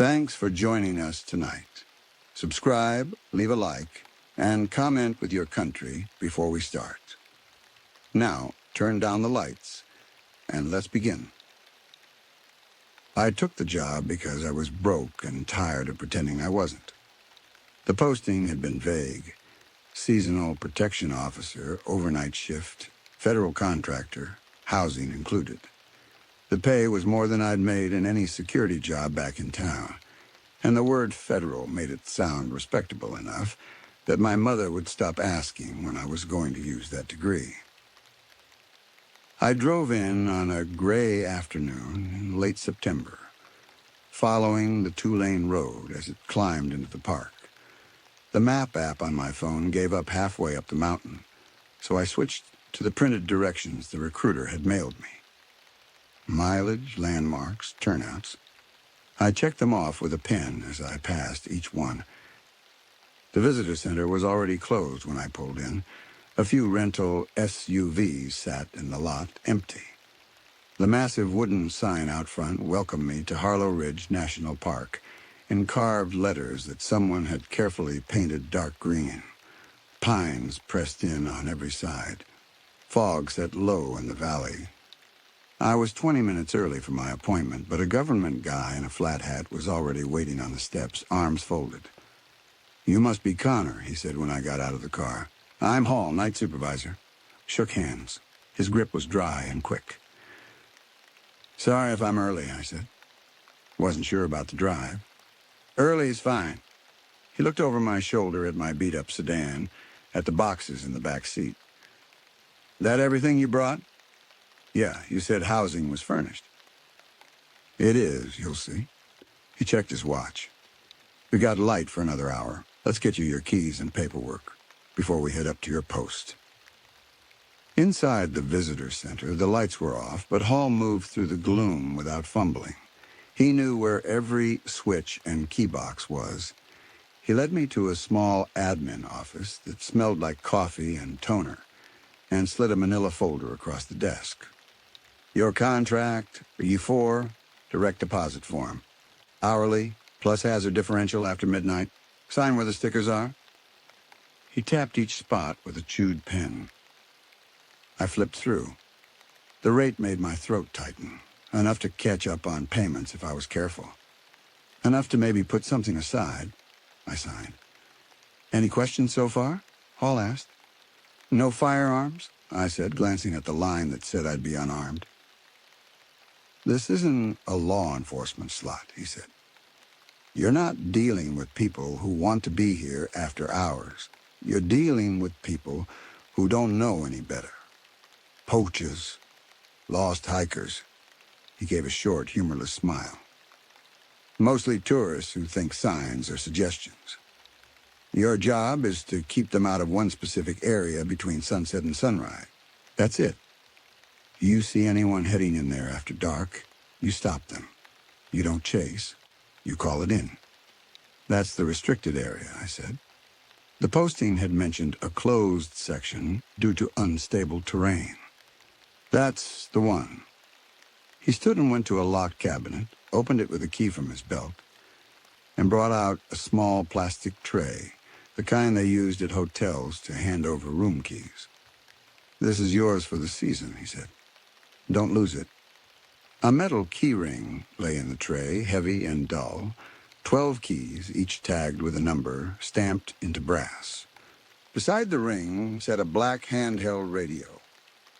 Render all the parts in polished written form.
Thanks for joining us tonight. Subscribe, leave a like, and comment with your country before we start. Now, turn down the lights, and let's begin. I took the job because I was broke and tired of pretending I wasn't. The posting had been vague. Seasonal protection officer, overnight shift, federal contractor, housing included. The pay was more than I'd made in any security job back in town, and the word federal made it sound respectable enough that my mother would stop asking when I was going to use that degree. I drove in on a gray afternoon in late September, following the two-lane road as it climbed into the park. The map app on my phone gave up halfway up the mountain, so I switched to the printed directions the recruiter had mailed me. Mileage, landmarks, turnouts. I checked them off with a pen as I passed each one. The visitor center was already closed when I pulled in. A few rental SUVs sat in the lot, empty. The massive wooden sign out front welcomed me to Harlow Ridge National Park in carved letters that someone had carefully painted dark green. Pines pressed in on every side. Fog set low in the valley. I was 20 minutes early for my appointment, but a government guy in a flat hat was already waiting on the steps, arms folded. "You must be Connor," he said when I got out of the car. "I'm Hall, night supervisor." Shook hands. His grip was dry and quick. "Sorry if I'm early," I said. Wasn't sure about the drive. "Early's fine." He looked over my shoulder at my beat-up sedan, at the boxes in the back seat. "That everything you brought?" "Yeah, you said housing was furnished." "It is, you'll see." He checked his watch. "We got light for another hour. Let's get you your keys and paperwork before we head up to your post." Inside the visitor center, the lights were off, but Hall moved through the gloom without fumbling. He knew where every switch and key box was. He led me to a small admin office that smelled like coffee and toner, and slid a manila folder across the desk. "Your contract, the E4, direct deposit form. Hourly, plus hazard differential after midnight. Sign where the stickers are." He tapped each spot with a chewed pen. I flipped through. The rate made my throat tighten, enough to catch up on payments if I was careful. Enough to maybe put something aside. I signed. "Any questions so far?" Hall asked. "No firearms?" I said, glancing at the line that said I'd be unarmed. "This isn't a law enforcement slot," he said. "You're not dealing with people who want to be here after hours. You're dealing with people who don't know any better. Poachers, lost hikers." He gave a short, humorless smile. "Mostly tourists who think signs are suggestions. Your job is to keep them out of one specific area between sunset and sunrise. That's it. You see anyone heading in there after dark, you stop them. You don't chase. You call it in." "That's the restricted area," I said. The posting had mentioned a closed section due to unstable terrain. "That's the one." He stood and went to a locked cabinet, opened it with a key from his belt, and brought out a small plastic tray, the kind they used at hotels to hand over room keys. "This is yours for the season," he said. "Don't lose it." A metal key ring lay in the tray, heavy and dull. 12 keys, each tagged with a number, stamped into brass. Beside the ring sat a black handheld radio,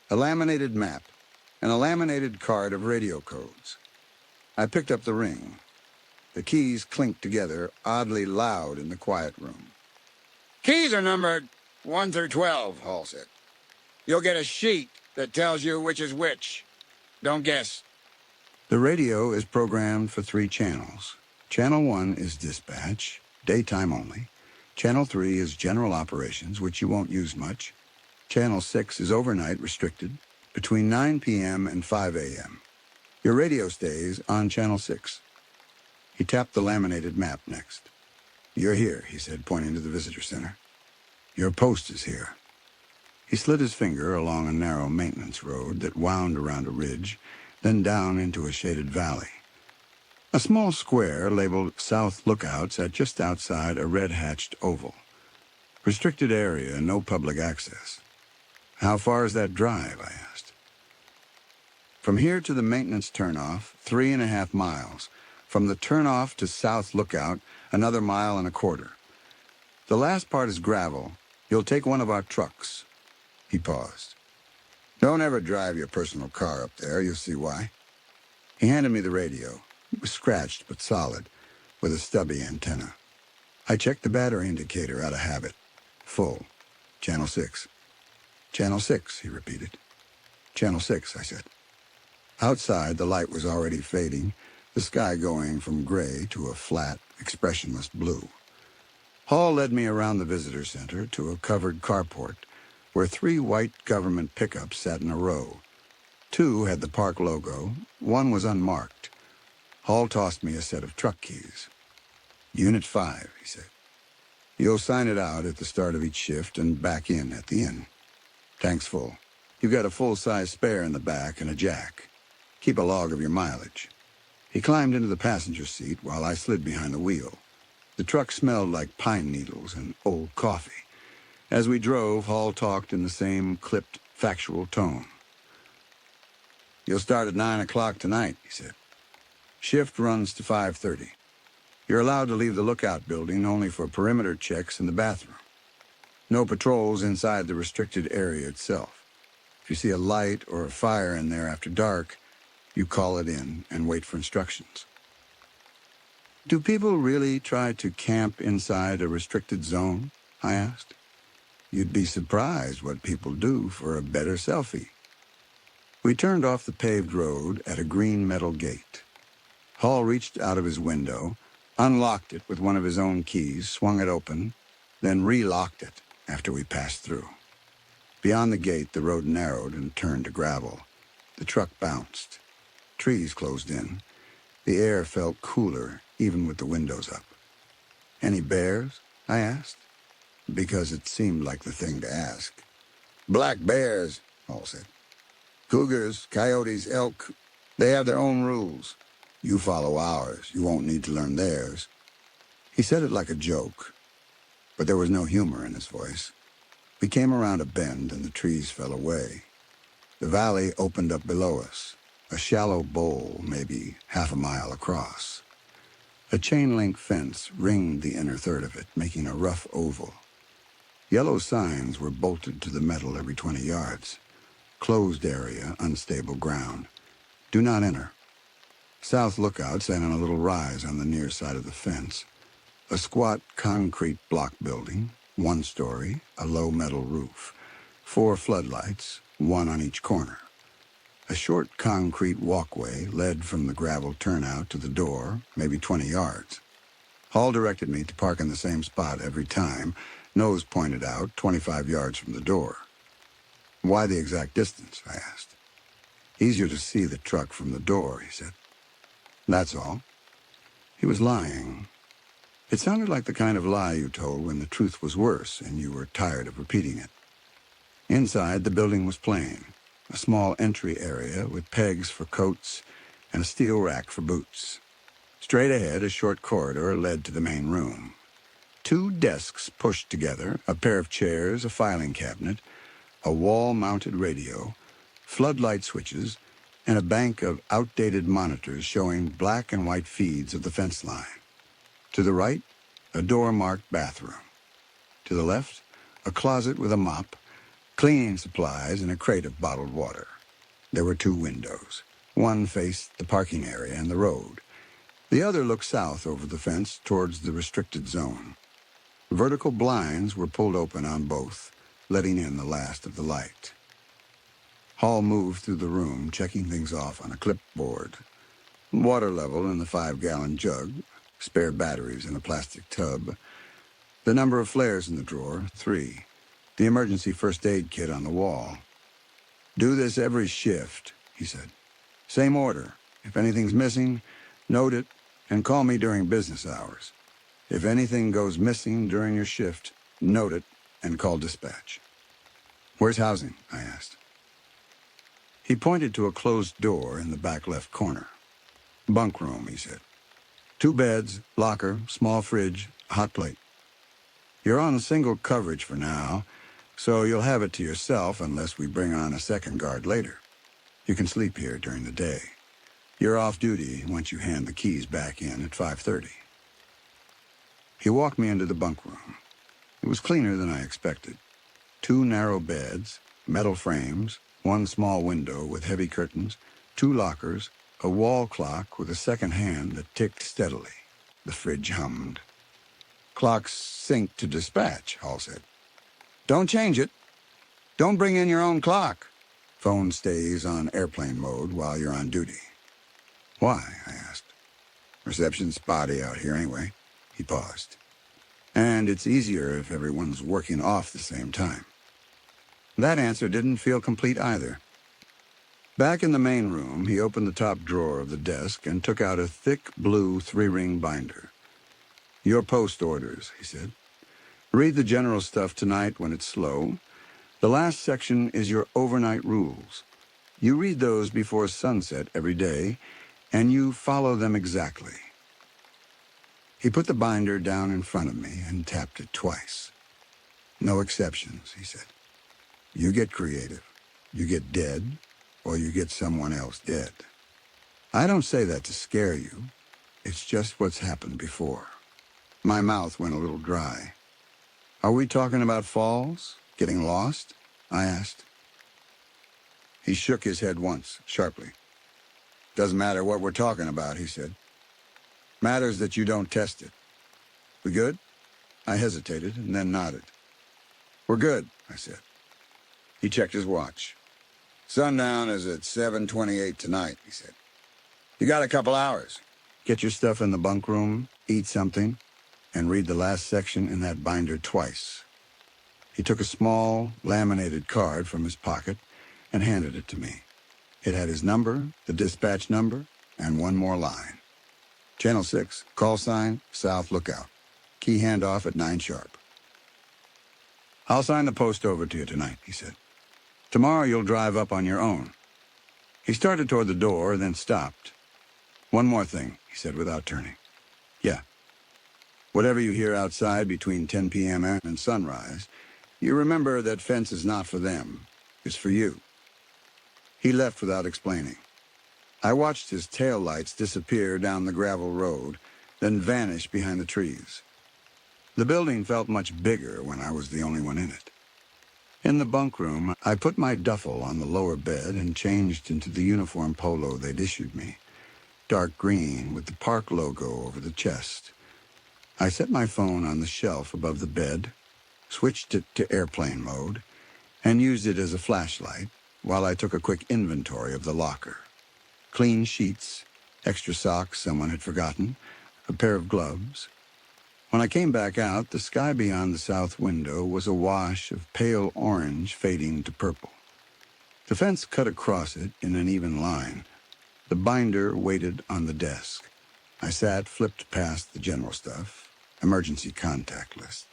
a laminated map, and a laminated card of radio codes. I picked up the ring. The keys clinked together, oddly loud in the quiet room. "Keys are numbered 1 through 12, Hall said. "You'll get a sheet that tells you which is which. Don't guess." The radio is programmed for 3 channels. Channel 1 is dispatch, daytime only. Channel 3 is general operations, which you won't use much. Channel 6 is overnight restricted, between 9 p.m. and 5 a.m. Your radio stays on Channel 6. He tapped the laminated map next. "You're here," he said, pointing to the visitor center. "Your post is here." He slid his finger along a narrow maintenance road that wound around a ridge, then down into a shaded valley. A small square labeled South Lookout sat just outside a red-hatched oval. Restricted area, no public access. How far is that drive? I asked. From here to the maintenance turnoff, 3.5 miles. From the turnoff to South Lookout, another 1.25 miles. The last part is gravel. You'll take one of our trucks. He paused. Don't ever drive your personal car up there. You'll see why. He handed me the radio. It was scratched but solid, with a stubby antenna. I checked the battery indicator out of habit. Full. Channel 6. Channel 6, he repeated. Channel 6, I said. Outside, the light was already fading, the sky going from gray to a flat, expressionless blue. Hall led me around the visitor center to a covered carport where 3 white government pickups sat in a row. 2 had the park logo, 1 was unmarked. Hall tossed me a set of truck keys. Unit 5, he said. You'll sign it out at the start of each shift and back in at the end. Tank's full. You've got a full-size spare in the back and a jack. Keep a log of your mileage. He climbed into the passenger seat while I slid behind the wheel. The truck smelled like pine needles and old coffee. As we drove, Hall talked in the same clipped, factual tone. You'll start at 9 o'clock tonight, he said. Shift runs to 5:30. You're allowed to leave the lookout building only for perimeter checks in the bathroom. No patrols inside the restricted area itself. If you see a light or a fire in there after dark, you call it in and wait for instructions. Do people really try to camp inside a restricted zone? I asked. You'd be surprised what people do for a better selfie. We turned off the paved road at a green metal gate. Hall reached out of his window, unlocked it with one of his own keys, swung it open, then relocked it after we passed through. Beyond the gate, the road narrowed and turned to gravel. The truck bounced. Trees closed in. The air felt cooler, even with the windows up. Any bears? I asked, because it seemed like the thing to ask. Black bears, Hall said. Cougars, coyotes, elk, they have their own rules. You follow ours. You won't need to learn theirs. He said it like a joke, but there was no humor in his voice. We came around a bend and the trees fell away. The valley opened up below us, a shallow bowl maybe 1/2 mile across. A chain-link fence ringed the inner third of it, making a rough oval. Yellow signs were bolted to the metal every 20 yards. Closed area, unstable ground. Do not enter. South Lookout sat on a little rise on the near side of the fence. A squat concrete block building, 1 story, a low metal roof. 4 floodlights, 1 on each corner. A short concrete walkway led from the gravel turnout to the door, maybe 20 yards. Hall directed me to park in the same spot every time, nose pointed out 25 yards from the door. Why the exact distance? I asked. Easier to see the truck from the door, he said. That's all. He was lying. It sounded like the kind of lie you told when the truth was worse and you were tired of repeating it. Inside, the building was plain. A small entry area with pegs for coats and a steel rack for boots. Straight ahead, a short corridor led to the main room. 2 desks pushed together, a pair of chairs, a filing cabinet, a wall-mounted radio, floodlight switches, and a bank of outdated monitors showing black and white feeds of the fence line. To the right, a door-marked bathroom. To the left, a closet with a mop, cleaning supplies, and a crate of bottled water. There were 2 windows. One faced the parking area and the road. The other looked south over the fence towards the restricted zone. Vertical blinds were pulled open on both, letting in the last of the light. Hall moved through the room, checking things off on a clipboard. Water level in the 5-gallon jug, spare batteries in a plastic tub. The number of flares in the drawer, 3. The emergency first aid kit on the wall. Do this every shift, he said. Same order. If anything's missing, note it and call me during business hours. If anything goes missing during your shift, note it and call dispatch. Where's housing? I asked. He pointed to a closed door in the back left corner. Bunk room, he said. 2 beds, locker, small fridge, hot plate. You're on single coverage for now, so you'll have it to yourself unless we bring on a second guard later. You can sleep here during the day. You're off duty once you hand the keys back in at 5:30. He walked me into the bunk room. It was cleaner than I expected. 2 narrow beds, metal frames, 1 small window with heavy curtains, 2 lockers, a wall clock with a second hand that ticked steadily. The fridge hummed. "Clock's synced to dispatch," Hall said. "Don't change it. Don't bring in your own clock. Phone stays on airplane mode while you're on duty." "Why?" I asked. "Reception's spotty out here anyway." He paused. "And it's easier if everyone's working off the same time." That answer didn't feel complete either. Back in the main room, he opened the top drawer of the desk and took out a thick blue 3-ring binder. "Your post orders," he said. "Read the general stuff tonight when it's slow. The last section is your overnight rules. You read those before sunset every day, and you follow them exactly." He put the binder down in front of me and tapped it twice. "No exceptions," he said. "You get creative. You get dead, or you get someone else dead. I don't say that to scare you. It's just what's happened before." My mouth went a little dry. "Are we talking about falls? Getting lost?" I asked. He shook his head once, sharply. "Doesn't matter what we're talking about," he said. "Matters that you don't test it. We good?" I hesitated and then nodded. "We're good," I said. He checked his watch. "Sundown is at 7:28 tonight," he said. "You got a couple hours. Get your stuff in the bunk room, eat something, and read the last section in that binder twice." He took a small, laminated card from his pocket and handed it to me. It had his number, the dispatch number, and one more line. "Channel 6, call sign, South Lookout. Key handoff at 9 sharp. "I'll sign the post over to you tonight," he said. "Tomorrow you'll drive up on your own." He started toward the door, then stopped. "One more thing," he said without turning. "Yeah. Whatever you hear outside between 10 p.m. and sunrise, you remember that fence is not for them. It's for you." He left without explaining. I watched his tail lights disappear down the gravel road, then vanish behind the trees. The building felt much bigger when I was the only one in it. In the bunk room, I put my duffel on the lower bed and changed into the uniform polo they'd issued me, dark green with the park logo over the chest. I set my phone on the shelf above the bed, switched it to airplane mode, and used it as a flashlight while I took a quick inventory of the locker. Clean sheets, extra socks someone had forgotten, a pair of gloves. When I came back out, the sky beyond the south window was a wash of pale orange fading to purple. The fence cut across it in an even line. The binder waited on the desk. I flipped past the general stuff, emergency contact list,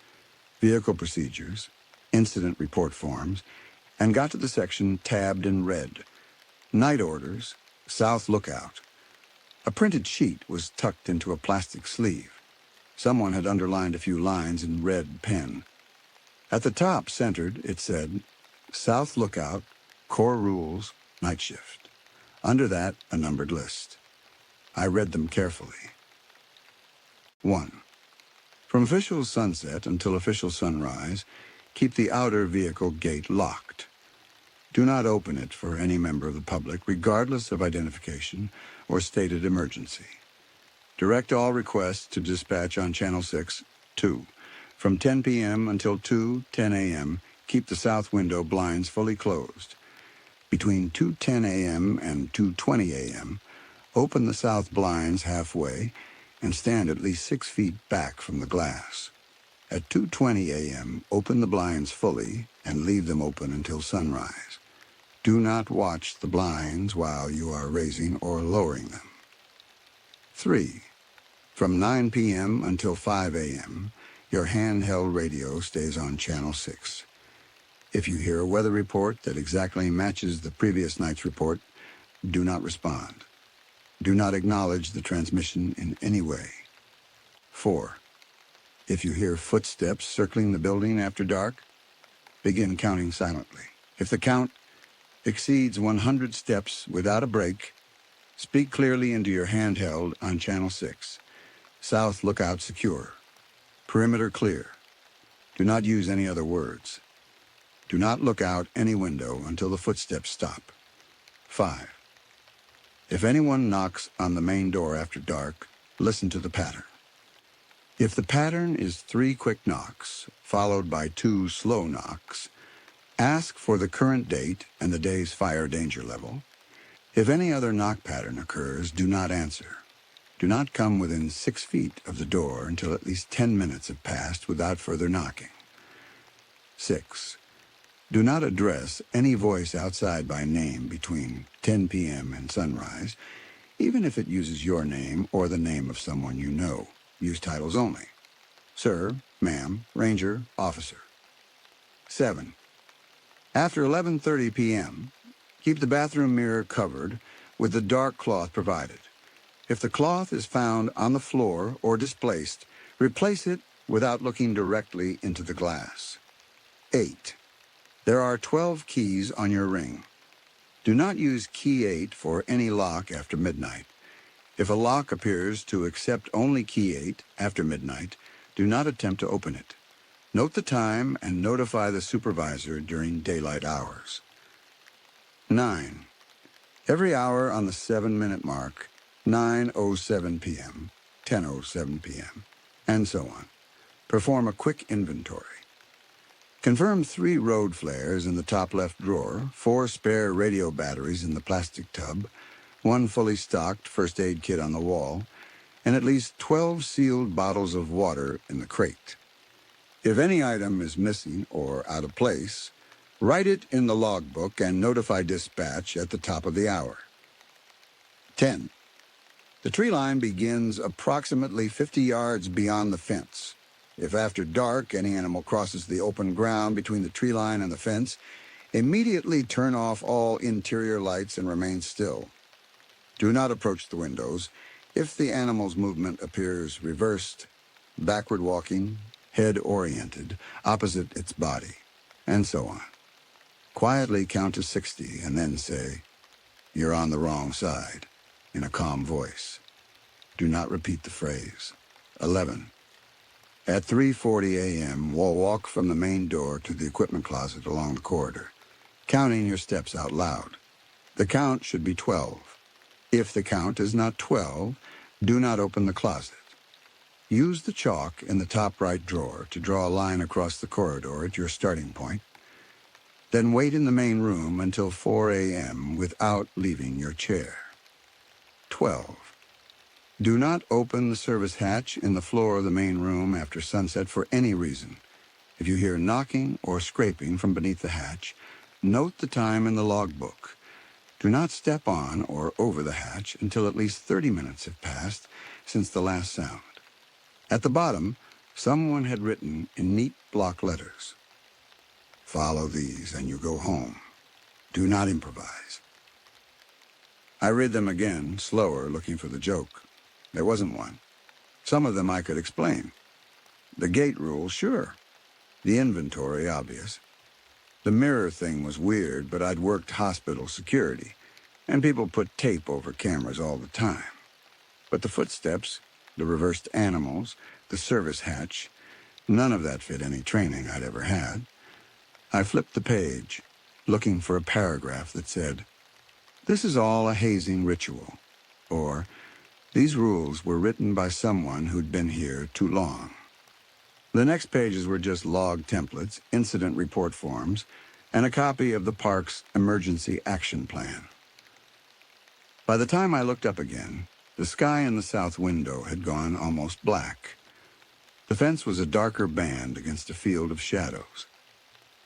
vehicle procedures, incident report forms, and got to the section tabbed in red. Night orders, South Lookout. A printed sheet was tucked into a plastic sleeve. Someone had underlined a few lines in red pen. At the top, centered, it said, "South Lookout, Core Rules, Night Shift." Under that, a numbered list. I read them carefully. 1. From official sunset until official sunrise, keep the outer vehicle gate locked. Do not open it for any member of the public, regardless of identification or stated emergency. Direct all requests to dispatch on Channel 6, 2. From 10 p.m. until 2:10 a.m., keep the south window blinds fully closed. Between 2:10 a.m. and 2:20 a.m., open the south blinds halfway and stand at least 6 feet back from the glass. At 2:20 a.m., open the blinds fully and leave them open until sunrise. Do not watch the blinds while you are raising or lowering them. 3. From 9 p.m. until 5 a.m., your handheld radio stays on Channel 6. If you hear a weather report that exactly matches the previous night's report, do not respond. Do not acknowledge the transmission in any way. 4. If you hear footsteps circling the building after dark, begin counting silently. If the count exceeds 100 steps without a break, speak clearly into your handheld on Channel 6. South lookout secure. Perimeter clear. Do not use any other words. Do not look out any window until the footsteps stop. 5. If anyone knocks on the main door after dark, listen to the pattern. If the pattern is 3 quick knocks, followed by 2 slow knocks, ask for the current date and the day's fire danger level. If any other knock pattern occurs, do not answer. Do not come within 6 feet of the door until at least 10 minutes have passed without further knocking. 6. Do not address any voice outside by name between 10 p.m. and sunrise, even if it uses your name or the name of someone you know. Use titles only. Sir, ma'am, ranger, officer. 7. After 11:30 p.m., keep the bathroom mirror covered with the dark cloth provided. If the cloth is found on the floor or displaced, replace it without looking directly into the glass. 8. There are 12 keys on your ring. Do not use key 8 for any lock after midnight. If a lock appears to accept only key 8 after midnight, do not attempt to open it. Note the time and notify the supervisor during daylight hours. 9. Every hour on the 7-minute mark, 9:07 p.m., 10:07 p.m., and so on. Perform a quick inventory. Confirm 3 road flares in the top left drawer, 4 spare radio batteries in the plastic tub, 1 fully stocked first aid kit on the wall, and at least 12 sealed bottles of water in the crate. If any item is missing or out of place, write it in the logbook and notify dispatch at the top of the hour. 10. The tree line begins approximately 50 yards beyond the fence. If after dark any animal crosses the open ground between the tree line and the fence, immediately turn off all interior lights and remain still. Do not approach the windows if the animal's movement appears reversed, backward walking, head oriented, opposite its body, and so on. Quietly count to 60 and then say, "You're on the wrong side," in a calm voice. Do not repeat the phrase. 11. At 3:40 a.m., walk from the main door to the equipment closet along the corridor, counting your steps out loud. The count should be 12. If the count is not 12, do not open the closet. Use the chalk in the top right drawer to draw a line across the corridor at your starting point. Then wait in the main room until 4 a.m. without leaving your chair. 12. Do not open the service hatch in the floor of the main room after sunset for any reason. If you hear knocking or scraping from beneath the hatch, note the time in the logbook. Do not step on or over the hatch until at least 30 minutes have passed since the last sound. At the bottom, someone had written in neat block letters, "Follow these and you go home. Do not improvise." I read them again, slower, looking for the joke. There wasn't one. Some of them I could explain. The gate rule, sure. The inventory, obvious. The mirror thing was weird, but I'd worked hospital security, and people put tape over cameras all the time. But the footsteps, the reversed animals, the service hatch, none of that fit any training I'd ever had. I flipped the page, looking for a paragraph that said, "This is all a hazing ritual," or "These rules were written by someone who'd been here too long." The next pages were just log templates, incident report forms, and a copy of the park's emergency action plan. By the time I looked up again, the sky in the south window had gone almost black. The fence was a darker band against a field of shadows.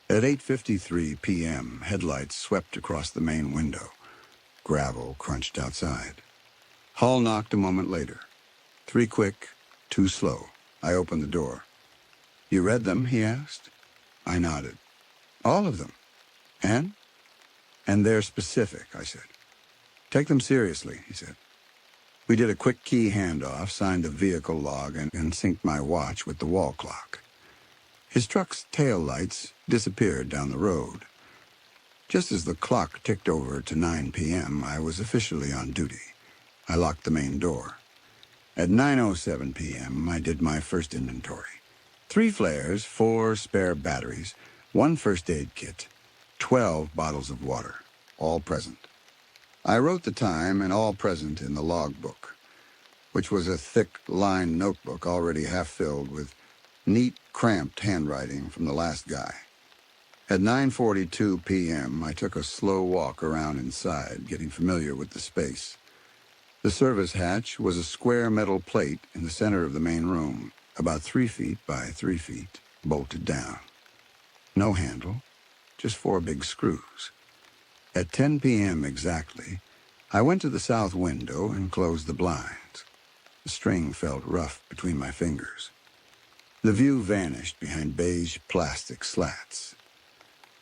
At 8:53 p.m., headlights swept across the main window. Gravel crunched outside. Hall knocked a moment later. 3 quick, 2 slow. I opened the door. "You read them?" he asked. I nodded. "All of them. And?" "And they're specific," I said. "Take them seriously," he said. We did a quick key handoff, signed the vehicle log, and synced my watch with the wall clock. His truck's tail lights disappeared down the road. Just as the clock ticked over to 9 p.m., I was officially on duty. I locked the main door. At 9:07 p.m., I did my first inventory. 3 flares, 4 spare batteries, 1 first aid kit, 12 bottles of water, all present. I wrote the time and all present in the logbook, which was a thick, lined notebook already half filled with neat, cramped handwriting from the last guy. At 9:42 p.m., I took a slow walk around inside, getting familiar with the space. The service hatch was a square metal plate in the center of the main room, about 3 feet by 3 feet, bolted down. No handle, just 4 big screws. At 10 p.m. exactly, I went to the south window and closed the blinds. The string felt rough between my fingers. The view vanished behind beige plastic slats.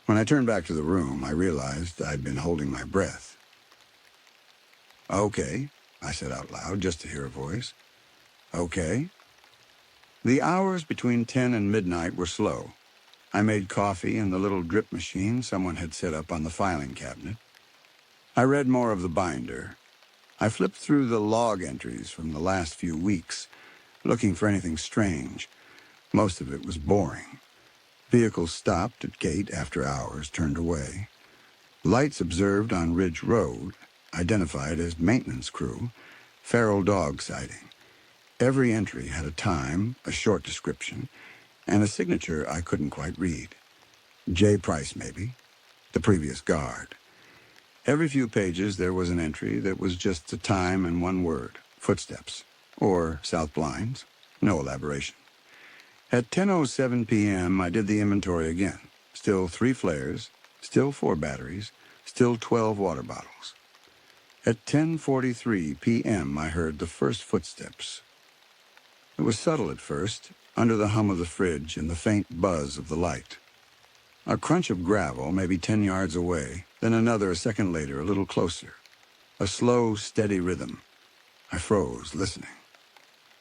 When I turned back to the room, I realized I'd been holding my breath. "Okay," I said out loud, just to hear a voice. "Okay." The hours between 10 and midnight were slow. I made coffee in the little drip machine someone had set up on the filing cabinet. I read more of the binder. I flipped through the log entries from the last few weeks, looking for anything strange. Most of it was boring. Vehicles stopped at gate after hours, turned away. Lights observed on Ridge Road, identified as maintenance crew, feral dog sighting. Every entry had a time, a short description, and a signature I couldn't quite read. J. Price, maybe. The previous guard. Every few pages there was an entry that was just a time and one word, footsteps, or south blinds, no elaboration. At 10:07 p.m., I did the inventory again. Still 3 flares, still 4 batteries, still 12 water bottles. At 10:43 p.m., I heard the first footsteps. It was subtle at first, under the hum of the fridge and the faint buzz of the light. A crunch of gravel, maybe 10 yards away, then another a second later, a little closer. A slow, steady rhythm. I froze, listening.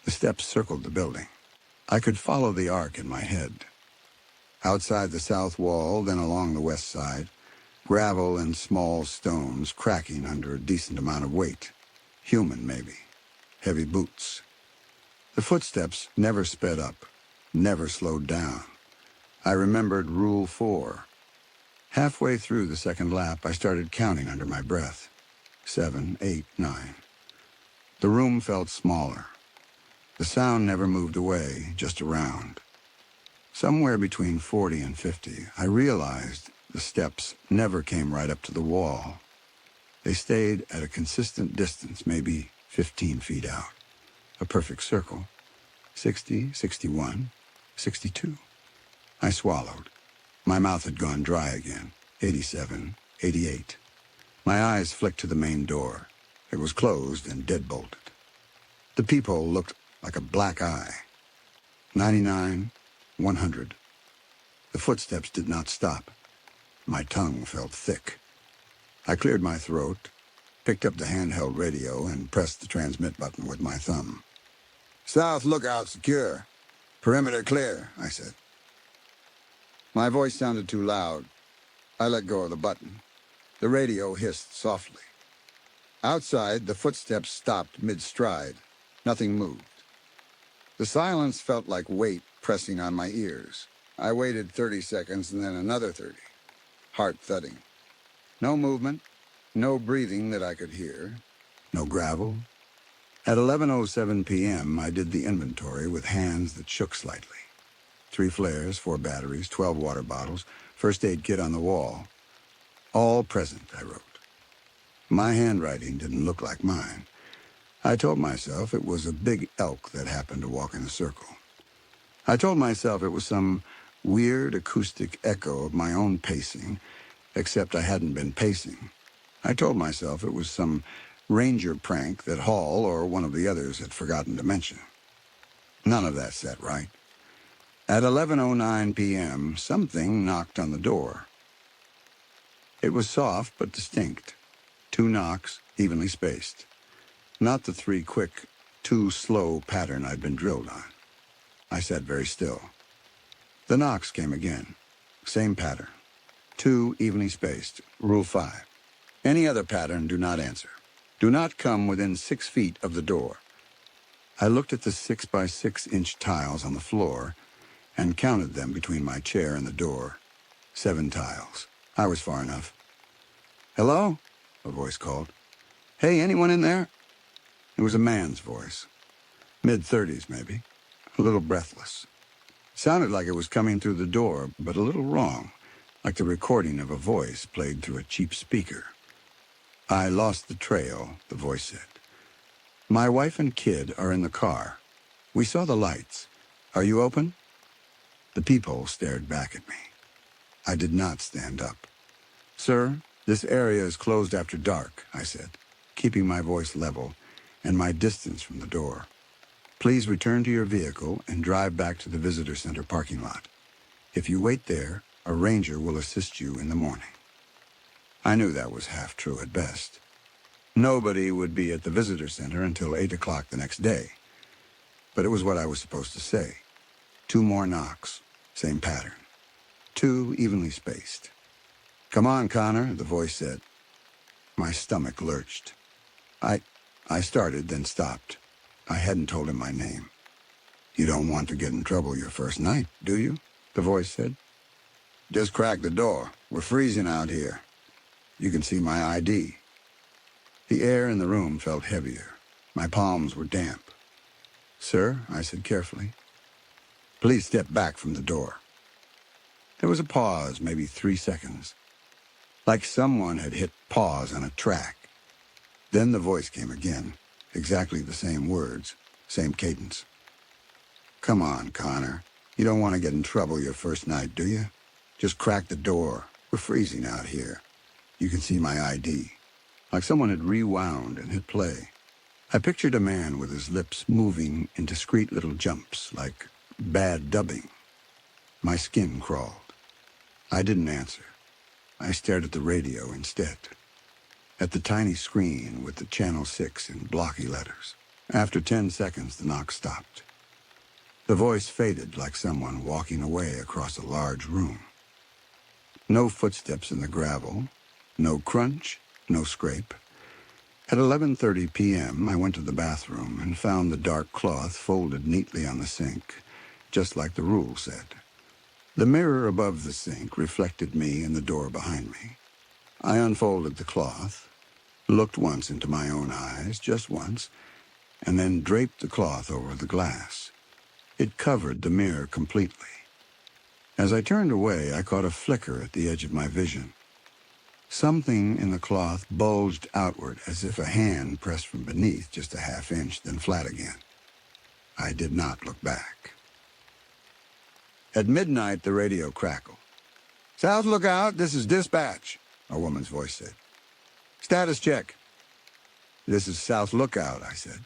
The steps circled the building. I could follow the arc in my head. Outside the south wall, then along the west side, gravel and small stones cracking under a decent amount of weight. Human, maybe. Heavy boots. The footsteps never sped up, never slowed down. I remembered Rule 4. Halfway through the second lap, I started counting under my breath. 7, 8, 9. The room felt smaller. The sound never moved away, just around. Somewhere between 40 and 50, I realized the steps never came right up to the wall. They stayed at a consistent distance, maybe 15 feet out. A perfect circle. 60, 61, 62. I swallowed. My mouth had gone dry again. 87, 88. My eyes flicked to the main door. It was closed and deadbolted. The peephole looked like a black eye. 99, 100. The footsteps did not stop. My tongue felt thick. I cleared my throat, picked up the handheld radio, and pressed the transmit button with my thumb. "South lookout secure. Perimeter clear," I said. My voice sounded too loud. I let go of the button. The radio hissed softly. Outside, the footsteps stopped mid-stride. Nothing moved. The silence felt like weight pressing on my ears. I waited 30 seconds and then another 30. Heart thudding. No movement, no breathing that I could hear, no gravel. At 11:07 p.m., I did the inventory with hands that shook slightly. 3 flares, 4 batteries, 12 water bottles, first aid kit on the wall. All present, I wrote. My handwriting didn't look like mine. I told myself it was a big elk that happened to walk in a circle. I told myself it was some weird acoustic echo of my own pacing, except I hadn't been pacing. I told myself it was some ranger prank that Hall or one of the others had forgotten to mention. None of that sat right. At 11:09 p.m., something knocked on the door. It was soft but distinct. 2 knocks, evenly spaced. not the 3 quick, 2 slow pattern I'd been drilled on. I sat very still. The knocks came again. Same pattern. 2 evenly spaced. Rule 5. Any other pattern, do not answer. Do not come within 6 feet of the door. I looked at the 6 by 6-inch tiles on the floor and counted them between my chair and the door. 7 tiles. I was far enough. "Hello?" a voice called. "Hey, anyone in there?" It was a man's voice. Mid-30s, maybe. A little breathless. Sounded like it was coming through the door, but a little wrong, like the recording of a voice played through a cheap speaker. "I lost the trail," the voice said. "My wife and kid are in the car. We saw the lights. Are you open?" The peephole stared back at me. I did not stand up. "Sir, this area is closed after dark," I said, keeping my voice level and my distance from the door. "Please return to your vehicle and drive back to the visitor center parking lot. If you wait there, a ranger will assist you in the morning." I knew that was half true at best. Nobody would be at the visitor center until 8 o'clock the next day. But it was what I was supposed to say. 2 more knocks, same pattern. 2 evenly spaced. "Come on, Connor," the voice said. My stomach lurched. I started, then stopped. I hadn't told him my name. "You don't want to get in trouble your first night, do you?" the voice said. "Just crack the door. We're freezing out here. You can see my ID." The air in the room felt heavier. My palms were damp. "Sir," I said carefully, "please step back from the door." There was a pause, maybe 3 seconds, like someone had hit pause on a track. Then the voice came again, exactly the same words, same cadence. "Come on, Connor. You don't want to get in trouble your first night, do you? Just crack the door. We're freezing out here. You can see my ID." Like someone had rewound and hit play. I pictured a man with his lips moving in discreet little jumps, like bad dubbing. My skin crawled. I didn't answer. I stared at the radio instead. At the tiny screen with the Channel 6 in blocky letters. After 10 seconds, the knock stopped. The voice faded like someone walking away across a large room. No footsteps in the gravel, no crunch, no scrape. At 11:30 p.m., I went to the bathroom and found the dark cloth folded neatly on the sink, just like the rule said. The mirror above the sink reflected me and the door behind me. I unfolded the cloth, looked once into my own eyes, just once, and then draped the cloth over the glass. It covered the mirror completely. As I turned away, I caught a flicker at the edge of my vision. Something in the cloth bulged outward as if a hand pressed from beneath just a half inch, then flat again. I did not look back. At midnight, the radio crackled. "South Lookout, this is dispatch," a woman's voice said. "Status check." "This is South Lookout," I said.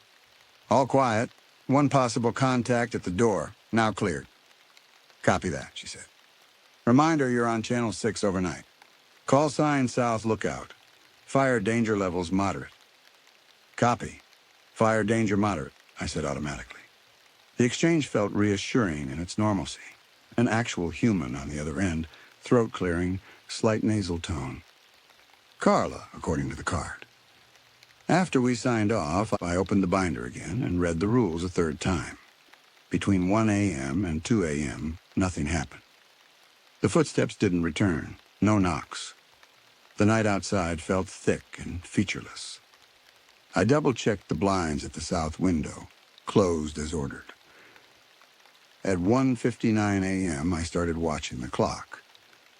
"All quiet. 1 possible contact at the door. Now cleared." "Copy that," she said. "Reminder, you're on Channel 6 overnight. Call sign South Lookout. Fire danger levels moderate." "Copy. Fire danger moderate," I said automatically. The exchange felt reassuring in its normalcy. An actual human on the other end, throat clearing, slight nasal tone. Carla, according to the card. After we signed off, I opened the binder again and read the rules a 3rd time. Between 1 a.m. and 2 a.m., nothing happened. The footsteps didn't return. No knocks. The night outside felt thick and featureless. I double-checked the blinds at the south window, closed as ordered. At 1:59 a.m., I started watching the clock.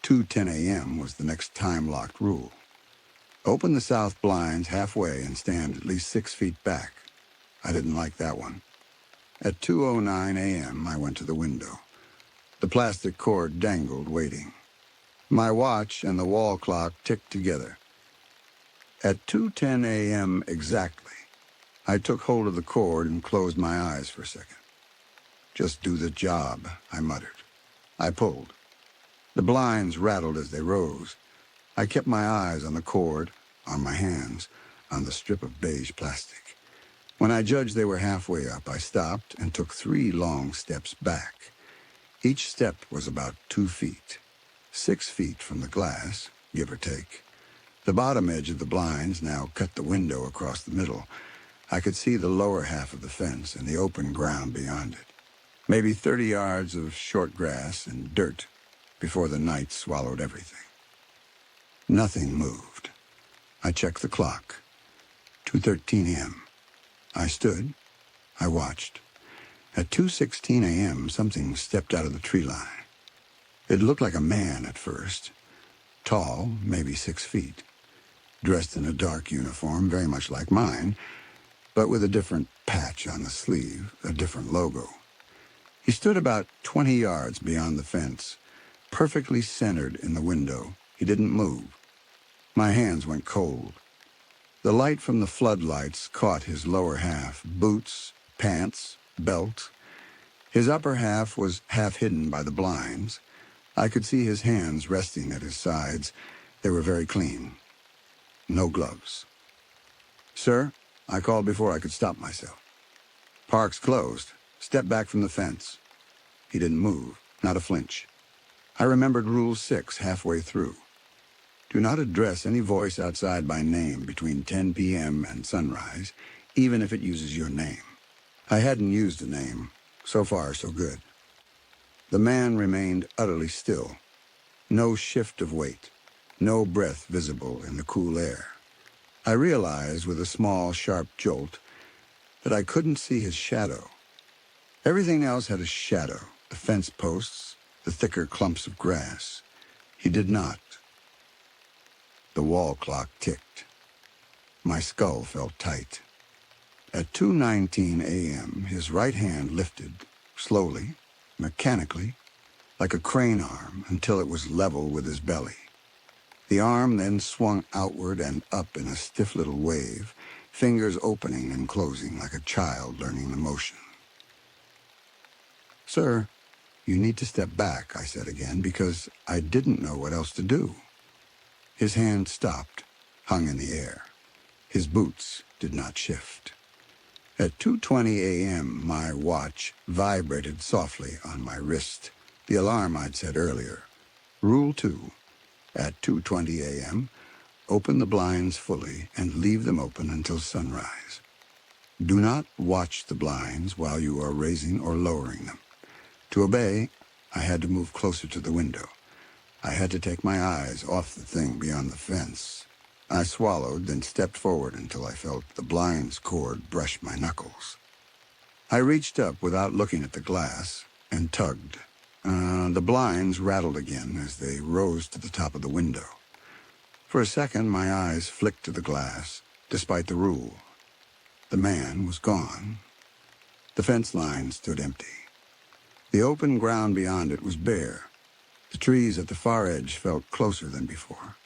2:10 a.m. was the next time-locked rule. Open the south blinds halfway and stand at least 6 feet back. I didn't like that one. At 2:09 a.m., I went to the window. The plastic cord dangled, waiting. My watch and the wall clock ticked together. At 2:10 a.m. exactly, I took hold of the cord and closed my eyes for a second. "Just do the job," I muttered. I pulled. The blinds rattled as they rose. I kept my eyes on the cord, on my hands, on the strip of beige plastic. When I judged they were halfway up, I stopped and took 3 long steps back. Each step was about 2 feet, 6 feet from the glass, give or take. The bottom edge of the blinds now cut the window across the middle. I could see the lower half of the fence and the open ground beyond it. Maybe 30 yards of short grass and dirt before the night swallowed everything. Nothing moved. I checked the clock. 2:13 a.m. I stood. I watched. At 2:16 a.m., something stepped out of the tree line. It looked like a man at first. Tall, maybe 6 feet. Dressed in a dark uniform, very much like mine, but with a different patch on the sleeve, a different logo. He stood about 20 yards beyond the fence, perfectly centered in the window. He didn't move. My hands went cold. The light from the floodlights caught his lower half, boots, pants, belt. His upper half was half hidden by the blinds. I could see his hands resting at his sides. They were very clean. No gloves. "Sir," I called before I could stop myself. "Park's closed. Step back from the fence." He didn't move, not a flinch. I remembered Rule 6 halfway through. Do not address any voice outside by name between 10 p.m. and sunrise, even if it uses your name. I hadn't used a name. So far, so good. The man remained utterly still. No shift of weight. No breath visible in the cool air. I realized with a small, sharp jolt that I couldn't see his shadow. Everything else had a shadow, the fence posts, the thicker clumps of grass. He did not. The wall clock ticked. My skull felt tight. At 2:19 a.m., his right hand lifted, slowly, mechanically, like a crane arm, until it was level with his belly. The arm then swung outward and up in a stiff little wave, fingers opening and closing like a child learning the motion. "Sir, you need to step back," I said again, because I didn't know what else to do. His hand stopped, hung in the air. His boots did not shift. At 2:20 a.m., my watch vibrated softly on my wrist, the alarm I'd set earlier. Rule 2, at 2:20 a.m., open the blinds fully and leave them open until sunrise. Do not watch the blinds while you are raising or lowering them. To obey, I had to move closer to the window. I had to take my eyes off the thing beyond the fence. I swallowed, then stepped forward until I felt the blinds cord brush my knuckles. I reached up without looking at the glass and tugged. The blinds rattled again as they rose to the top of the window. For a second, my eyes flicked to the glass, despite the rule. The man was gone. The fence line stood empty. The open ground beyond it was bare. The trees at the far edge felt closer than before.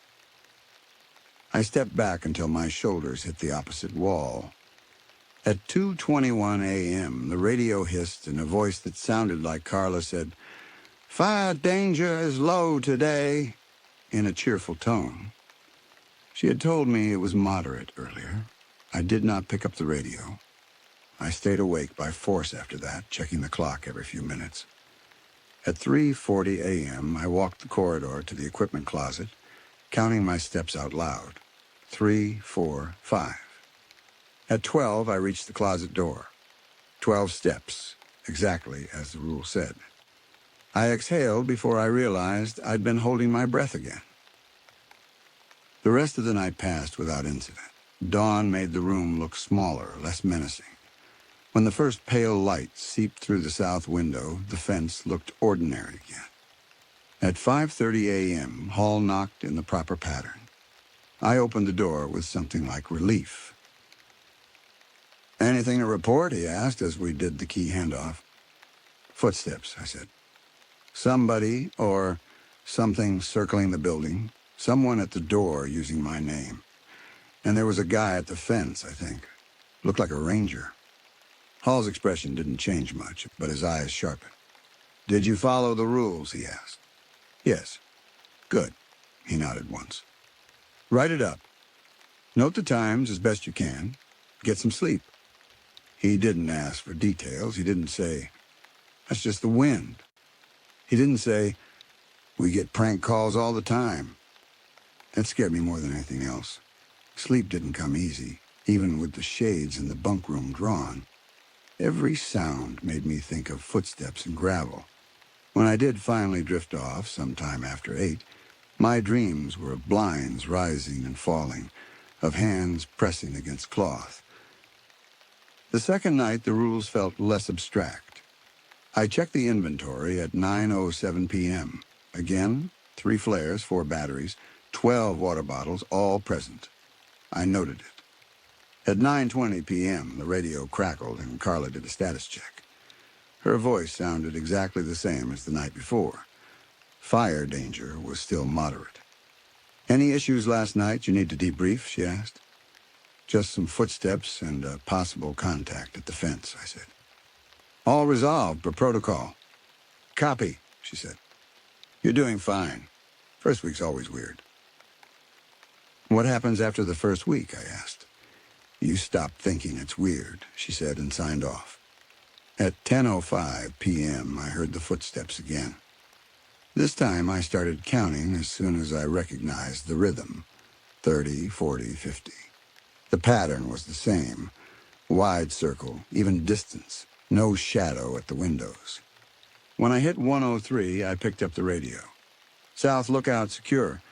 I stepped back until my shoulders hit the opposite wall. At 2:21 a.m., the radio hissed in a voice that sounded like Carla said, "Fire danger is low today," in a cheerful tone. She had told me it was moderate earlier. I did not pick up the radio. I stayed awake by force after that, checking the clock every few minutes. At 3:40 a.m., I walked the corridor to the equipment closet, counting my steps out loud. 3, 4, 5. At 12, I reached the closet door. 12 steps, exactly as the rule said. I exhaled before I realized I'd been holding my breath again. The rest of the night passed without incident. Dawn made the room look smaller, less menacing. When the first pale light seeped through the south window, the fence looked ordinary again. At 5:30 a.m., Hall knocked in the proper pattern. I opened the door with something like relief. "Anything to report?" he asked as we did the key handoff. "Footsteps," I said. "Somebody or something circling the building. Someone at the door using my name. And there was a guy at the fence, I think. Looked like a ranger." Hall's expression didn't change much, but his eyes sharpened. "Did you follow the rules?" he asked. "Yes." "Good." He nodded once. "Write it up. Note the times as best you can. Get some sleep." He didn't ask for details. He didn't say, "That's just the wind." He didn't say, "We get prank calls all the time." That scared me more than anything else. Sleep didn't come easy, even with the shades in the bunk room drawn. Every sound made me think of footsteps and gravel. When I did finally drift off, sometime after 8, my dreams were of blinds rising and falling, of hands pressing against cloth. The second night, the rules felt less abstract. I checked the inventory at 9:07 p.m. Again, 3 flares, 4 batteries, 12 water bottles, all present. I noted it. At 9:20 p.m., the radio crackled and Carla did a status check. Her voice sounded exactly the same as the night before. Fire danger was still moderate. "Any issues last night you need to debrief?" she asked. "Just some footsteps and a possible contact at the fence," I said. "All resolved per protocol." "Copy," she said. "You're doing fine. First week's always weird." "What happens after the first week?" I asked. "You stop thinking it's weird," she said, and signed off. At 10:05 p.m., I heard the footsteps again. This time I started counting as soon as I recognized the rhythm. 30, 40, 50. The pattern was the same. Wide circle, even distance. No shadow at the windows. When I hit 103, I picked up the radio. "South lookout secure.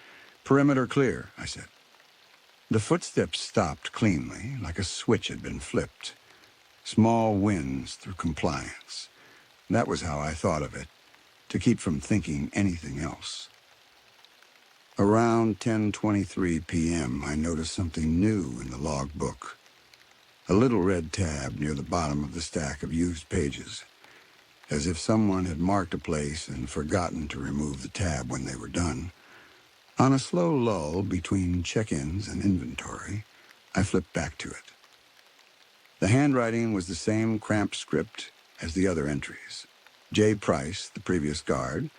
Perimeter clear," I said. The footsteps stopped cleanly, like a switch had been flipped. Small wins through compliance. That was how I thought of it, to keep from thinking anything else. Around 10:23 p.m., I noticed something new in the log book. A little red tab near the bottom of the stack of used pages, as if someone had marked a place and forgotten to remove the tab when they were done. On a slow lull between check-ins and inventory, I flipped back to it. The handwriting was the same cramped script as the other entries. J. Price, the previous guard.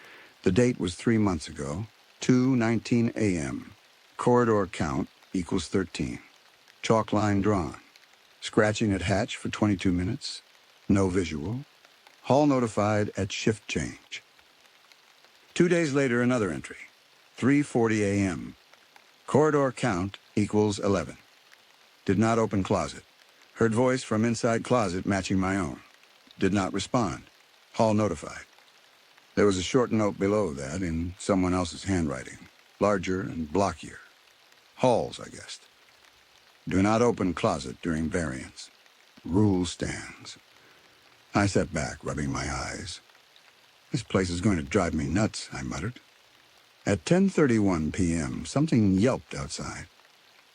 The date was 3 months ago, 2:19 a.m. Corridor count equals 13. Chalk line drawn. Scratching at hatch for 22 minutes. No visual. Hall notified at shift change. 2 days later, another entry. 3:40 a.m. Corridor count equals 11. Did not open closet. Heard voice from inside closet matching my own. Did not respond. Hall notified. There was a short note below that in someone else's handwriting, larger and blockier. Hall's, I guessed. Do not open closet during variance. Rule stands. I sat back, rubbing my eyes. This place is going to drive me nuts, I muttered. At 10:31 p.m., something yelped outside.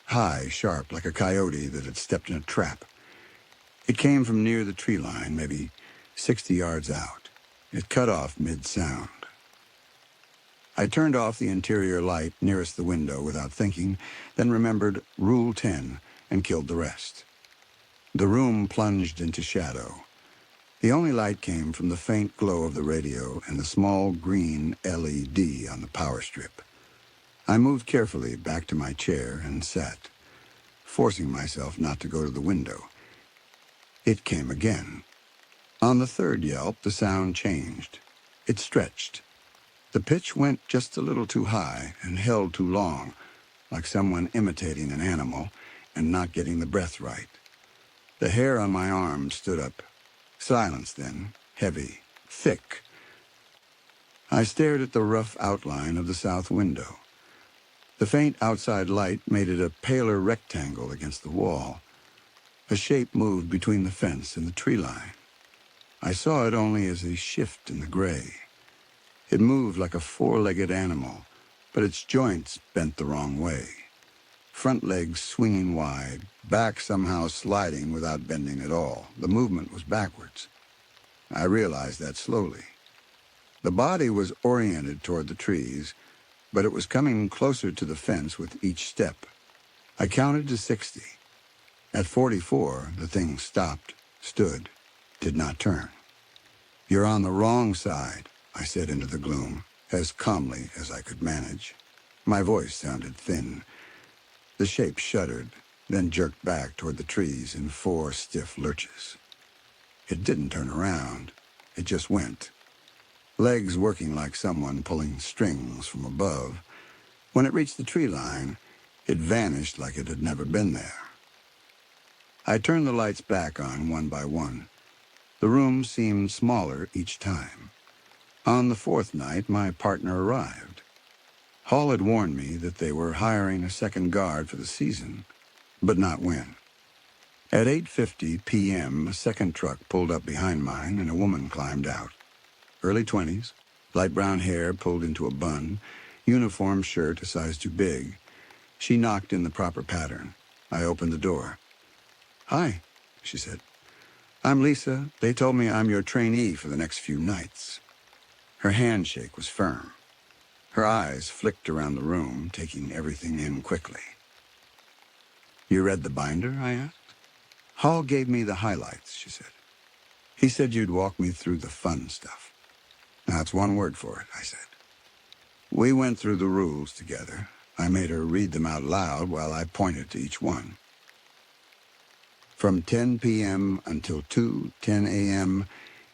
High, sharp, like a coyote that had stepped in a trap. It came from near the tree line, maybe 60 yards out. It cut off mid-sound. I turned off the interior light nearest the window without thinking, then remembered Rule 10 and killed the rest. The room plunged into shadow. The only light came from the faint glow of the radio and the small green LED on the power strip. I moved carefully back to my chair and sat, forcing myself not to go to the window. It came again. On the third yelp, the sound changed. It stretched. The pitch went just a little too high and held too long, like someone imitating an animal and not getting the breath right. The hair on my arm stood up. Silence then, heavy, thick. I stared at the rough outline of the south window. The faint outside light made it a paler rectangle against the wall. A shape moved between the fence and the tree line. I saw it only as a shift in the gray. It moved like a four-legged animal, but its joints bent the wrong way. Front legs swinging wide, back somehow sliding without bending at all. The movement was backwards. I realized that slowly. The body was oriented toward the trees, but it was coming closer to the fence with each step. I counted to 60. At 44, the thing stopped, stood, did not turn. "You're on the wrong side," I said into the gloom, as calmly as I could manage. My voice sounded thin. The shape shuddered, then jerked back toward the trees in 4 stiff lurches. It didn't turn around. It just went. Legs working like someone pulling strings from above. When it reached the tree line, it vanished like it had never been there. I turned the lights back on one by one. The room seemed smaller each time. On the fourth night, my partner arrived. Hall had warned me that they were hiring a second guard for the season, but not when. At 8:50 p.m., a second truck pulled up behind mine and a woman climbed out. Early 20s, light brown hair pulled into a bun, uniform shirt a size too big. She knocked in the proper pattern. I opened the door. "Hi," she said. "I'm Lisa. They told me I'm your trainee for the next few nights." Her handshake was firm. Her eyes flicked around the room, taking everything in quickly. "You read the binder?" I asked. "Hall gave me the highlights," she said. "He said you'd walk me through the fun stuff." "That's one word for it," I said. We went through the rules together. I made her read them out loud while I pointed to each one. "From 10 p.m. until 2:10 a.m.,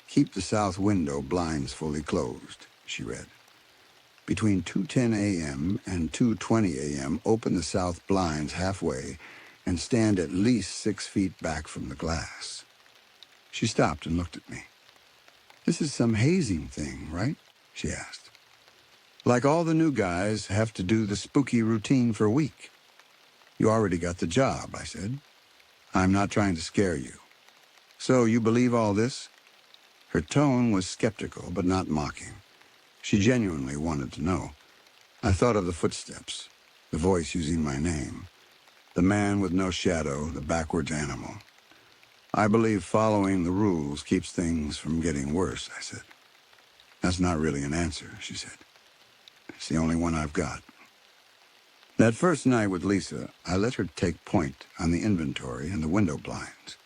keep the south window blinds fully closed," she read. "Between 2:10 a.m. and 2:20 a.m., open the south blinds halfway and stand at least 6 feet back from the glass." She stopped and looked at me. "This is some hazing thing, right?" she asked. "Like all the new guys have to do the spooky routine for a week." "You already got the job," I said. "I'm not trying to scare you." "So you believe all this?" Her tone was skeptical, but not mocking. She genuinely wanted to know. I thought of the footsteps, the voice using my name, the man with no shadow, the backwards animal. "I believe following the rules keeps things from getting worse," I said. "That's not really an answer," she said. "It's the only one I've got." That first night with Lisa, I let her take point on the inventory and the window blinds.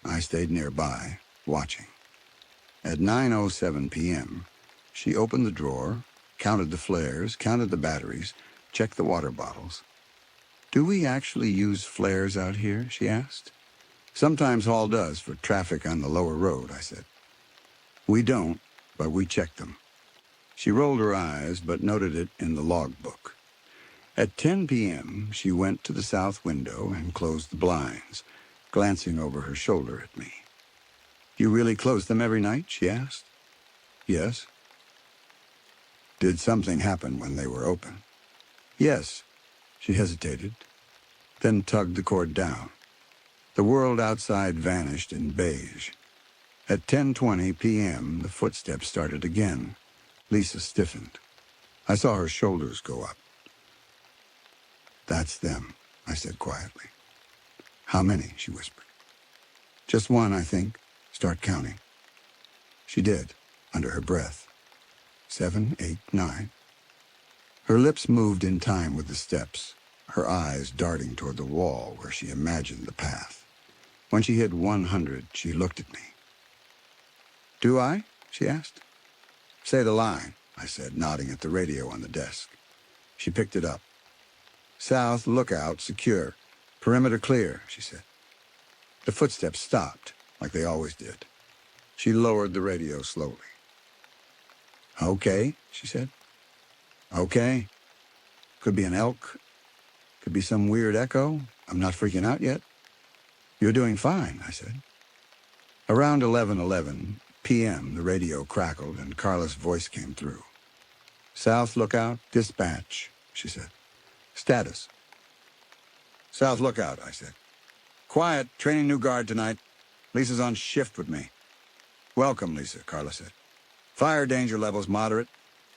I stayed nearby, watching. At 9:07 p.m., she opened the drawer, counted the flares, counted the batteries, checked the water bottles. "Do we actually use flares out here?" she asked. "Sometimes Hall does for traffic on the lower road," I said. "We don't, but we check them." She rolled her eyes, but noted it in the logbook. At 10 p.m., she went to the south window and closed the blinds, glancing over her shoulder at me. "You really close them every night?" she asked. "Yes." "Did something happen when they were open?" "Yes." She hesitated, then tugged the cord down. The world outside vanished in beige. At 10:20 p.m., the footsteps started again. Lisa stiffened. I saw her shoulders go up. "That's them," I said quietly. "How many?" she whispered. "Just one, I think. Start counting." She did, under her breath. 7, 8, 9. Her lips moved in time with the steps, her eyes darting toward the wall where she imagined the path. When she hit 100, she looked at me. "Do I?" she asked. "Say the line," I said, nodding at the radio on the desk. She picked it up. "South lookout secure. Perimeter clear," she said. The footsteps stopped, like they always did. She lowered the radio slowly. "Okay," she said. "Okay. Could be an elk. Could be some weird echo. I'm not freaking out yet." "You're doing fine," I said. Around 11:11 p.m., the radio crackled and Carla's voice came through. "South lookout, dispatch," she said. "Status." "South lookout," I said. "Quiet, training new guard tonight. Lisa's on shift with me." "Welcome, Lisa," Carla said. "Fire danger levels moderate.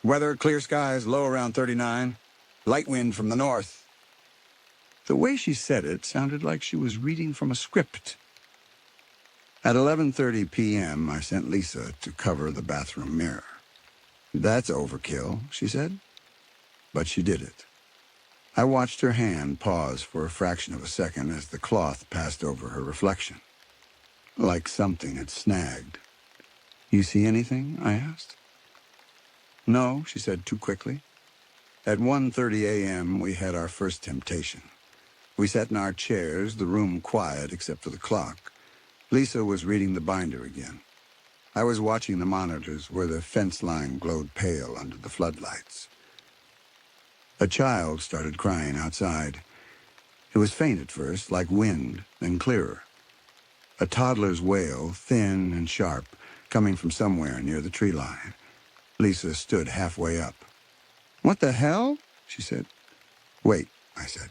Weather, clear skies, low around 39. Light wind from the north." The way she said it sounded like she was reading from a script. At 11:30 p.m., I sent Lisa to cover the bathroom mirror. "That's overkill," she said. But she did it. I watched her hand pause for a fraction of a second as the cloth passed over her reflection. Like something had snagged. "You see anything?" I asked. "No," she said too quickly. At 1:30 a.m., we had our first temptation. We sat in our chairs, the room quiet except for the clock. Lisa was reading the binder again. I was watching the monitors where the fence line glowed pale under the floodlights. A child started crying outside. It was faint at first, like wind, then clearer. A toddler's wail, thin and sharp, coming from somewhere near the tree line. Lisa stood halfway up. "What the hell?" she said. "Wait," I said.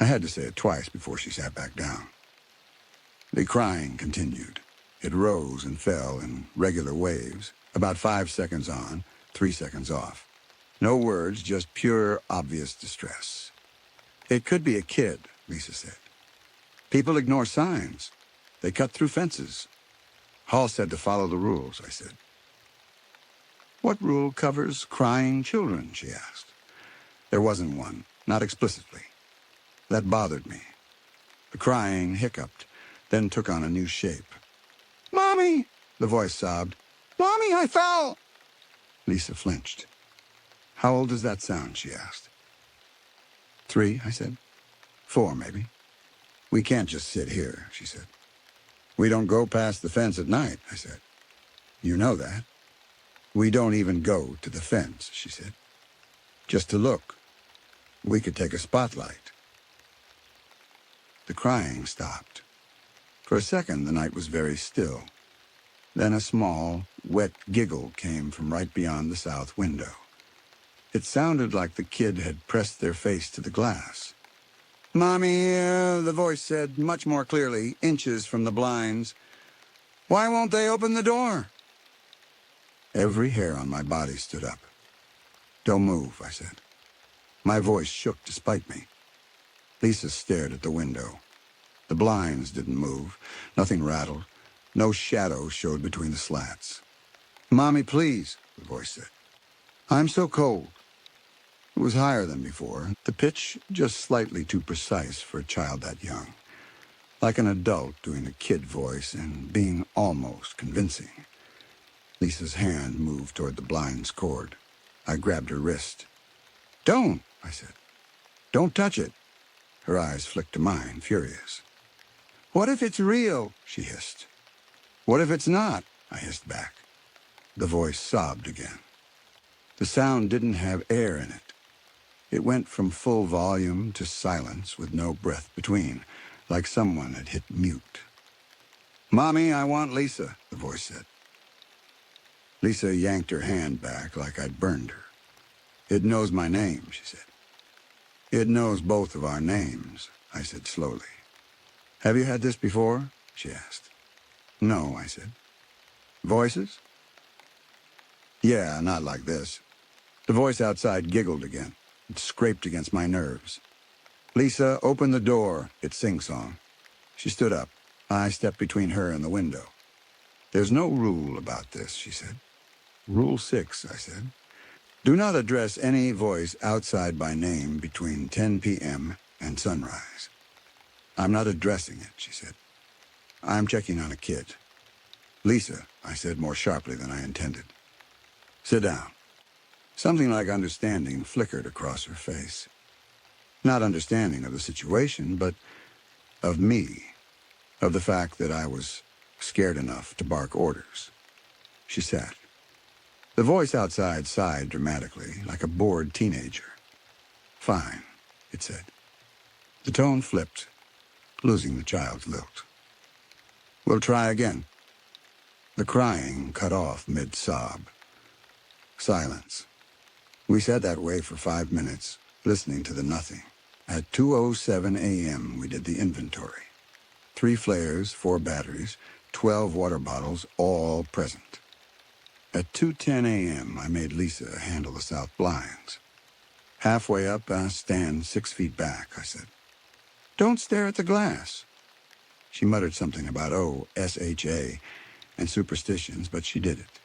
I had to say it twice before she sat back down. The crying continued. It rose and fell in regular waves, about 5 seconds on, 3 seconds off. No words, just pure, obvious distress. "It could be a kid," Lisa said. "People ignore signs. They cut through fences." "Hall said to follow the rules," I said. "What rule covers crying children?" she asked. There wasn't one, not explicitly. That bothered me. The crying hiccuped, then took on a new shape. "Mommy!" the voice sobbed. "Mommy, I fell!" Lisa flinched. "How old does that sound?" she asked. 3, I said. 4, maybe. "We can't just sit here," she said. "We don't go past the fence at night," I said. "You know that." "We don't even go to the fence," she said. "Just to look. We could take a spotlight." The crying stopped. For a second, the night was very still. Then a small, wet giggle came from right beyond the south window. It sounded like the kid had pressed their face to the glass. "Mommy," the voice said, much more clearly, inches from the blinds. "Why won't they open the door?" Every hair on my body stood up. "Don't move," I said. My voice shook despite me. Lisa stared at the window. The blinds didn't move. Nothing rattled. No shadow showed between the slats. "Mommy, please," the voice said. "I'm so cold." It was higher than before, the pitch just slightly too precise for a child that young. Like an adult doing a kid voice and being almost convincing. Lisa's hand moved toward the blind's cord. I grabbed her wrist. "Don't," I said. "Don't touch it." Her eyes flicked to mine, furious. "What if it's real?" she hissed. "What if it's not?" I hissed back. The voice sobbed again. The sound didn't have air in it. It went from full volume to silence with no breath between, like someone had hit mute. "Mommy, I want Lisa," the voice said. Lisa yanked her hand back like I'd burned her. "It knows my name," she said. "It knows both of our names," I said slowly. "Have you had this before?" she asked. "No," I said. "Voices?" "Yeah, not like this." The voice outside giggled again. It scraped against my nerves. "Lisa, open the door," it sing-song. She stood up. I stepped between her and the window. "There's no rule about this," she said. "Rule 6, I said. "Do not address any voice outside by name between 10 p.m. and sunrise." "I'm not addressing it," she said. "I'm checking on a kid." "Lisa," I said more sharply than I intended. "Sit down." Something like understanding flickered across her face. Not understanding of the situation, but of me, of the fact that I was scared enough to bark orders. She sat. The voice outside sighed dramatically, like a bored teenager. "Fine," it said. The tone flipped, losing the child's lilt. "We'll try again." The crying cut off mid-sob. Silence. We sat that way for 5 minutes, listening to the nothing. At 2:07 a.m., we did the inventory. 3 flares, 4 batteries, 12 water bottles, all present. At 2:10 a.m., I made Lisa handle the south blinds. Halfway up, stand 6 feet back, I said. "Don't stare at the glass." She muttered something about, SHA, and superstitions, but she did it.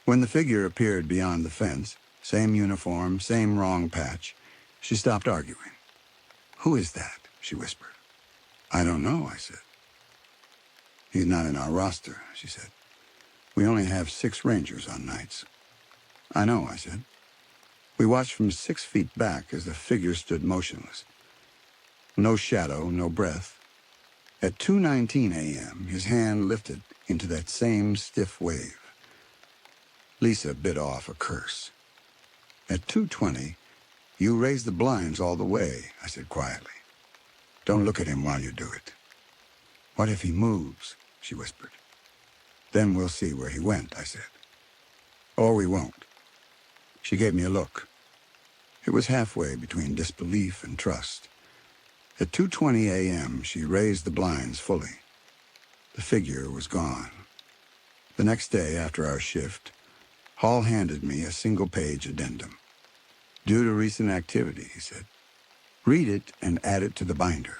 When the figure appeared beyond the fence, same uniform, same wrong patch, she stopped arguing. "Who is that?" she whispered. "I don't know," I said. "He's not in our roster," she said. "We only have 6 rangers on nights." "I know," I said. We watched from 6 feet back as the figure stood motionless. No shadow, no breath. At 2:19 a.m., his hand lifted into that same stiff wave. Lisa bit off a curse. At 2:20, you raise the blinds all the way, I said quietly. Don't look at him while you do it. What if he moves? She whispered. Then we'll see where he went, I said. Or we won't. She gave me a look. It was halfway between disbelief and trust. At 2:20 a.m., she raised the blinds fully. The figure was gone. The next day after our shift, Hall handed me a single-page addendum. Due to recent activity, he said. Read it and add it to the binder.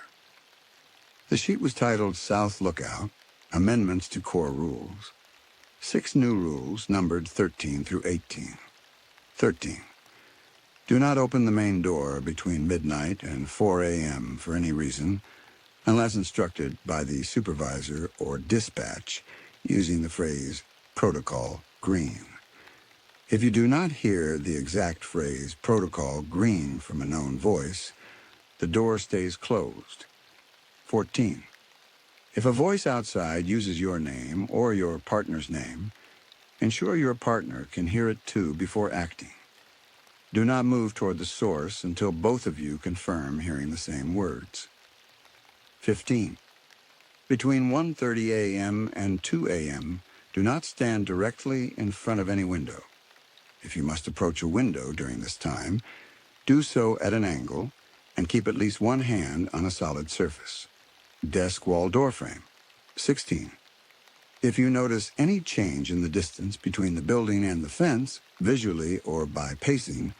The sheet was titled South Lookout, Amendments to Core Rules. 6 new rules numbered 13 through 18. 13. Do not open the main door between midnight and 4 a.m. for any reason, unless instructed by the supervisor or dispatch using the phrase Protocol Green. If you do not hear the exact phrase Protocol Green from a known voice, the door stays closed. 14. If a voice outside uses your name or your partner's name, ensure your partner can hear it too before acting. Do not move toward the source until both of you confirm hearing the same words. 15. Between 1:30 a.m. and 2 a.m., do not stand directly in front of any window. If you must approach a window during this time, do so at an angle and keep at least one hand on a solid surface. Desk wall door frame. 16. If you notice any change in the distance between the building and the fence, visually or by pacing,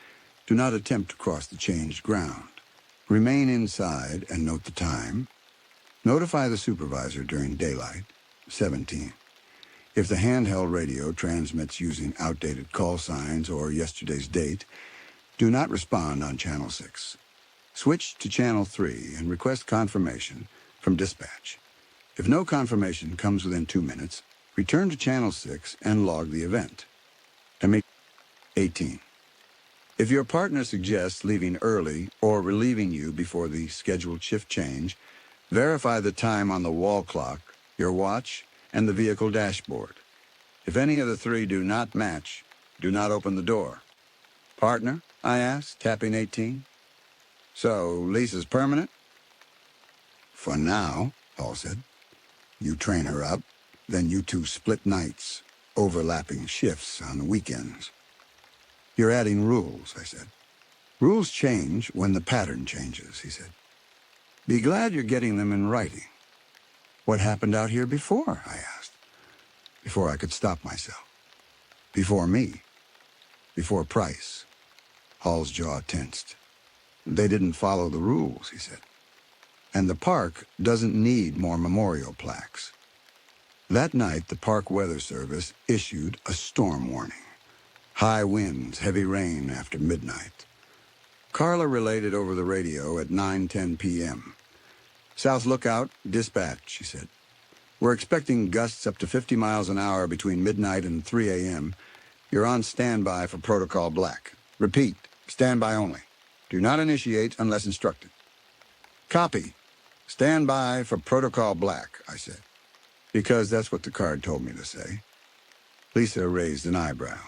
do not attempt to cross the changed ground. Remain inside and note the time. Notify the supervisor during daylight. 17. If the handheld radio transmits using outdated call signs or yesterday's date, do not respond on Channel 6. Switch to Channel 3 and request confirmation from dispatch. If no confirmation comes within 2 minutes, return to Channel 6 and log the event. 18. If your partner suggests leaving early or relieving you before the scheduled shift change, verify the time on the wall clock, your watch, and the vehicle dashboard. If any of the three do not match, do not open the door. Partner? I asked, tapping 18. So, Lisa's permanent? For now, Paul said. You train her up, then you two split nights, overlapping shifts on the weekends. You're adding rules, I said. Rules change when the pattern changes, he said. Be glad you're getting them in writing. What happened out here before, I asked. Before I could stop myself. Before me. Before Price. Hall's jaw tensed. They didn't follow the rules, he said. And the park doesn't need more memorial plaques. That night, the Park Weather Service issued a storm warning. High winds, heavy rain after midnight. Carla relayed it over the radio at 9:10 p.m. South Lookout, dispatch, she said. We're expecting gusts up to 50 miles an hour between midnight and 3 a.m. You're on standby for Protocol Black. Repeat, standby only. Do not initiate unless instructed. Copy. Stand by for Protocol Black, I said, because that's what the card told me to say. Lisa raised an eyebrow.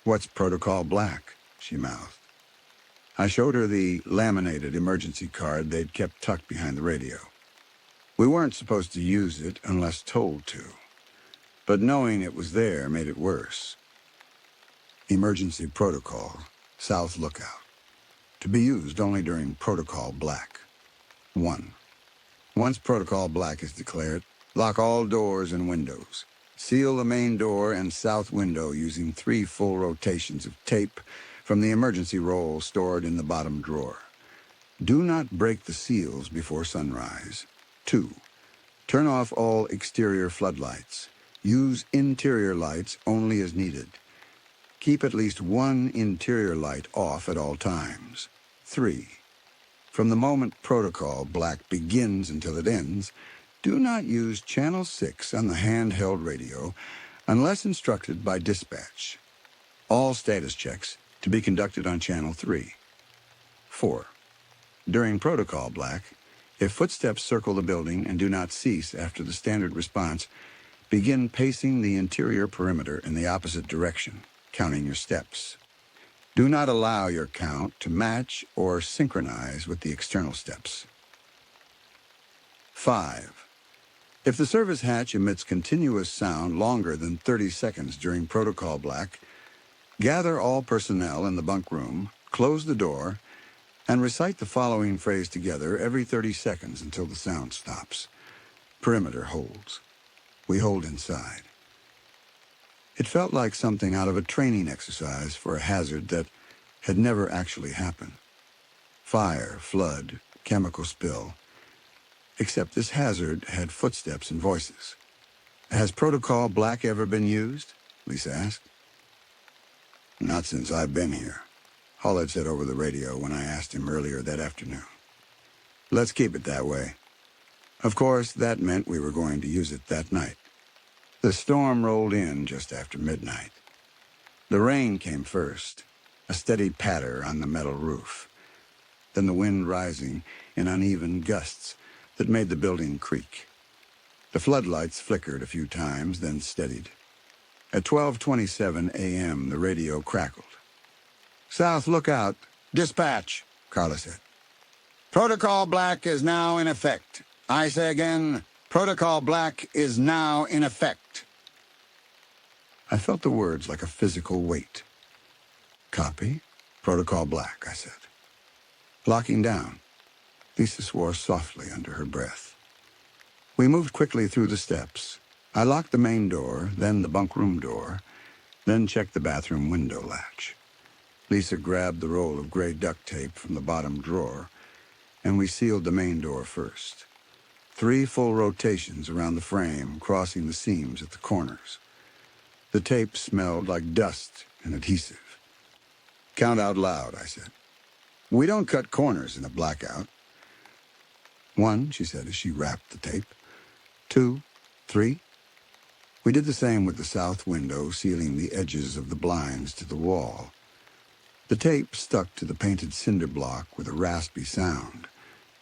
What's Protocol Black? She mouthed. I showed her the laminated emergency card they'd kept tucked behind the radio. We weren't supposed to use it unless told to, but knowing it was there made it worse. Emergency Protocol, South Lookout. To be used only during Protocol Black. 1. Once Protocol Black is declared, lock all doors and windows. Seal the main door and south window using 3 full rotations of tape from the emergency roll stored in the bottom drawer. Do not break the seals before sunrise. 2. Turn off all exterior floodlights. Use interior lights only as needed. Keep at least one interior light off at all times. 3. From the moment Protocol Black begins until it ends, do not use Channel 6 on the handheld radio unless instructed by dispatch. All status checks to be conducted on Channel 3. 4. During Protocol Black, If footsteps circle the building and do not cease after the standard response, begin pacing the interior perimeter in the opposite direction, counting your steps. Do not allow your count to match or synchronize with the external steps. 5. If the service hatch emits continuous sound longer than 30 seconds during Protocol Black, gather all personnel in the bunk room, close the door, and recite the following phrase together every 30 seconds until the sound stops. Perimeter holds. We hold inside. It felt like something out of a training exercise for a hazard that had never actually happened. Fire, flood, chemical spill. Except this hazard had footsteps and voices. Has Protocol Black ever been used? Lisa asked. Not since I've been here, Hull had said over the radio when I asked him earlier that afternoon. Let's keep it that way. Of course, that meant we were going to use it that night. The storm rolled in just after midnight. The rain came first, a steady patter on the metal roof. Then the wind rising in uneven gusts that made the building creak. The floodlights flickered a few times, then steadied. At 12:27 a.m., the radio crackled. South lookout. Dispatch, Carla said. Protocol Black is now in effect. I say again, Protocol Black is now in effect. I felt the words like a physical weight. Copy. Protocol Black, I said. Locking down. Lisa swore softly under her breath. We moved quickly through the steps. I locked the main door, then the bunk room door, then checked the bathroom window latch. Lisa grabbed the roll of gray duct tape from the bottom drawer, and we sealed the main door first. 3 full rotations around the frame, crossing the seams at the corners. The tape smelled like dust and adhesive. Count out loud, I said. We don't cut corners in a blackout. 1, she said as she wrapped the tape. 2, 3. We did the same with the south window, sealing the edges of the blinds to the wall. The tape stuck to the painted cinder block with a raspy sound.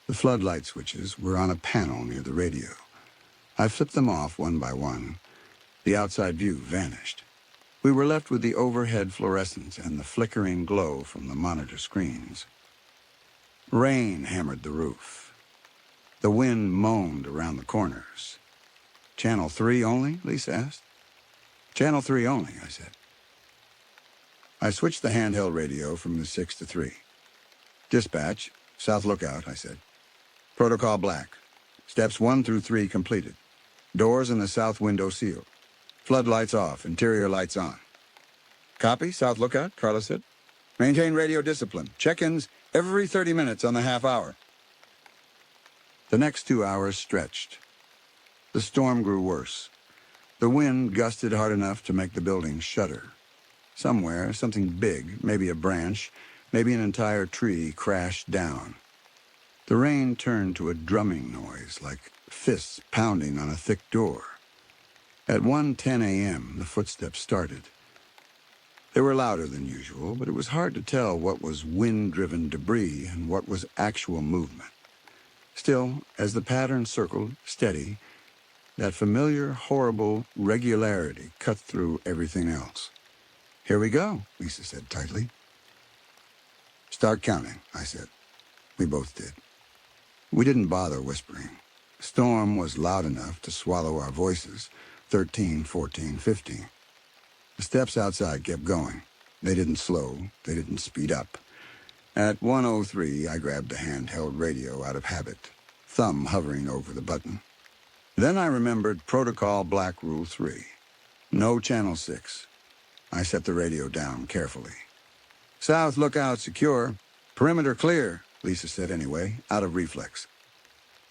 The floodlight switches were on a panel near the radio. I flipped them off one by one. The outside view vanished. We were left with the overhead fluorescence and the flickering glow from the monitor screens. Rain hammered the roof. The wind moaned around the corners. Channel 3 only? Lisa asked. Channel 3 only, I said. I switched the handheld radio from the 6 to 3. Dispatch, South Lookout, I said. Protocol Black. Steps 1 through 3 completed. Doors in the south window sealed. Floodlights off, interior lights on. Copy, South Lookout, Carla said. Maintain radio discipline. Check-ins every 30 minutes on the half hour. The next 2 hours stretched. The storm grew worse. The wind gusted hard enough to make the building shudder. Somewhere, something big, maybe a branch, maybe an entire tree, crashed down. The rain turned to a drumming noise, like fists pounding on a thick door. At 1:10 a.m., the footsteps started. They were louder than usual, but it was hard to tell what was wind-driven debris and what was actual movement. Still, as the pattern circled, steady, that familiar, horrible regularity cut through everything else. Here we go, Lisa said tightly. Start counting, I said. We both did. We didn't bother whispering. The storm was loud enough to swallow our voices. 13, 14, 15. The steps outside kept going. They didn't slow. They didn't speed up. At 1:03, I grabbed the handheld radio out of habit, thumb hovering over the button. Then I remembered Protocol Black Rule 3. No Channel 6. I set the radio down carefully. South lookout secure. Perimeter clear, Lisa said anyway, out of reflex.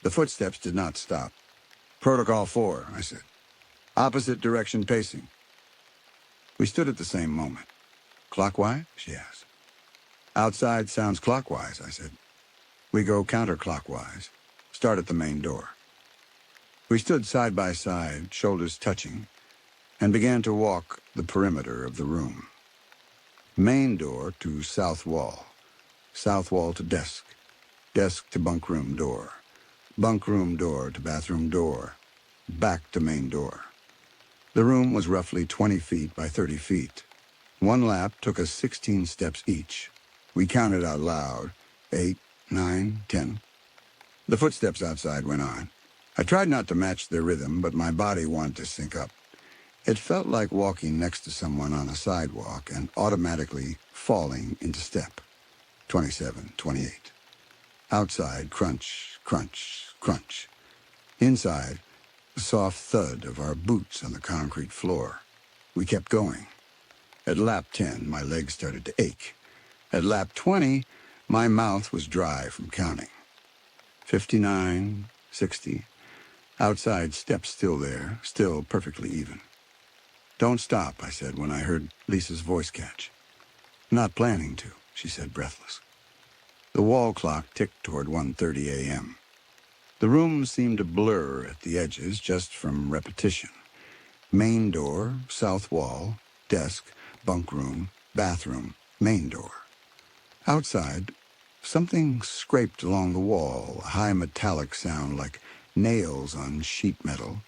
The footsteps did not stop. Protocol 4, I said. Opposite direction pacing. We stood at the same moment. Clockwise? She asked. Outside sounds clockwise, I said. We go counterclockwise. Start at the main door. We stood side by side, shoulders touching, and began to walk the perimeter of the room. Main door to south wall to desk, desk to bunk room door, Bunk room door to bathroom door, back to main door. The room was roughly 20 feet by 30 feet. One lap took us 16 steps each. We counted out loud, 8, 9, 10. The footsteps outside went on. I tried not to match their rhythm, but my body wanted to sync up. It felt like walking next to someone on a sidewalk and automatically falling into step. 27, 28. Outside, crunch, crunch, crunch. Inside, the soft thud of our boots on the concrete floor. We kept going. At lap 10, my legs started to ache. At lap 20, my mouth was dry from counting. 59, 60. Outside, steps still there, still perfectly even. "Don't stop," I said when I heard Lisa's voice catch. "Not planning to," she said, breathless. The wall clock ticked toward 1:30 a.m. The room seemed to blur at the edges just from repetition. Main door, south wall, desk, bunk room, bathroom, main door. Outside, something scraped along the wall, a high metallic sound like nails on sheet metal.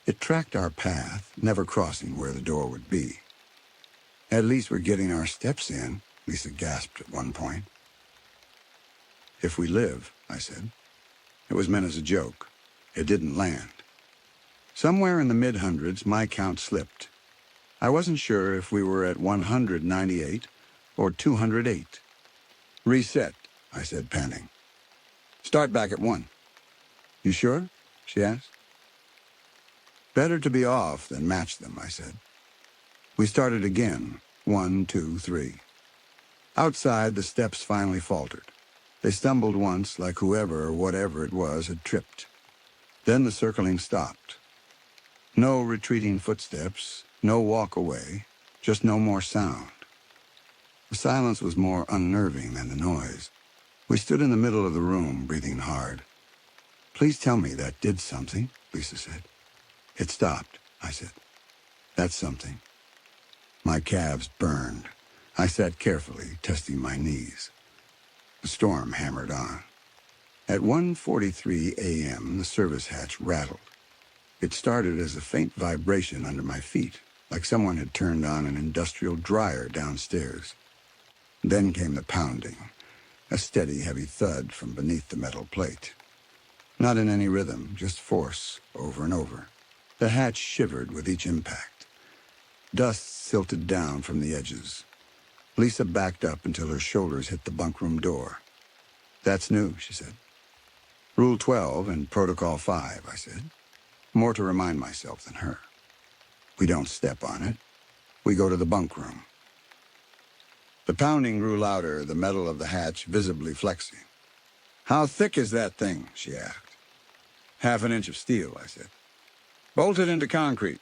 It tracked our path, never crossing where the door would be. "At least we're getting our steps in," Lisa gasped at one point. "If we live," I said. It was meant as a joke. It didn't land. Somewhere in the mid-hundreds, my count slipped. I wasn't sure if we were at 198 or 208. "Reset," I said, panting. "Start back at 1. "You sure?" she asked. "Better to be off than match them," I said. We started again, 1, 2, 3. Outside, the steps finally faltered. They stumbled once like whoever or whatever it was had tripped. Then the circling stopped. No retreating footsteps, no walk away, just no more sound. The silence was more unnerving than the noise. We stood in the middle of the room, breathing hard. "Please tell me that did something," Lisa said. "It stopped," I said. "That's something." My calves burned. I sat carefully, testing my knees. The storm hammered on. At 1:43 a.m., the service hatch rattled. It started as a faint vibration under my feet, like someone had turned on an industrial dryer downstairs. Then came the pounding, a steady, heavy thud from beneath the metal plate. Not in any rhythm, just force, over and over. The hatch shivered with each impact. Dust silted down from the edges. Lisa backed up until her shoulders hit the bunkroom door. "That's new," she said. "Rule 12 and Protocol 5, I said. More to remind myself than her. "We don't step on it. We go to the bunk room." The pounding grew louder, the metal of the hatch visibly flexing. "How thick is that thing?" she asked. "Half an inch of steel," I said. "Bolted into concrete."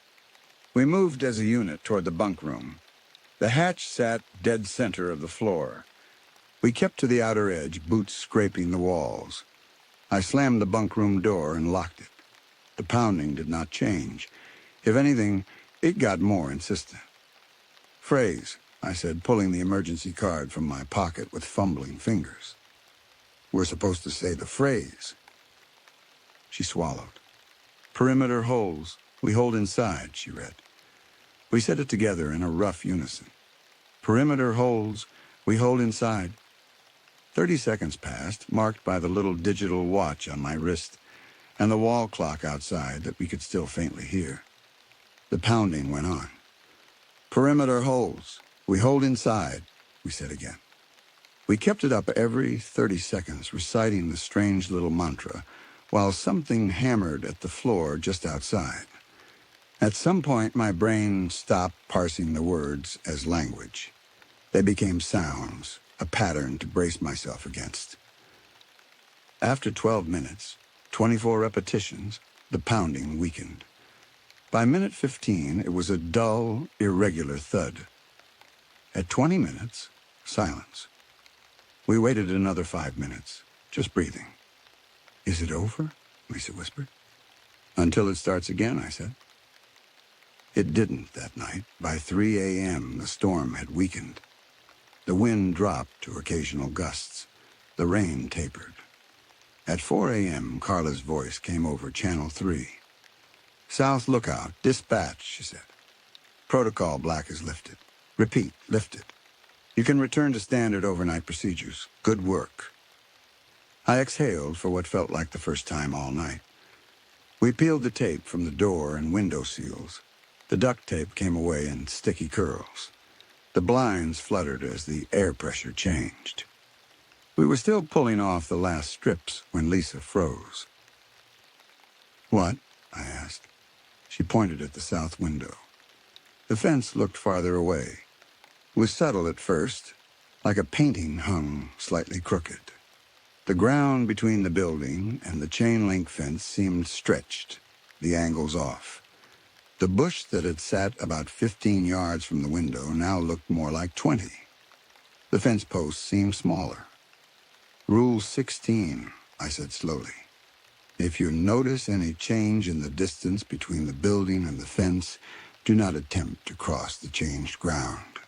We moved as a unit toward the bunk room. The hatch sat dead center of the floor. We kept to the outer edge, boots scraping the walls. I slammed the bunk room door and locked it. The pounding did not change. If anything, it got more insistent. "Phrase," I said, pulling the emergency card from my pocket with fumbling fingers. "We're supposed to say the phrase." She swallowed. "Perimeter holds. We hold inside," she read. We said it together in a rough unison. "Perimeter holds. We hold inside." 30 seconds passed, marked by the little digital watch on my wrist and the wall clock outside that we could still faintly hear. The pounding went on. "Perimeter holds. We hold inside," we said again. We kept it up every 30 seconds, reciting the strange little mantra, while something hammered at the floor just outside. At some point, my brain stopped parsing the words as language. They became sounds, a pattern to brace myself against. After 12 minutes, 24 repetitions, the pounding weakened. By minute 15, it was a dull, irregular thud. At 20 minutes, silence. We waited another 5 minutes, just breathing. "Is it over?" Lisa whispered. "Until it starts again," I said. It didn't that night. By 3 a.m., the storm had weakened. The wind dropped to occasional gusts. The rain tapered. At 4 a.m., Carla's voice came over Channel 3. "South Lookout, dispatch," she said. "Protocol black is lifted. Repeat, lifted. You can return to standard overnight procedures. Good work." I exhaled for what felt like the first time all night. We peeled the tape from the door and window seals. The duct tape came away in sticky curls. The blinds fluttered as the air pressure changed. We were still pulling off the last strips when Lisa froze. "What?" I asked. She pointed at the south window. The fence looked farther away. It was subtle at first, like a painting hung slightly crooked. The ground between the building and the chain-link fence seemed stretched, the angles off. The bush that had sat about 15 yards from the window now looked more like 20. The fence posts seemed smaller. "Rule 16, I said slowly. "If you notice any change in the distance between the building and the fence, do not attempt to cross the changed ground."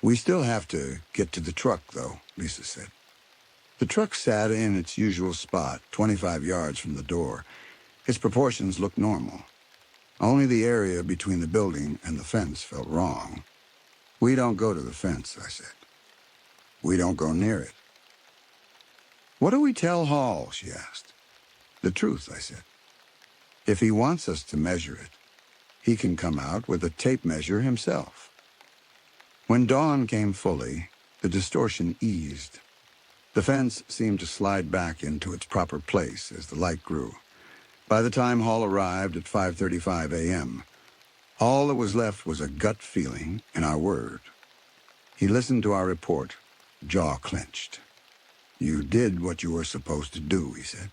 "We still have to get to the truck, though," Lisa said. The truck sat in its usual spot, 25 yards from the door. Its proportions looked normal. Only the area between the building and the fence felt wrong. "We don't go to the fence," I said. "We don't go near it." "What do we tell Hall?" she asked. "The truth," I said. "If he wants us to measure it, he can come out with a tape measure himself." When dawn came fully, the distortion eased. The fence seemed to slide back into its proper place as the light grew. By the time Hall arrived at 5:35 a.m., all that was left was a gut feeling and our word. He listened to our report, jaw clenched. "You did what you were supposed to do," he said.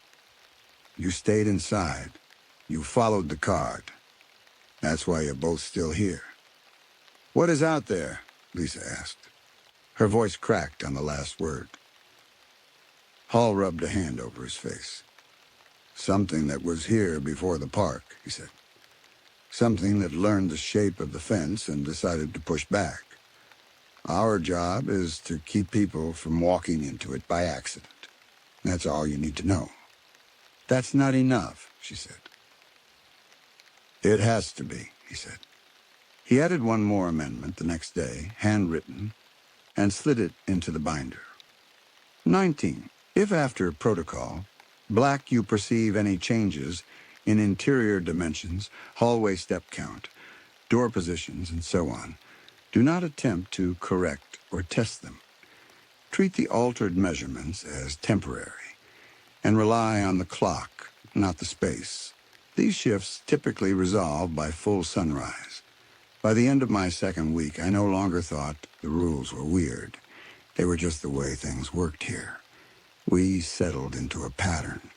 "You stayed inside. You followed the card. That's why you're both still here." "What is out there?" Lisa asked. Her voice cracked on the last word. Hall rubbed a hand over his face. "Something that was here before the park," he said. "Something that learned the shape of the fence and decided to push back. Our job is to keep people from walking into it by accident. That's all you need to know." "That's not enough," she said. "It has to be," he said. He added one more amendment the next day, handwritten, and slid it into the binder. 19. If after protocol, black, you perceive any changes in interior dimensions, hallway step count, door positions, and so on, do not attempt to correct or test them. Treat the altered measurements as temporary and rely on the clock, not the space. These shifts typically resolve by full sunrise. By the end of my second week, I no longer thought the rules were weird. They were just the way things worked here. We settled into a pattern.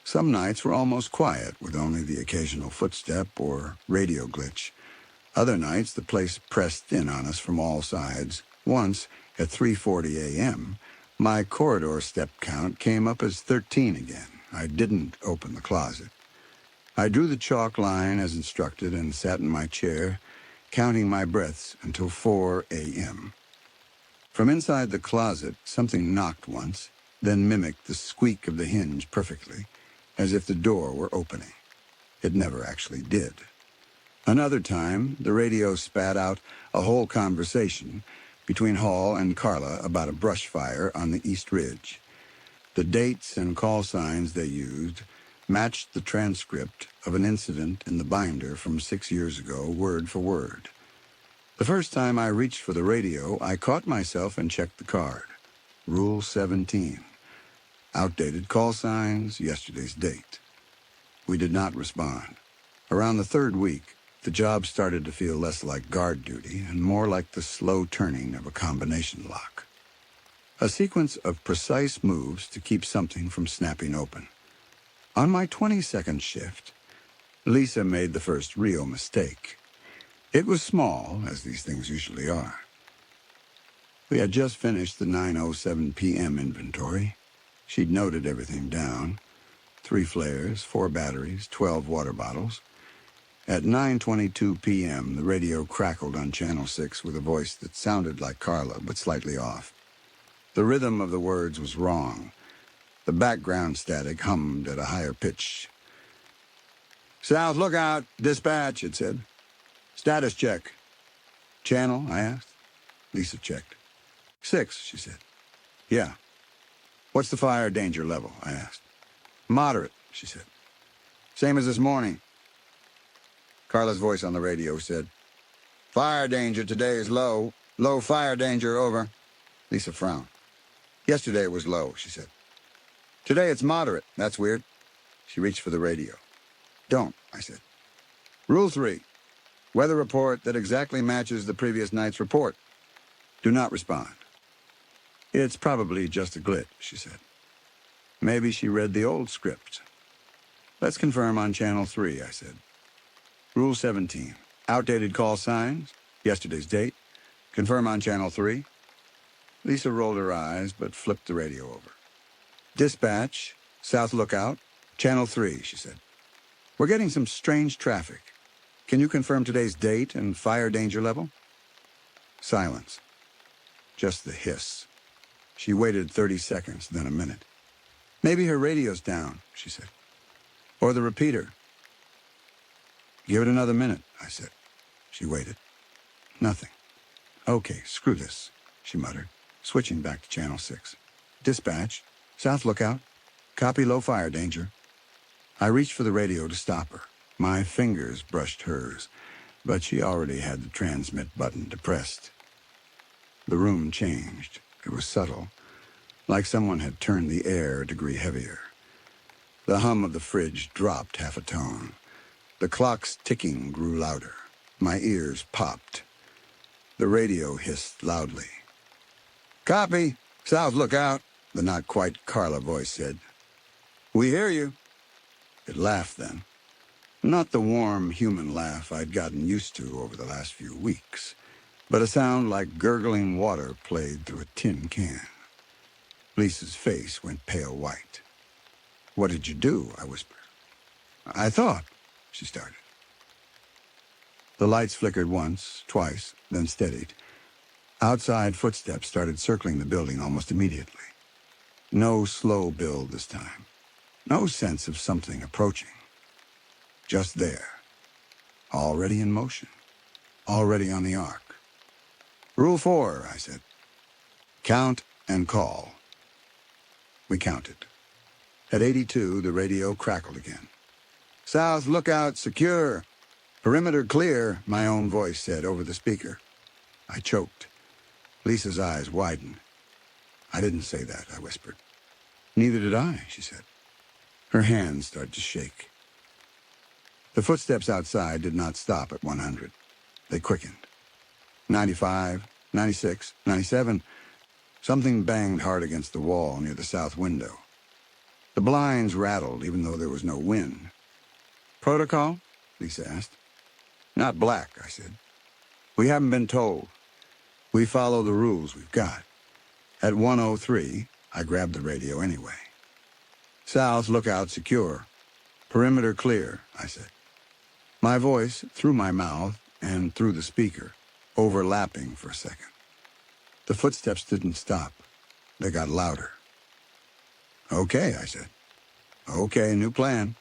Some nights were almost quiet, with only the occasional footstep or radio glitch. Other nights, the place pressed in on us from all sides. Once, at 3:40 a.m., my corridor step count came up as 13 again. I didn't open the closet. I drew the chalk line as instructed and sat in my chair, counting my breaths until 4 a.m. From inside the closet, something knocked once, then mimicked the squeak of the hinge perfectly, as if the door were opening. It never actually did. Another time, the radio spat out a whole conversation between Hall and Carla about a brush fire on the East Ridge. The dates and call signs they used matched the transcript of an incident in the binder from 6 years ago, word for word. The first time I reached for the radio, I caught myself and checked the card. Rule 17. Outdated call signs, yesterday's date. We did not respond. Around the third week, the job started to feel less like guard duty and more like the slow turning of a combination lock. A sequence of precise moves to keep something from snapping open. On my 22nd shift, Lisa made the first real mistake. It was small, as these things usually are. We had just finished the 9:07 p.m. inventory. She'd noted everything down. 3 flares, 4 batteries, 12 water bottles. At 9:22 p.m., the radio crackled on Channel 6 with a voice that sounded like Carla, but slightly off. The rhythm of the words was wrong. The background static hummed at a higher pitch. "South lookout, dispatch," it said. "Status check." "Channel?" I asked. Lisa checked. 6, she said. "Yeah." "What's the fire danger level?" I asked. "Moderate," she said. "Same as this morning." Carla's voice on the radio said, "Fire danger today is low. Low fire danger, over." Lisa frowned. "Yesterday it was low," she said. "Today it's moderate. That's weird." She reached for the radio. "Don't," I said. "Rule 3. Weather report that exactly matches the previous night's report. Do not respond." "It's probably just a glitch," she said. Maybe she read the old script. "Let's confirm on Channel 3, I said. Rule 17. Outdated call signs, yesterday's date. Confirm on Channel 3. Lisa rolled her eyes, but flipped the radio over. "Dispatch, South Lookout, Channel 3, she said. "We're getting some strange traffic. Can you confirm today's date and fire danger level?" Silence. Just the hiss. She waited 30 seconds, then a minute. "Maybe her radio's down," she said. "Or the repeater." "Give it another minute," I said. She waited. Nothing. "Okay, screw this," she muttered, switching back to Channel 6. "Dispatch, South Lookout, copy low fire danger." I reached for the radio to stop her. My fingers brushed hers, but she already had the transmit button depressed. The room changed. It was subtle, like someone had turned the air a degree heavier. The hum of the fridge dropped half a tone. The clock's ticking grew louder. My ears popped. The radio hissed loudly. "Copy, South Lookout," the not-quite Carla voice said. "We hear you." It laughed then. Not the warm human laugh I'd gotten used to over the last few weeks, but a sound like gurgling water played through a tin can. Lisa's face went pale white. "What did you do?" I whispered. "I thought," she started. The lights flickered once, twice, then steadied. Outside footsteps started circling the building almost immediately. No slow build this time. No sense of something approaching. Just there. Already in motion. Already on the arc. "Rule 4, I said. "Count and call." We counted. At 82, the radio crackled again. "South Lookout secure. Perimeter clear," my own voice said over the speaker. I choked. Lisa's eyes widened. "I didn't say that," I whispered. "Neither did I," she said. Her hands started to shake. The footsteps outside did not stop at 100. They quickened. 95, 96, 97. Something banged hard against the wall near the south window. The blinds rattled even though there was no wind. "Protocol?" Lisa asked. "Not black," I said. "We haven't been told. We follow the rules we've got." At 103, I grabbed the radio anyway. "South Lookout secure. Perimeter clear," I said. My voice through my mouth and through the speaker, overlapping for a second. The footsteps didn't stop. They got louder. "Okay," I said. "Okay, new plan."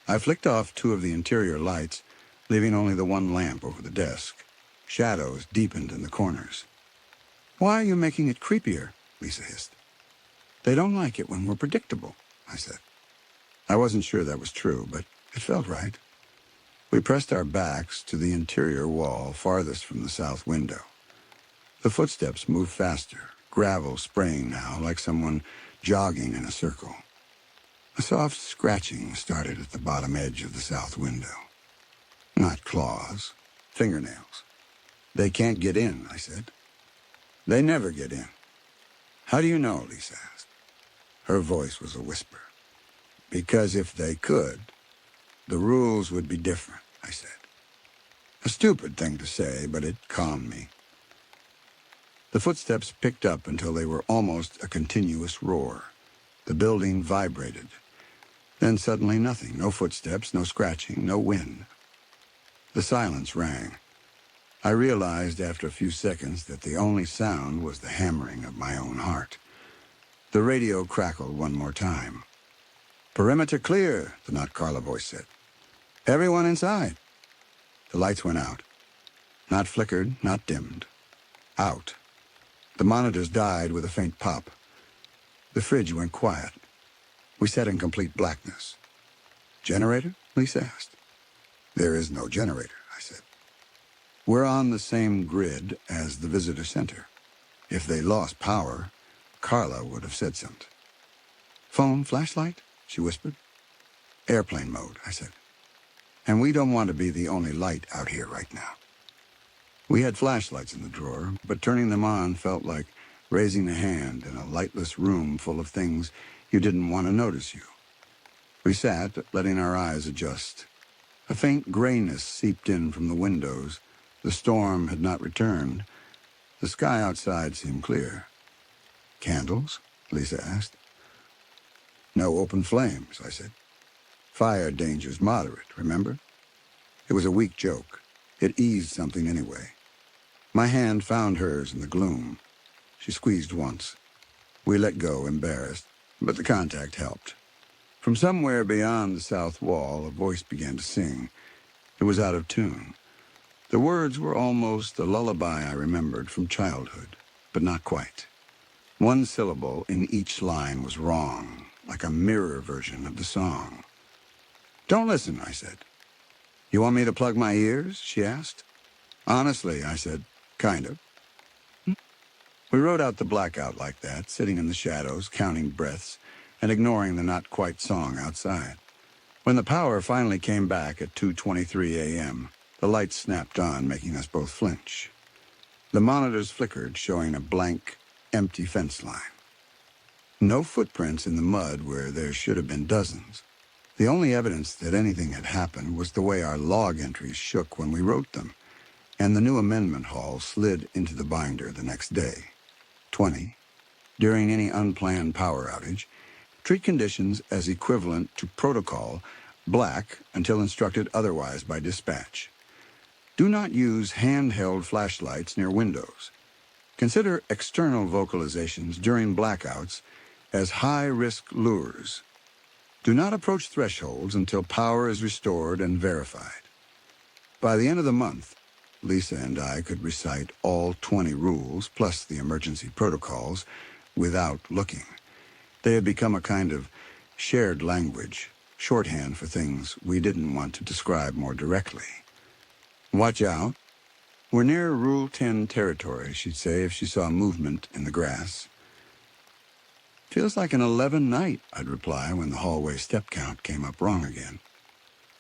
I flicked off 2 of the interior lights, leaving only the one lamp over the desk. Shadows deepened in the corners. "Why are you making it creepier?" Lisa hissed. "They don't like it when we're predictable," I said. I wasn't sure that was true, but it felt right. We pressed our backs to the interior wall farthest from the south window. The footsteps moved faster, gravel spraying now like someone jogging in a circle. A soft scratching started at the bottom edge of the south window. Not claws, fingernails. "They can't get in," I said. "They never get in." "How do you know?" Lisa asked. Her voice was a whisper. "Because if they could, the rules would be different," I said. A stupid thing to say, but it calmed me. The footsteps picked up until they were almost a continuous roar. The building vibrated. Then suddenly nothing. No footsteps, no scratching, no wind. The silence rang. I realized after a few seconds that the only sound was the hammering of my own heart. The radio crackled one more time. "Perimeter clear," the not Carla voice said. "Everyone inside." The lights went out. Not flickered, not dimmed. Out. The monitors died with a faint pop. The fridge went quiet. We sat in complete blackness. "Generator?" Lisa asked. "There is no generator," I said. "We're on the same grid as the visitor center. If they lost power, Carla would have said something." "Phone, flashlight?" she whispered. "Airplane mode," I said. "And we don't want to be the only light out here right now." We had flashlights in the drawer, but turning them on felt like raising a hand in a lightless room full of things you didn't want to notice you. We sat, letting our eyes adjust. A faint grayness seeped in from the windows. The storm had not returned. The sky outside seemed clear. "Candles?" Lisa asked. "No open flames," I said. "Fire danger's moderate, remember?" It was a weak joke. It eased something anyway. My hand found hers in the gloom. She squeezed once. We let go, embarrassed, but the contact helped. From somewhere beyond the south wall, a voice began to sing. It was out of tune. The words were almost a lullaby I remembered from childhood, but not quite. One syllable in each line was wrong, like a mirror version of the song. "Don't listen," I said. "You want me to plug my ears?" she asked. "Honestly," I said, "kind of." We rode out the blackout like that, sitting in the shadows, counting breaths, and ignoring the not-quite song outside. When the power finally came back at 2:23 a.m., the lights snapped on, making us both flinch. The monitors flickered, showing a blank, empty fence line. No footprints in the mud where there should have been dozens. The only evidence that anything had happened was the way our log entries shook when we wrote them, and the new amendment haul slid into the binder the next day. 20. During any unplanned power outage, treat conditions as equivalent to protocol, black until instructed otherwise by dispatch. Do not use handheld flashlights near windows. Consider external vocalizations during blackouts as high-risk lures. Do not approach thresholds until power is restored and verified. By the end of the month, Lisa and I could recite all 20 rules plus the emergency protocols without looking. They had become a kind of shared language, shorthand for things we didn't want to describe more directly. "Watch out. We're near Rule 10 territory," she'd say if she saw movement in the grass. "Feels like an 11 night," I'd reply when the hallway step count came up wrong again.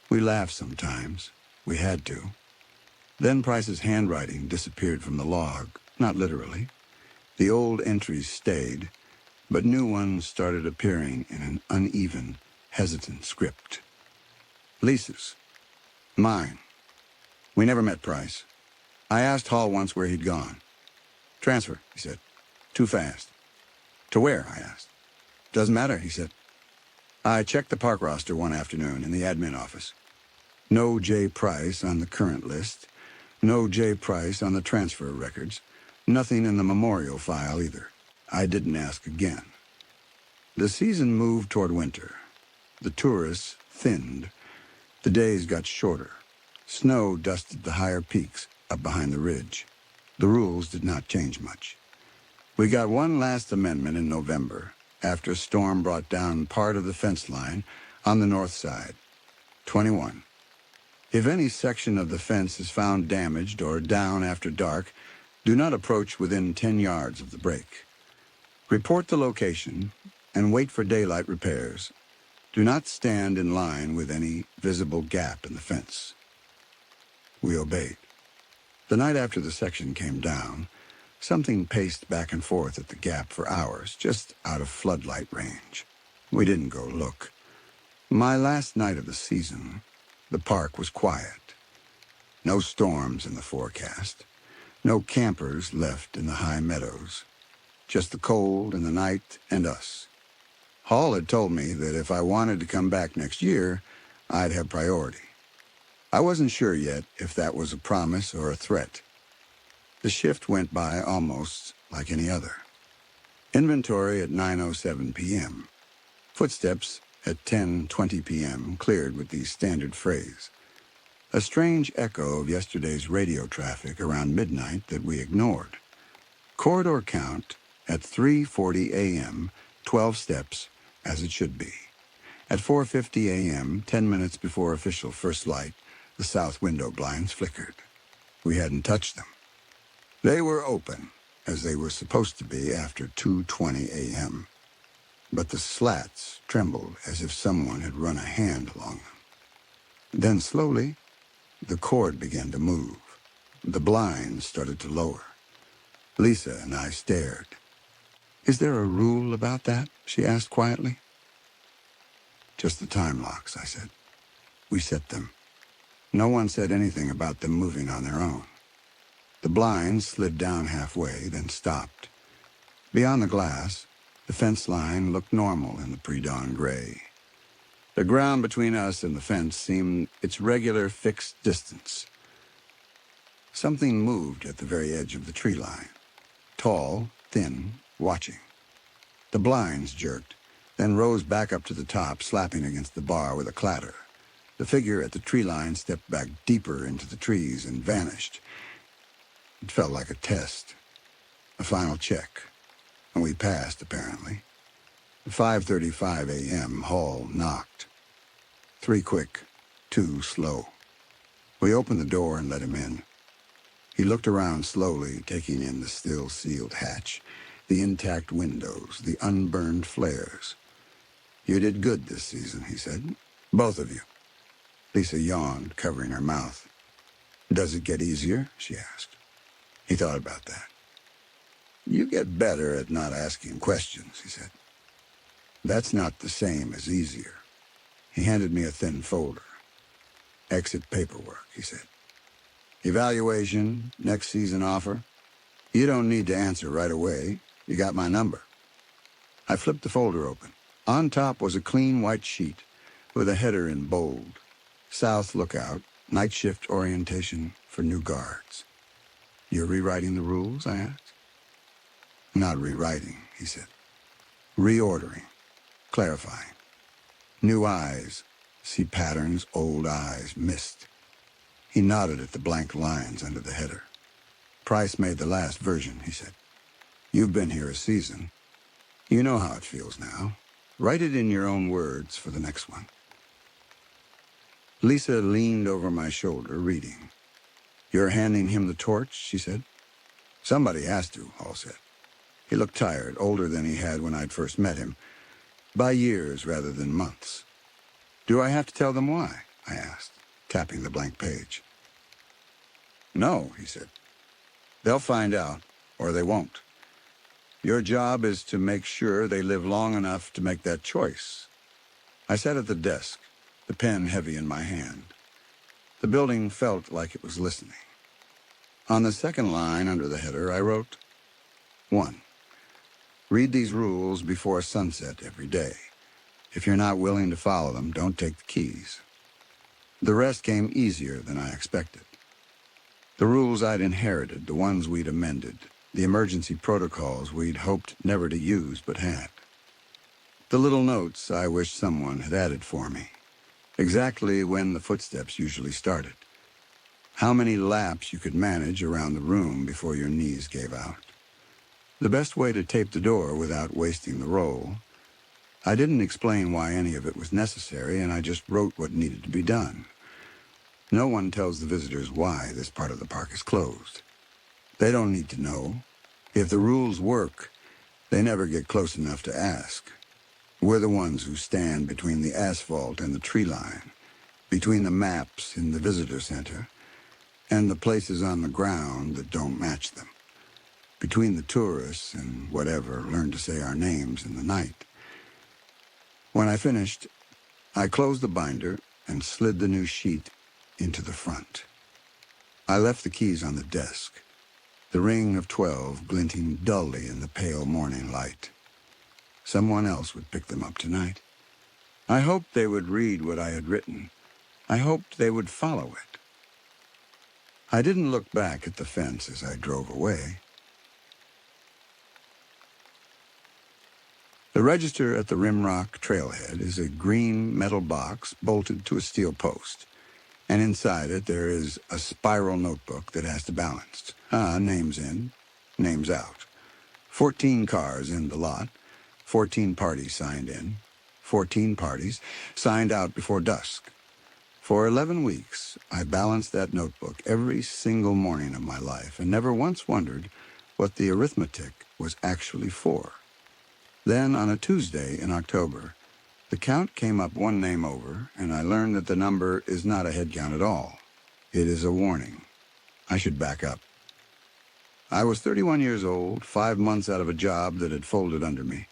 We laughed sometimes. We had to. Then Price's handwriting disappeared from the log, not literally. The old entries stayed, but new ones started appearing in an uneven, hesitant script. Lisa's. Mine. We never met Price. I asked Hall once where he'd gone. "Transfer," he said. "Too fast." "To where?" I asked. "Doesn't matter," he said. I checked the park roster one afternoon in the admin office. No J. Price on the current list. No J. Price on the transfer records. Nothing in the memorial file either. I didn't ask again. The season moved toward winter. The tourists thinned. The days got shorter. Snow dusted the higher peaks up behind the ridge. The rules did not change much. We got one last amendment in November, after a storm brought down part of the fence line on the north side. 21. If any section of the fence is found damaged or down after dark, do not approach within 10 yards of the break. Report the location and wait for daylight repairs. Do not stand in line with any visible gap in the fence. We obeyed. The night after the section came down, something paced back and forth at the gap for hours, just out of floodlight range. We didn't go look. My last night of the season, the park was quiet. No storms in the forecast. No campers left in the high meadows. Just the cold and the night and us. Hall had told me that if I wanted to come back next year, I'd have priority. I wasn't sure yet if that was a promise or a threat. The shift went by almost like any other. Inventory at 9:07 p.m. Footsteps at 10:20 p.m. cleared with the standard phrase. A strange echo of yesterday's radio traffic around midnight that we ignored. Corridor count at 3:40 a.m., 12 steps, as it should be. At 4:50 a.m., 10 minutes before official first light, the south window blinds flickered. We hadn't touched them. They were open, as they were supposed to be after 2:20 a.m. But the slats trembled as if someone had run a hand along them. Then slowly, the cord began to move. The blinds started to lower. Lisa and I stared. "Is there a rule about that?" she asked quietly. "Just the time locks," I said. "We set them. No one said anything about them moving on their own." The blinds slid down halfway, then stopped. Beyond the glass, the fence line looked normal in the pre-dawn gray. The ground between us and the fence seemed its regular fixed distance. Something moved at the very edge of the tree line. Tall, thin, watching. The blinds jerked, then rose back up to the top, slapping against the bar with a clatter. The figure at the tree line stepped back deeper into the trees and vanished. It felt like a test, a final check, and we passed, apparently. At 5:35 a.m., Hall knocked. 3 quick, 2 slow. We opened the door and let him in. He looked around slowly, taking in the still-sealed hatch, the intact windows, the unburned flares. "You did good this season," he said. "Both of you." Lisa yawned, covering her mouth. "Does it get easier?" she asked. He thought about that. "You get better at not asking questions," he said. "That's not the same as easier." He handed me a thin folder. "Exit paperwork," he said. "Evaluation, next season offer. You don't need to answer right away. You got my number." I flipped the folder open. On top was a clean white sheet with a header in bold. "South Lookout, night shift orientation for new guards." "You're rewriting the rules?" I asked. "Not rewriting," he said. "Reordering, clarifying. New eyes, see patterns old eyes missed." He nodded at the blank lines under the header. "Price made the last version," he said. "You've been here a season. You know how it feels now. Write it in your own words for the next one." Lisa leaned over my shoulder, reading. "You're handing him the torch," she said. "Somebody has to," Hall said. He looked tired, older than he had when I'd first met him, by years rather than months. "Do I have to tell them why?" I asked, tapping the blank page. "No," he said. "They'll find out, or they won't. Your job is to make sure they live long enough to make that choice." I sat at the desk, the pen heavy in my hand. The building felt like it was listening. On the second line under the header, I wrote, 1. Read these rules before sunset every day. If you're not willing to follow them, don't take the keys. The rest came easier than I expected. The rules I'd inherited, the ones we'd amended, the emergency protocols we'd hoped never to use but had. The little notes I wished someone had added for me. Exactly when the footsteps usually started. How many laps you could manage around the room before your knees gave out. The best way to tape the door without wasting the roll. I didn't explain why any of it was necessary, and I just wrote what needed to be done. No one tells the visitors why this part of the park is closed. They don't need to know. If the rules work, they never get close enough to ask. We're the ones who stand between the asphalt and the tree line, between the maps in the visitor center and the places on the ground that don't match them, between the tourists and whatever learn to say our names in the night. When I finished, I closed the binder and slid the new sheet into the front. I left the keys on the desk, the ring of 12 glinting dully in the pale morning light. Someone else would pick them up tonight. I hoped they would read what I had written. I hoped they would follow it. I didn't look back at the fence as I drove away. The register at the Rimrock trailhead is a green metal box bolted to a steel post, and inside it there is a spiral notebook that has to balance. Names in, names out. 14 cars in the lot, 14 parties signed in, 14 parties signed out before dusk. For 11 weeks, I balanced that notebook every single morning of my life and never once wondered what the arithmetic was actually for. Then, on a Tuesday in October, the count came up one name over, and I learned that the number is not a head count at all. It is a warning. I should back up. I was 31 years old, 5 months out of a job that had folded under me,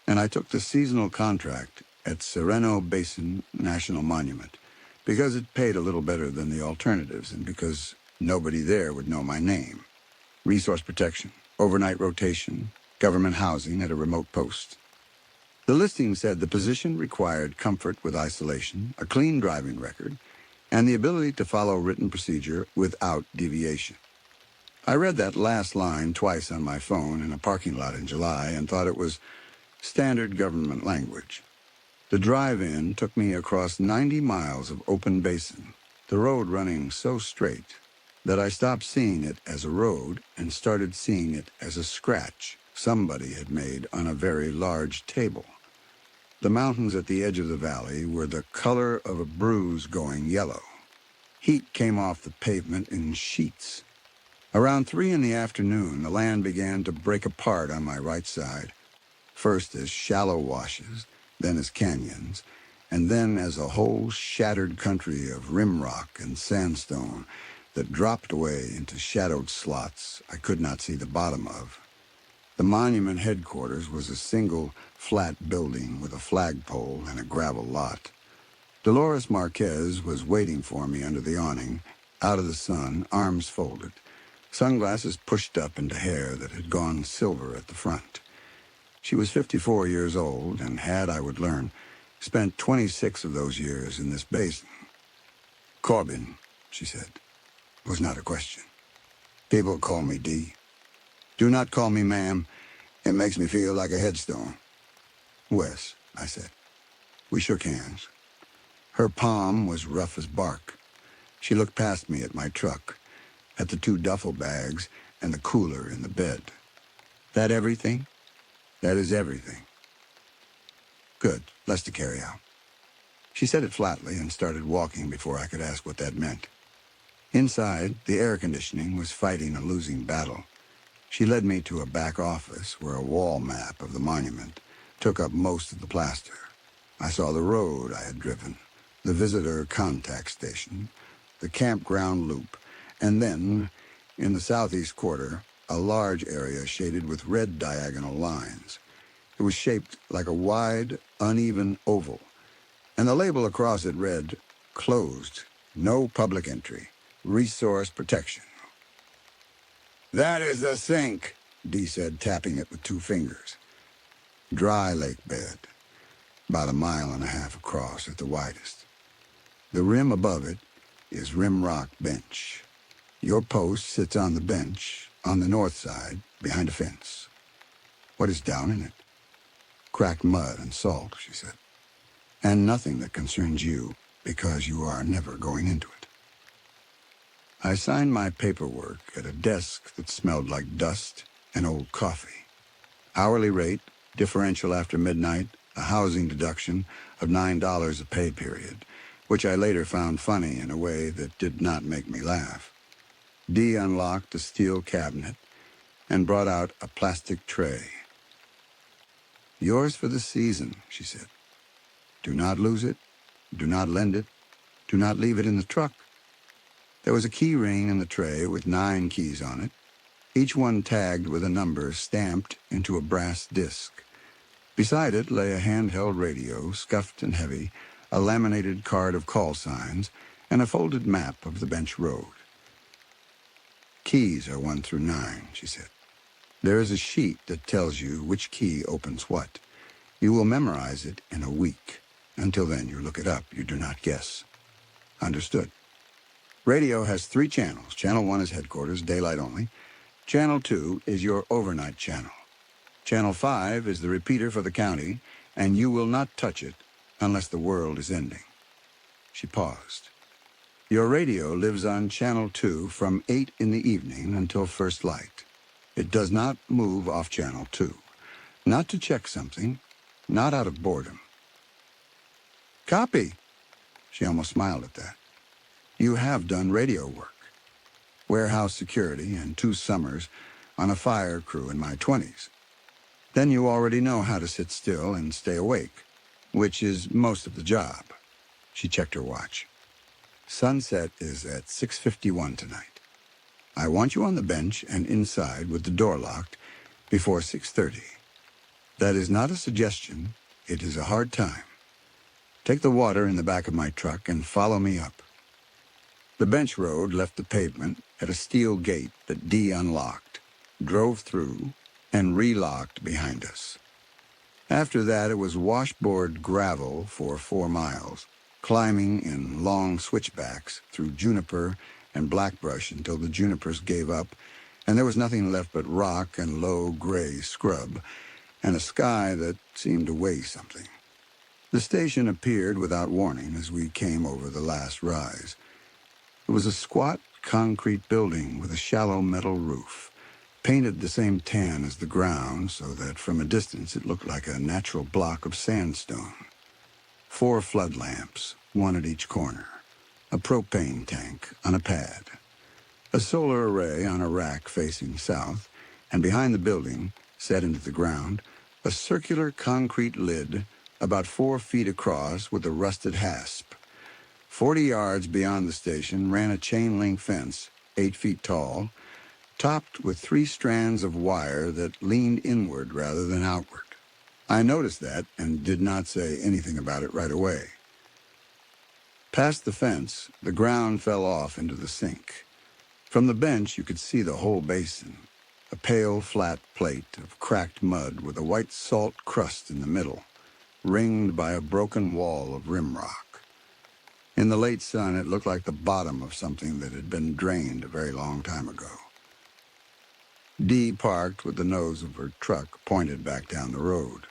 and I took the seasonal contract at Sereno Basin National Monument because it paid a little better than the alternatives and because nobody there would know my name. Resource protection, overnight rotation, government housing at a remote post. The listing said the position required comfort with isolation, a clean driving record, and the ability to follow written procedure without deviation. I read that last line twice on my phone in a parking lot in July and thought it was standard government language. The drive-in took me across 90 miles of open basin, the road running so straight that I stopped seeing it as a road and started seeing it as a scratch somebody had made on a very large table. The mountains at the edge of the valley were the color of a bruise going yellow. Heat came off the pavement in sheets. Around 3 in the afternoon, the land began to break apart on my right side, first as shallow washes, then as canyons, and then as a whole shattered country of rimrock and sandstone that dropped away into shadowed slots I could not see the bottom of. The monument headquarters was a single flat building with a flagpole and a gravel lot. Dolores Marquez was waiting for me under the awning, out of the sun, arms folded, sunglasses pushed up into hair that had gone silver at the front. She was 54 years old and had, I would learn, spent 26 of those years in this basin. Corbin, she said, was not a question. People call me D. Do not call me ma'am. It makes me feel like a headstone. Wes, I said. We shook hands. Her palm was rough as bark. She looked past me at my truck, at the 2 duffel bags and the cooler in the bed. That everything? That is everything. Good, less to carry out. She said it flatly and started walking before I could ask what that meant. Inside, the air conditioning was fighting a losing battle. She led me to a back office where a wall map of the monument took up most of the plaster. I saw the road I had driven, the visitor contact station, the campground loop, and then, in the southeast quarter, a large area shaded with red diagonal lines. It was shaped like a wide, uneven oval, and the label across it read, "Closed, no public entry, resource protection." That is the sink, Dee said, tapping it with 2 fingers. Dry lake bed, about 1.5 miles across at the widest. The rim above it is Rimrock Bench. Your post sits on the bench, on the north side, behind a fence. What is down in it? Cracked mud and salt, she said. And nothing that concerns you, because you are never going into it. I signed my paperwork at a desk that smelled like dust and old coffee. Hourly rate, differential after midnight, a housing deduction of $9 a pay period, which I later found funny in a way that did not make me laugh. Dee unlocked a steel cabinet and brought out a plastic tray. Yours for the season, she said. Do not lose it. Do not lend it. Do not leave it in the truck. There was a key ring in the tray with 9 keys on it, each one tagged with a number stamped into a brass disc. Beside it lay a handheld radio, scuffed and heavy, a laminated card of call signs, and a folded map of the bench road. Keys are 1 through 9, she said. There is a sheet that tells you which key opens what. You will memorize it in a week. Until then, you look it up. You do not guess. Understood. Radio has 3 channels. Channel 1 is headquarters, daylight only. Channel 2 is your overnight channel. Channel 5 is the repeater for the county, and you will not touch it unless the world is ending." She paused. "Your radio lives on Channel 2 from 8 in the evening until first light. It does not move off Channel 2. Not to check something, not out of boredom." "Copy." She almost smiled at that. "You have done radio work. Warehouse security and 2 summers on a fire crew in my 20s. Then you already know how to sit still and stay awake, which is most of the job." She checked her watch. "Sunset is at 6:51 tonight. I want you on the bench and inside with the door locked before 6:30. That is not a suggestion. It is a hard time. Take the water in the back of my truck and follow me up." The bench road left the pavement at a steel gate that Dee unlocked, drove through, and relocked behind us. After that, it was washboard gravel for 4 miles, climbing in long switchbacks through juniper and blackbrush until the junipers gave up, and there was nothing left but rock and low gray scrub, and a sky that seemed to weigh something. The station appeared without warning as we came over the last rise. It was a squat concrete building with a shallow metal roof, painted the same tan as the ground so that from a distance it looked like a natural block of sandstone. 4 flood lamps, 1 at each corner, a propane tank on a pad, a solar array on a rack facing south, and behind the building, set into the ground, a circular concrete lid about 4 feet across with a rusted hasp. 40 yards beyond the station ran a chain-link fence, 8 feet tall, topped with 3 strands of wire that leaned inward rather than outward. I noticed that and did not say anything about it right away. Past the fence, the ground fell off into the sink. From the bench, you could see the whole basin, a pale, flat plate of cracked mud with a white salt crust in the middle, ringed by a broken wall of rim rock. In the late sun, it looked like the bottom of something that had been drained a very long time ago. Dee parked with the nose of her truck pointed back down the road.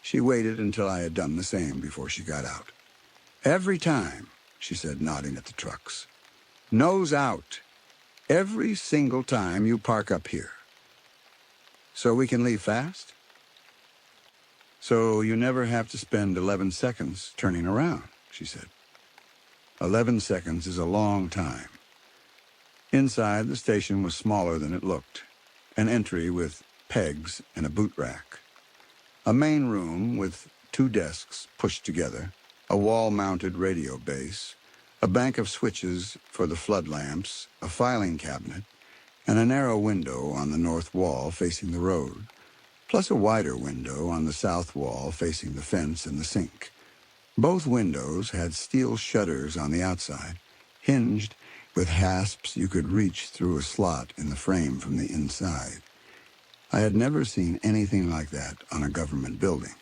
She waited until I had done the same before she got out. "Every time," she said, nodding at the trucks. "Nose out. Every single time you park up here. So we can leave fast? So you never have to spend 11 seconds turning around," she said. 11 seconds is a long time. Inside, the station was smaller than it looked, an entry with pegs and a boot rack. A main room with 2 desks pushed together, a wall-mounted radio base, a bank of switches for the flood lamps, a filing cabinet, and a narrow window on the north wall facing the road, plus a wider window on the south wall facing the fence and the sink. Both windows had steel shutters on the outside, hinged with hasps you could reach through a slot in the frame from the inside. I had never seen anything like that on a government building.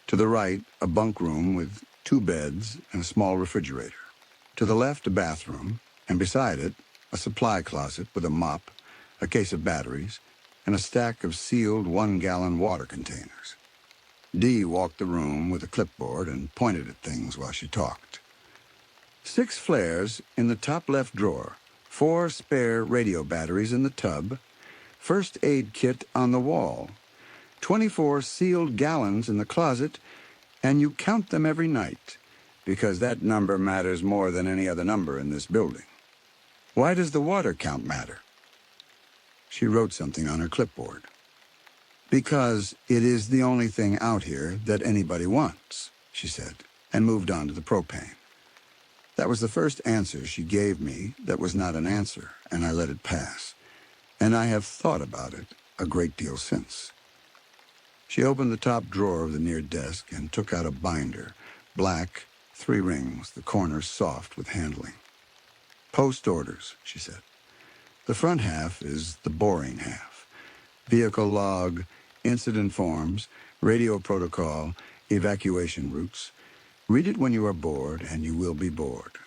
To the right, a bunk room with 2 beds and a small refrigerator. To the left, a bathroom, and beside it, a supply closet with a mop, a case of batteries, and a stack of sealed 1-gallon water containers. Dee walked the room with a clipboard and pointed at things while she talked. 6 flares in the top left drawer, 4 spare radio batteries in the tub, first aid kit on the wall, 24 sealed gallons in the closet, and you count them every night, because that number matters more than any other number in this building. Why does the water count matter? She wrote something on her clipboard. Because it is the only thing out here that anybody wants, she said, and moved on to the propane. That was the first answer she gave me that was not an answer, and I let it pass. And I have thought about it a great deal since. She opened the top drawer of the near desk and took out a binder, black, 3 rings, the corners soft with handling. Post orders, she said. The front half is the boring half. Vehicle log, incident forms, radio protocol, evacuation routes. Read it when you are bored, and you will be bored.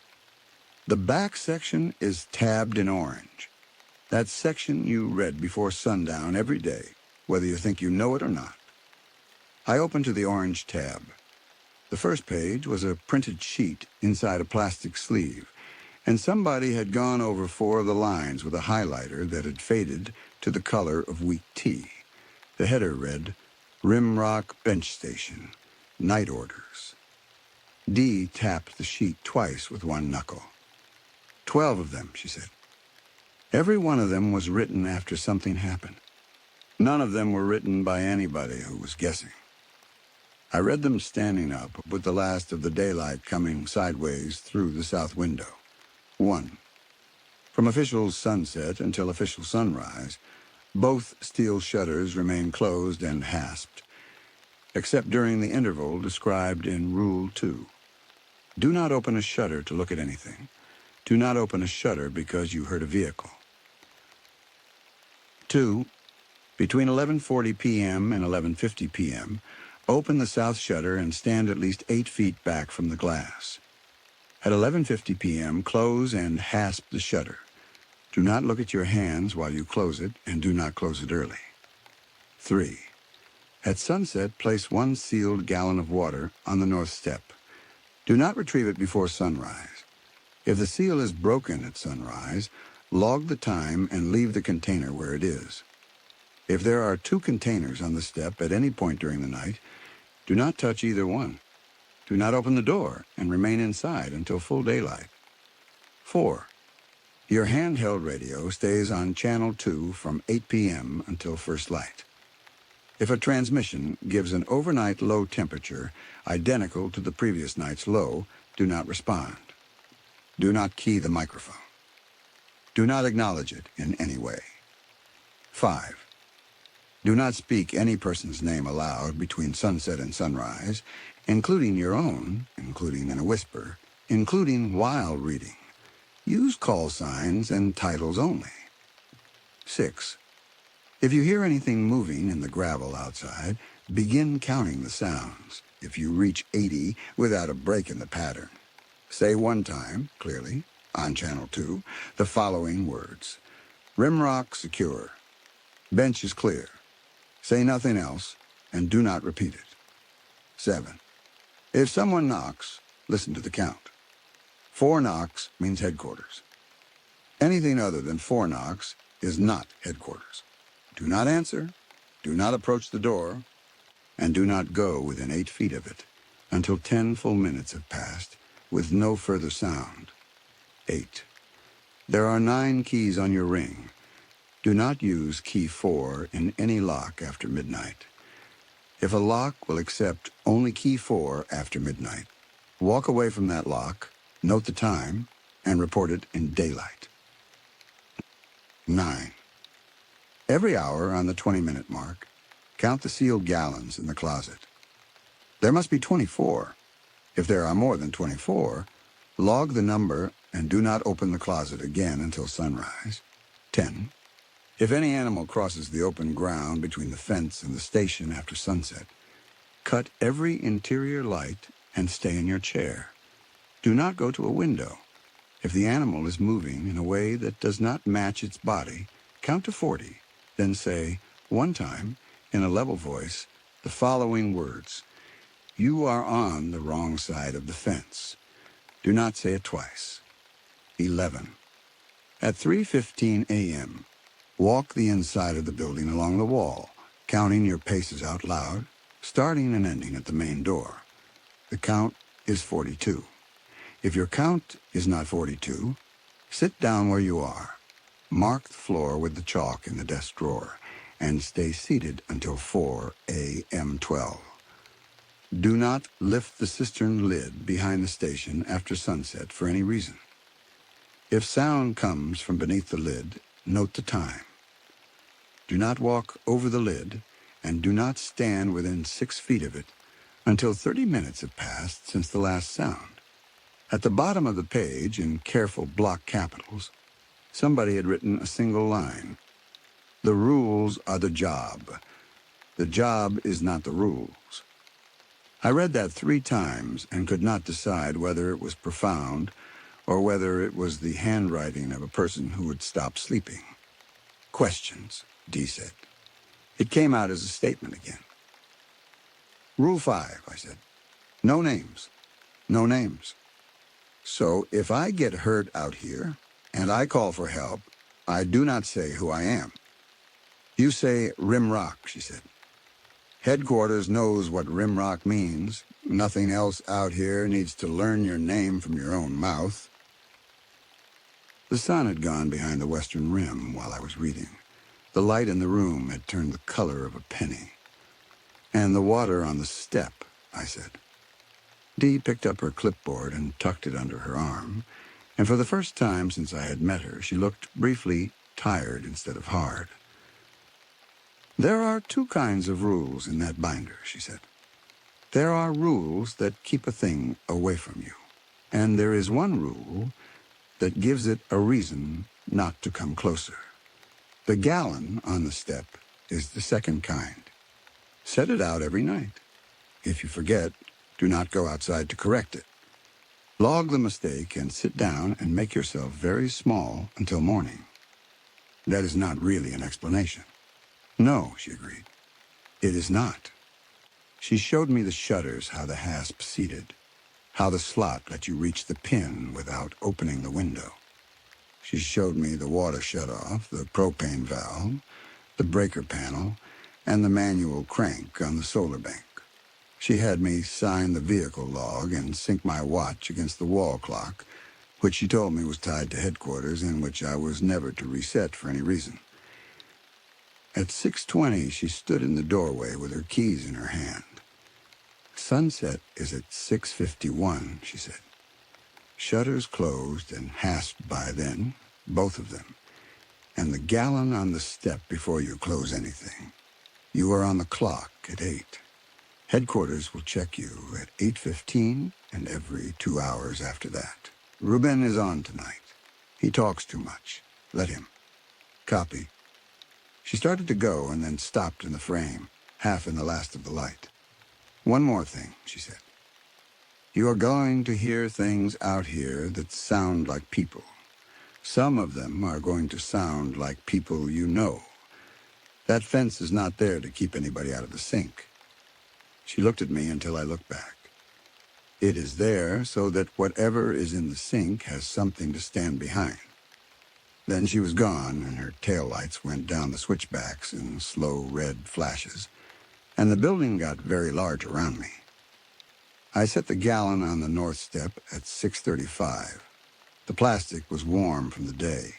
The back section is tabbed in orange. That section you read before sundown every day whether you think you know it or not. I opened to the orange tab. The first page was a printed sheet inside a plastic sleeve, and somebody had gone over 4 of the lines with a highlighter that had faded to the color of weak tea. The header read, Rimrock Bench Station, Night Orders. Dee tapped the sheet twice with one knuckle. 12 of them, she said. Every one of them was written after something happened. None of them were written by anybody who was guessing. I read them standing up, with the last of the daylight coming sideways through the south window. 1. From official sunset until official sunrise, both steel shutters remain closed and hasped, except during the interval described in Rule 2. Do not open a shutter to look at anything. Do not open a shutter because you heard a vehicle. 2. Between 11:40 p.m. and 11:50 p.m., open the south shutter and stand at least 8 feet back from the glass. At 11:50 p.m., close and hasp the shutter. Do not look at your hands while you close it, and do not close it early. 3. At sunset, place 1 sealed gallon of water on the north step. Do not retrieve it before sunrise. If the seal is broken at sunrise, log the time and leave the container where it is. If there are 2 containers on the step at any point during the night, do not touch either one. Do not open the door and remain inside until full daylight. 4. Your handheld radio stays on channel 2 from 8 p.m. until first light. If a transmission gives an overnight low temperature identical to the previous night's low, do not respond. Do not key the microphone. Do not acknowledge it in any way. 5. Do not speak any person's name aloud between sunset and sunrise, including your own, including in a whisper, including while reading. Use call signs and titles only. 6. If you hear anything moving in the gravel outside, begin counting the sounds. If you reach 80 without a break in the pattern, say one time, clearly, on channel 2, the following words. Rimrock secure. Bench is clear. Say nothing else, and do not repeat it. 7. If someone knocks, listen to the count. 4 knocks means headquarters. Anything other than 4 knocks is not headquarters. Do not answer, do not approach the door, and do not go within 8 feet of it until 10 full minutes have passed with no further sound. 8. There are 9 keys on your ring. Do not use key 4 in any lock after midnight. If a lock will accept only key 4 after midnight, walk away from that lock, note the time, and report it in daylight. 9. Every hour on the 20-minute mark, count the sealed gallons in the closet. There must be 24. If there are more than 24, log the number and do not open the closet again until sunrise. 10. If any animal crosses the open ground between the fence and the station after sunset, cut every interior light and stay in your chair. Do not go to a window. If the animal is moving in a way that does not match its body, count to 40, then say, one time, in a level voice, the following words. You are on the wrong side of the fence. Do not say it twice. 11. At 3:15 a.m., walk the inside of the building along the wall, counting your paces out loud, starting and ending at the main door. The count is 42. If your count is not 42, sit down where you are. Mark the floor with the chalk in the desk drawer, and stay seated until 4 a.m. 12. Do not lift the cistern lid behind the station after sunset for any reason. If sound comes from beneath the lid, note the time. Do not walk over the lid, and do not stand within 6 feet of it until 30 minutes have passed since the last sound. At the bottom of the page, in careful block capitals, somebody had written a single line. The rules are the job. The job is not the rules. I read that 3 times and could not decide whether it was profound or whether it was the handwriting of a person who would stop sleeping. Questions, Dee said. It came out as a statement again. Rule 5, I said. No names. No names. So if I get hurt out here, and I call for help, I do not say who I am. You say Rim Rock, she said. Headquarters knows what Rim Rock means. Nothing else out here needs to learn your name from your own mouth. The sun had gone behind the western rim while I was reading. The light in the room had turned the color of a penny. And the water on the step, I said. Dee picked up her clipboard and tucked it under her arm, and for the first time since I had met her, she looked briefly tired instead of hard. There are 2 kinds of rules in that binder, she said. There are rules that keep a thing away from you, and there is one rule that gives it a reason not to come closer. The gallon on the step is the second kind. Set it out every night. If you forget, do not go outside to correct it. Log the mistake and sit down and make yourself very small until morning. That is not really an explanation. No, she agreed. It is not. She showed me the shutters, how the hasp seated, how the slot let you reach the pin without opening the window. She showed me the water shutoff, the propane valve, the breaker panel, and the manual crank on the solar bank. She had me sign the vehicle log and sync my watch against the wall clock, which she told me was tied to headquarters and which I was never to reset for any reason. At 6:20, she stood in the doorway with her keys in her hand. Sunset is at 6:51, she said. Shutters closed and hasped by then, both of them, and the gallon on the step before you close anything. You are on the clock at 8. Headquarters will check you at 8:15 and every 2 hours after that. Ruben is on tonight. He talks too much. Let him. Copy. She started to go and then stopped in the frame, half in the last of the light. One more thing, she said. You are going to hear things out here that sound like people. Some of them are going to sound like people you know. That fence is not there to keep anybody out of the sink. She looked at me until I looked back. It is there so that whatever is in the sink has something to stand behind. Then she was gone, and her taillights went down the switchbacks in slow red flashes, and the building got very large around me. I set the gallon on the north step at 6:35. The plastic was warm from the day.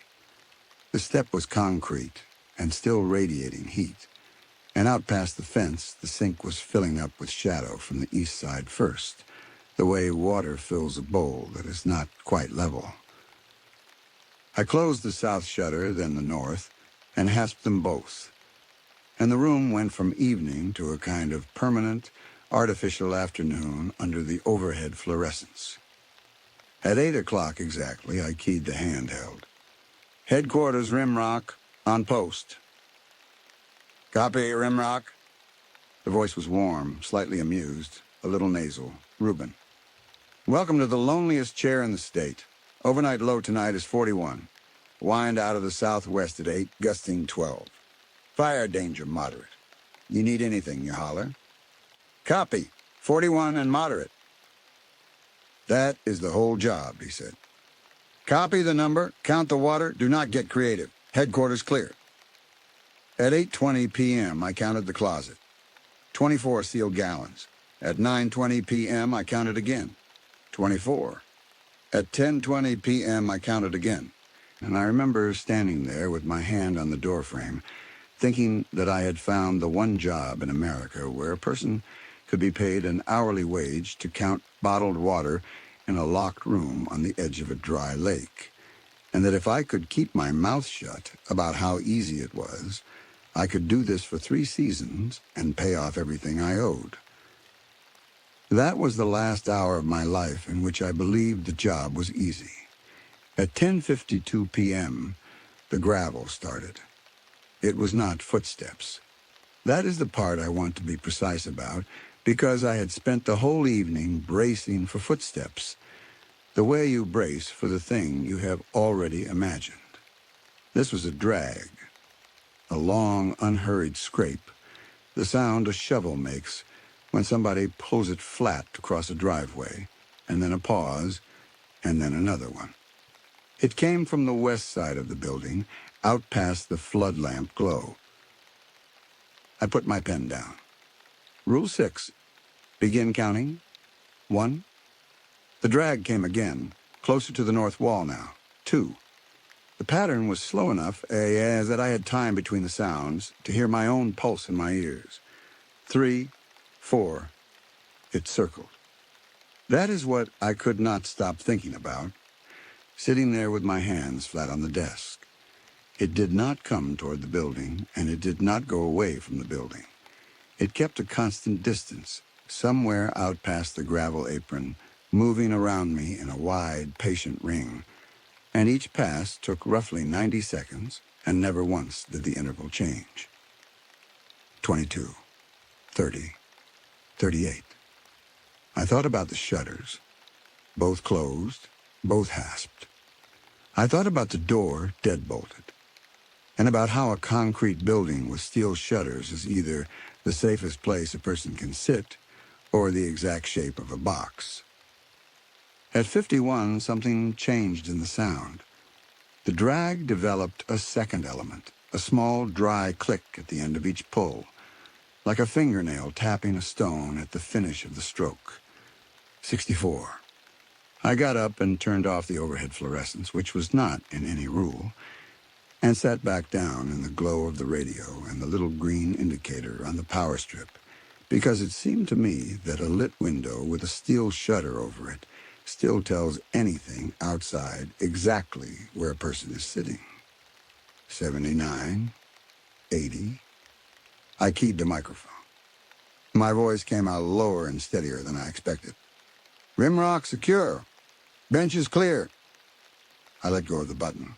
The step was concrete and still radiating heat, and out past the fence, the sink was filling up with shadow from the east side first, the way water fills a bowl that is not quite level. I closed the south shutter, then the north, and hasped them both, and the room went from evening to a kind of permanent, artificial afternoon under the overhead fluorescence. At 8 o'clock exactly, I keyed the handheld. Headquarters, Rimrock, on post. Copy, Rimrock. The voice was warm, slightly amused, a little nasal. Ruben. Welcome to the loneliest chair in the state. Overnight low tonight is 41. Wind out of the southwest at 8, gusting 12. Fire danger moderate. You need anything, you holler. Copy. 41 and moderate. That is the whole job, he said. Copy the number, count the water, do not get creative. Headquarters clear. At 8:20 p.m., I counted the closet. 24 sealed gallons. At 9:20 p.m., I counted again. 24. At 10:20 p.m., I counted again. And I remember standing there with my hand on the doorframe, thinking that I had found the one job in America where a person could be paid an hourly wage to count bottled water in a locked room on the edge of a dry lake, and that if I could keep my mouth shut about how easy it was, I could do this for 3 seasons and pay off everything I owed. That was the last hour of my life in which I believed the job was easy. At 10:52 p.m., the gravel started. It was not footsteps. That is the part I want to be precise about, because I had spent the whole evening bracing for footsteps, the way you brace for the thing you have already imagined. This was a drag. a long, unhurried scrape, the sound a shovel makes when somebody pulls it flat across a driveway, and then a pause, and then another one. It came from the west side of the building, out past the flood lamp glow. I put my pen down. Rule 6. Begin counting. 1. The drag came again, closer to the north wall now. 2. The pattern was slow enough that I had time between the sounds to hear my own pulse in my ears. 3, 4. It circled. That is what I could not stop thinking about, sitting there with my hands flat on the desk. It did not come toward the building, and it did not go away from the building. It kept a constant distance, somewhere out past the gravel apron, moving around me in a wide, patient ring, and each pass took roughly 90 seconds, and never once did the interval change. 22, 30, 38. I thought about the shutters, both closed, both hasped. I thought about the door deadbolted, and about how a concrete building with steel shutters is either the safest place a person can sit or the exact shape of a box. At 51, something changed in the sound. The drag developed a second element, a small, dry click at the end of each pull, like a fingernail tapping a stone at the finish of the stroke. 64. I got up and turned off the overhead fluorescence, which was not in any rule, and sat back down in the glow of the radio and the little green indicator on the power strip, because it seemed to me that a lit window with a steel shutter over it still tells anything outside exactly where a person is sitting. 79, 80. I keyed the microphone. My voice came out lower and steadier than I expected. Rimrock secure. Bench is clear. I let go of the button.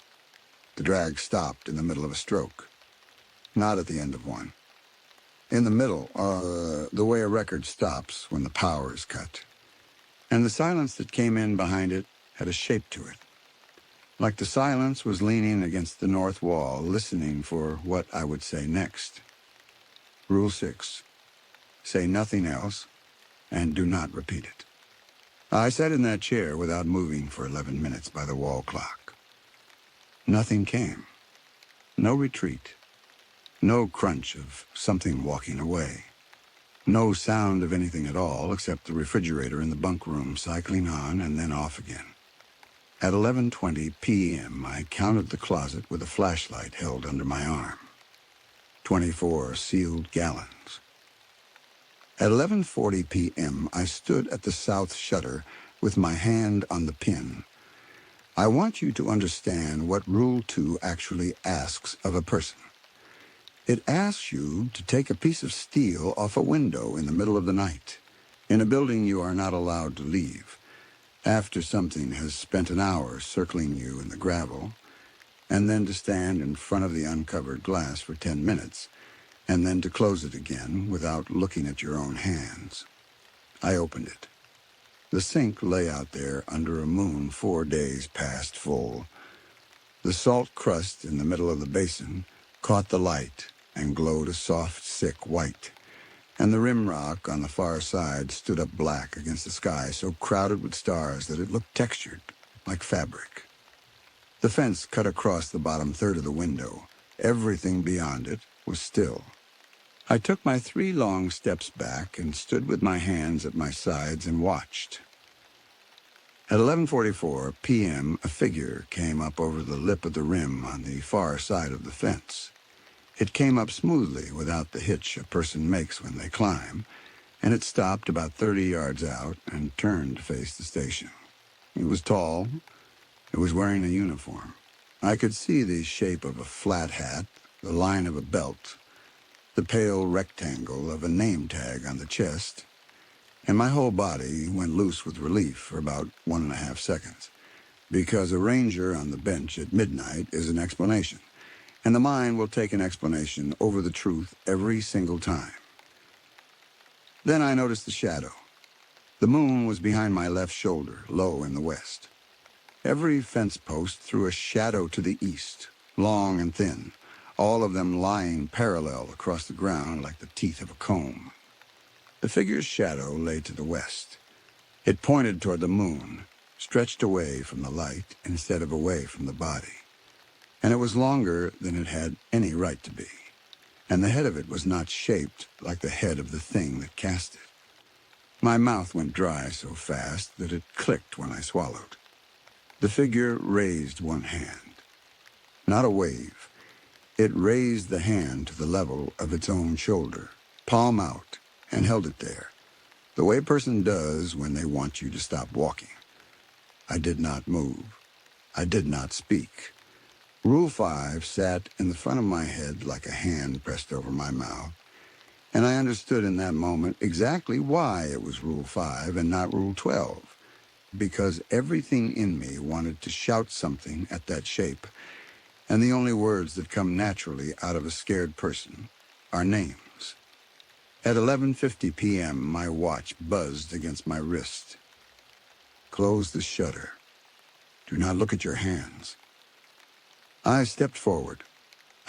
The drag stopped in the middle of a stroke. Not at the end of one. In the middle, the way a record stops when the power is cut. And the silence that came in behind it had a shape to it. Like the silence was leaning against the north wall, listening for what I would say next. Rule 6. Say nothing else, and do not repeat it. I sat in that chair without moving for 11 minutes by the wall clock. Nothing came. No retreat. No crunch of something walking away. No sound of anything at all except the refrigerator in the bunk room cycling on and then off again. At 11:20 p.m., I counted the closet with a flashlight held under my arm. 24 sealed gallons. At 11:40 p.m., I stood at the south shutter with my hand on the pin. I want you to understand what Rule 2 actually asks of a person. It asks you to take a piece of steel off a window in the middle of the night, in a building you are not allowed to leave, after something has spent an hour circling you in the gravel, and then to stand in front of the uncovered glass for 10 minutes, and then to close it again without looking at your own hands. I opened it. The sink lay out there under a moon 4 days past full. The salt crust in the middle of the basin caught the light and glowed a soft, sick white, and the rim rock on the far side stood up black against the sky so crowded with stars that it looked textured, like fabric. The fence cut across the bottom third of the window. Everything beyond it was still. I took my 3 long steps back and stood with my hands at my sides and watched. At 11:44 p.m., a figure came up over the lip of the rim on the far side of the fence. It came up smoothly without the hitch a person makes when they climb, and it stopped about 30 yards out and turned to face the station. It was tall. It was wearing a uniform. I could see the shape of a flat hat, the line of a belt, the pale rectangle of a name tag on the chest, and my whole body went loose with relief for about 1.5 seconds, because a ranger on the bench at midnight is an explanation, and the mind will take an explanation over the truth every single time. Then I noticed the shadow. The moon was behind my left shoulder, low in the west. Every fence post threw a shadow to the east, long and thin, all of them lying parallel across the ground like the teeth of a comb. The figure's shadow lay to the west. It pointed toward the moon, stretched away from the light instead of away from the body. And it was longer than it had any right to be. And the head of it was not shaped like the head of the thing that cast it. My mouth went dry so fast that it clicked when I swallowed. The figure raised one hand. Not a wave. It raised the hand to the level of its own shoulder, palm out, and held it there, the way a person does when they want you to stop walking. I did not move. I did not speak. Rule 5 sat in the front of my head like a hand pressed over my mouth, and I understood in that moment exactly why it was Rule 5 and not Rule 12, because everything in me wanted to shout something at that shape, and the only words that come naturally out of a scared person are names. At 11:50 p.m., my watch buzzed against my wrist. Close the shutter. Do not look at your hands. I stepped forward.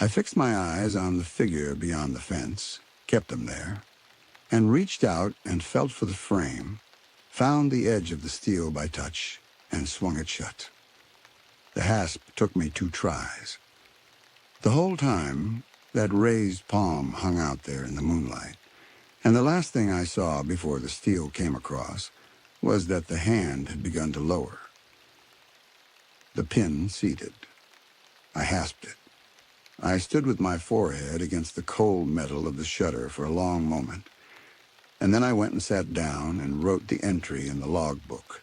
I fixed my eyes on the figure beyond the fence, kept them there, and reached out and felt for the frame, found the edge of the steel by touch, and swung it shut. The hasp took me 2 tries. The whole time, that raised palm hung out there in the moonlight, and the last thing I saw before the steel came across was that the hand had begun to lower. The pin seated. I hasped it. I stood with my forehead against the cold metal of the shutter for a long moment, and then I went and sat down and wrote the entry in the logbook,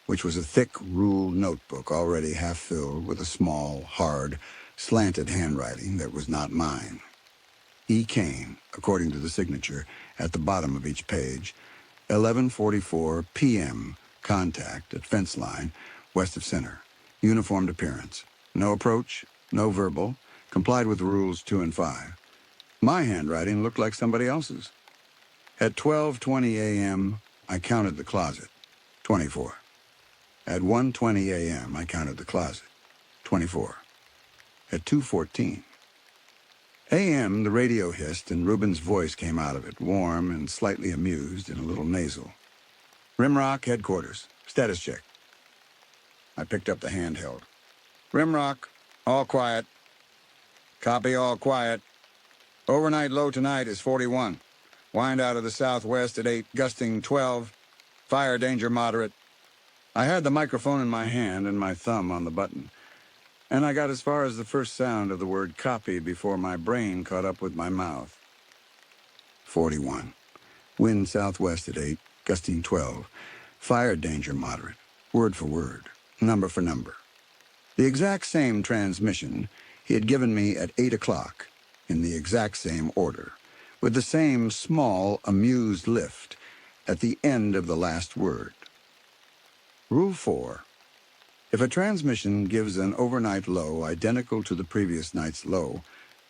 which was a thick, ruled notebook already half filled with a small, hard, slanted handwriting that was not mine. E. Kane, according to the signature at the bottom of each page, 11:44 p.m., contact at fence line, west of center. Uniformed appearance. No approach, no verbal. Complied with rules 2 and 5. My handwriting looked like somebody else's. At 12:20 a.m., I counted the closet. 24. At 1:20 a.m., I counted the closet. 24. At 2:14 a.m., the radio hissed and Reuben's voice came out of it, warm and slightly amused and a little nasal. Rimrock, headquarters. Status check. I picked up the handheld. Rimrock, all quiet. Copy, all quiet. Overnight low tonight is 41. Wind out of the southwest at 8, gusting 12. Fire danger moderate. I had the microphone in my hand and my thumb on the button, and I got as far as the first sound of the word copy before my brain caught up with my mouth. 41. Wind southwest at 8, gusting 12. Fire danger moderate. Word for word. Number for number. The exact same transmission he had given me at 8 o'clock, in the exact same order, with the same small, amused lift at the end of the last word. Rule 4. If a transmission gives an overnight low identical to the previous night's low,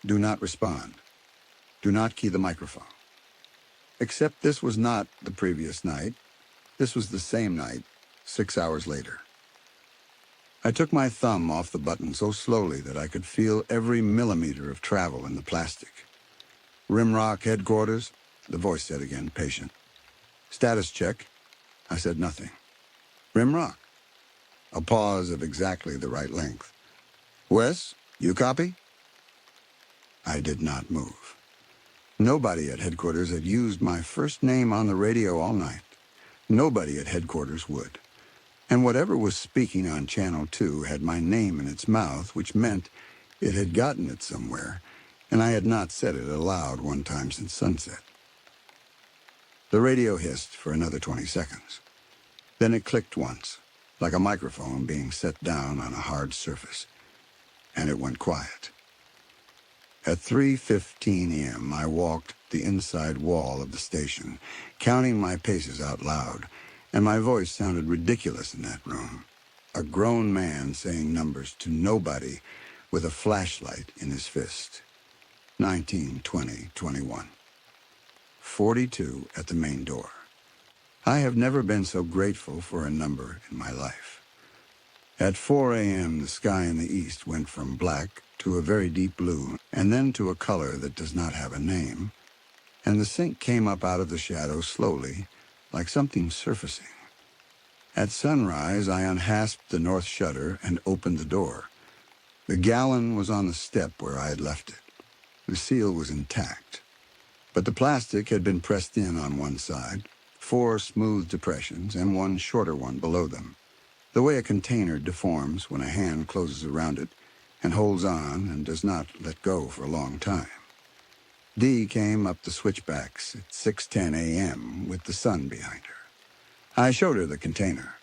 do not respond. Do not key the microphone. Except this was not the previous night. This was the same night, 6 hours later. I took my thumb off the button so slowly that I could feel every millimeter of travel in the plastic. Rimrock headquarters, the voice said again, patient. Status check. I said nothing. Rimrock. A pause of exactly the right length. Wes, you copy? I did not move. Nobody at headquarters had used my first name on the radio all night. Nobody at headquarters would. And whatever was speaking on Channel 2 had my name in its mouth, which meant it had gotten it somewhere, and I had not said it aloud one time since sunset. The radio hissed for another 20 seconds. Then it clicked once, like a microphone being set down on a hard surface, and it went quiet. At 3:15 a.m., I walked the inside wall of the station, counting my paces out loud, and my voice sounded ridiculous in that room. A grown man saying numbers to nobody with a flashlight in his fist. 19, 20, 21. 42 at the main door. I have never been so grateful for a number in my life. At 4 a.m., the sky in the east went from black to a very deep blue, and then to a color that does not have a name, and the sink came up out of the shadow slowly, like something surfacing. At sunrise, I unhasped the north shutter and opened the door. The gallon was on the step where I had left it. The seal was intact, but the plastic had been pressed in on one side, 4 smooth depressions and one shorter one below them, the way a container deforms when a hand closes around it and holds on and does not let go for a long time. Dee came up the switchbacks at 6:10 a.m. with the sun behind her. I showed her the container.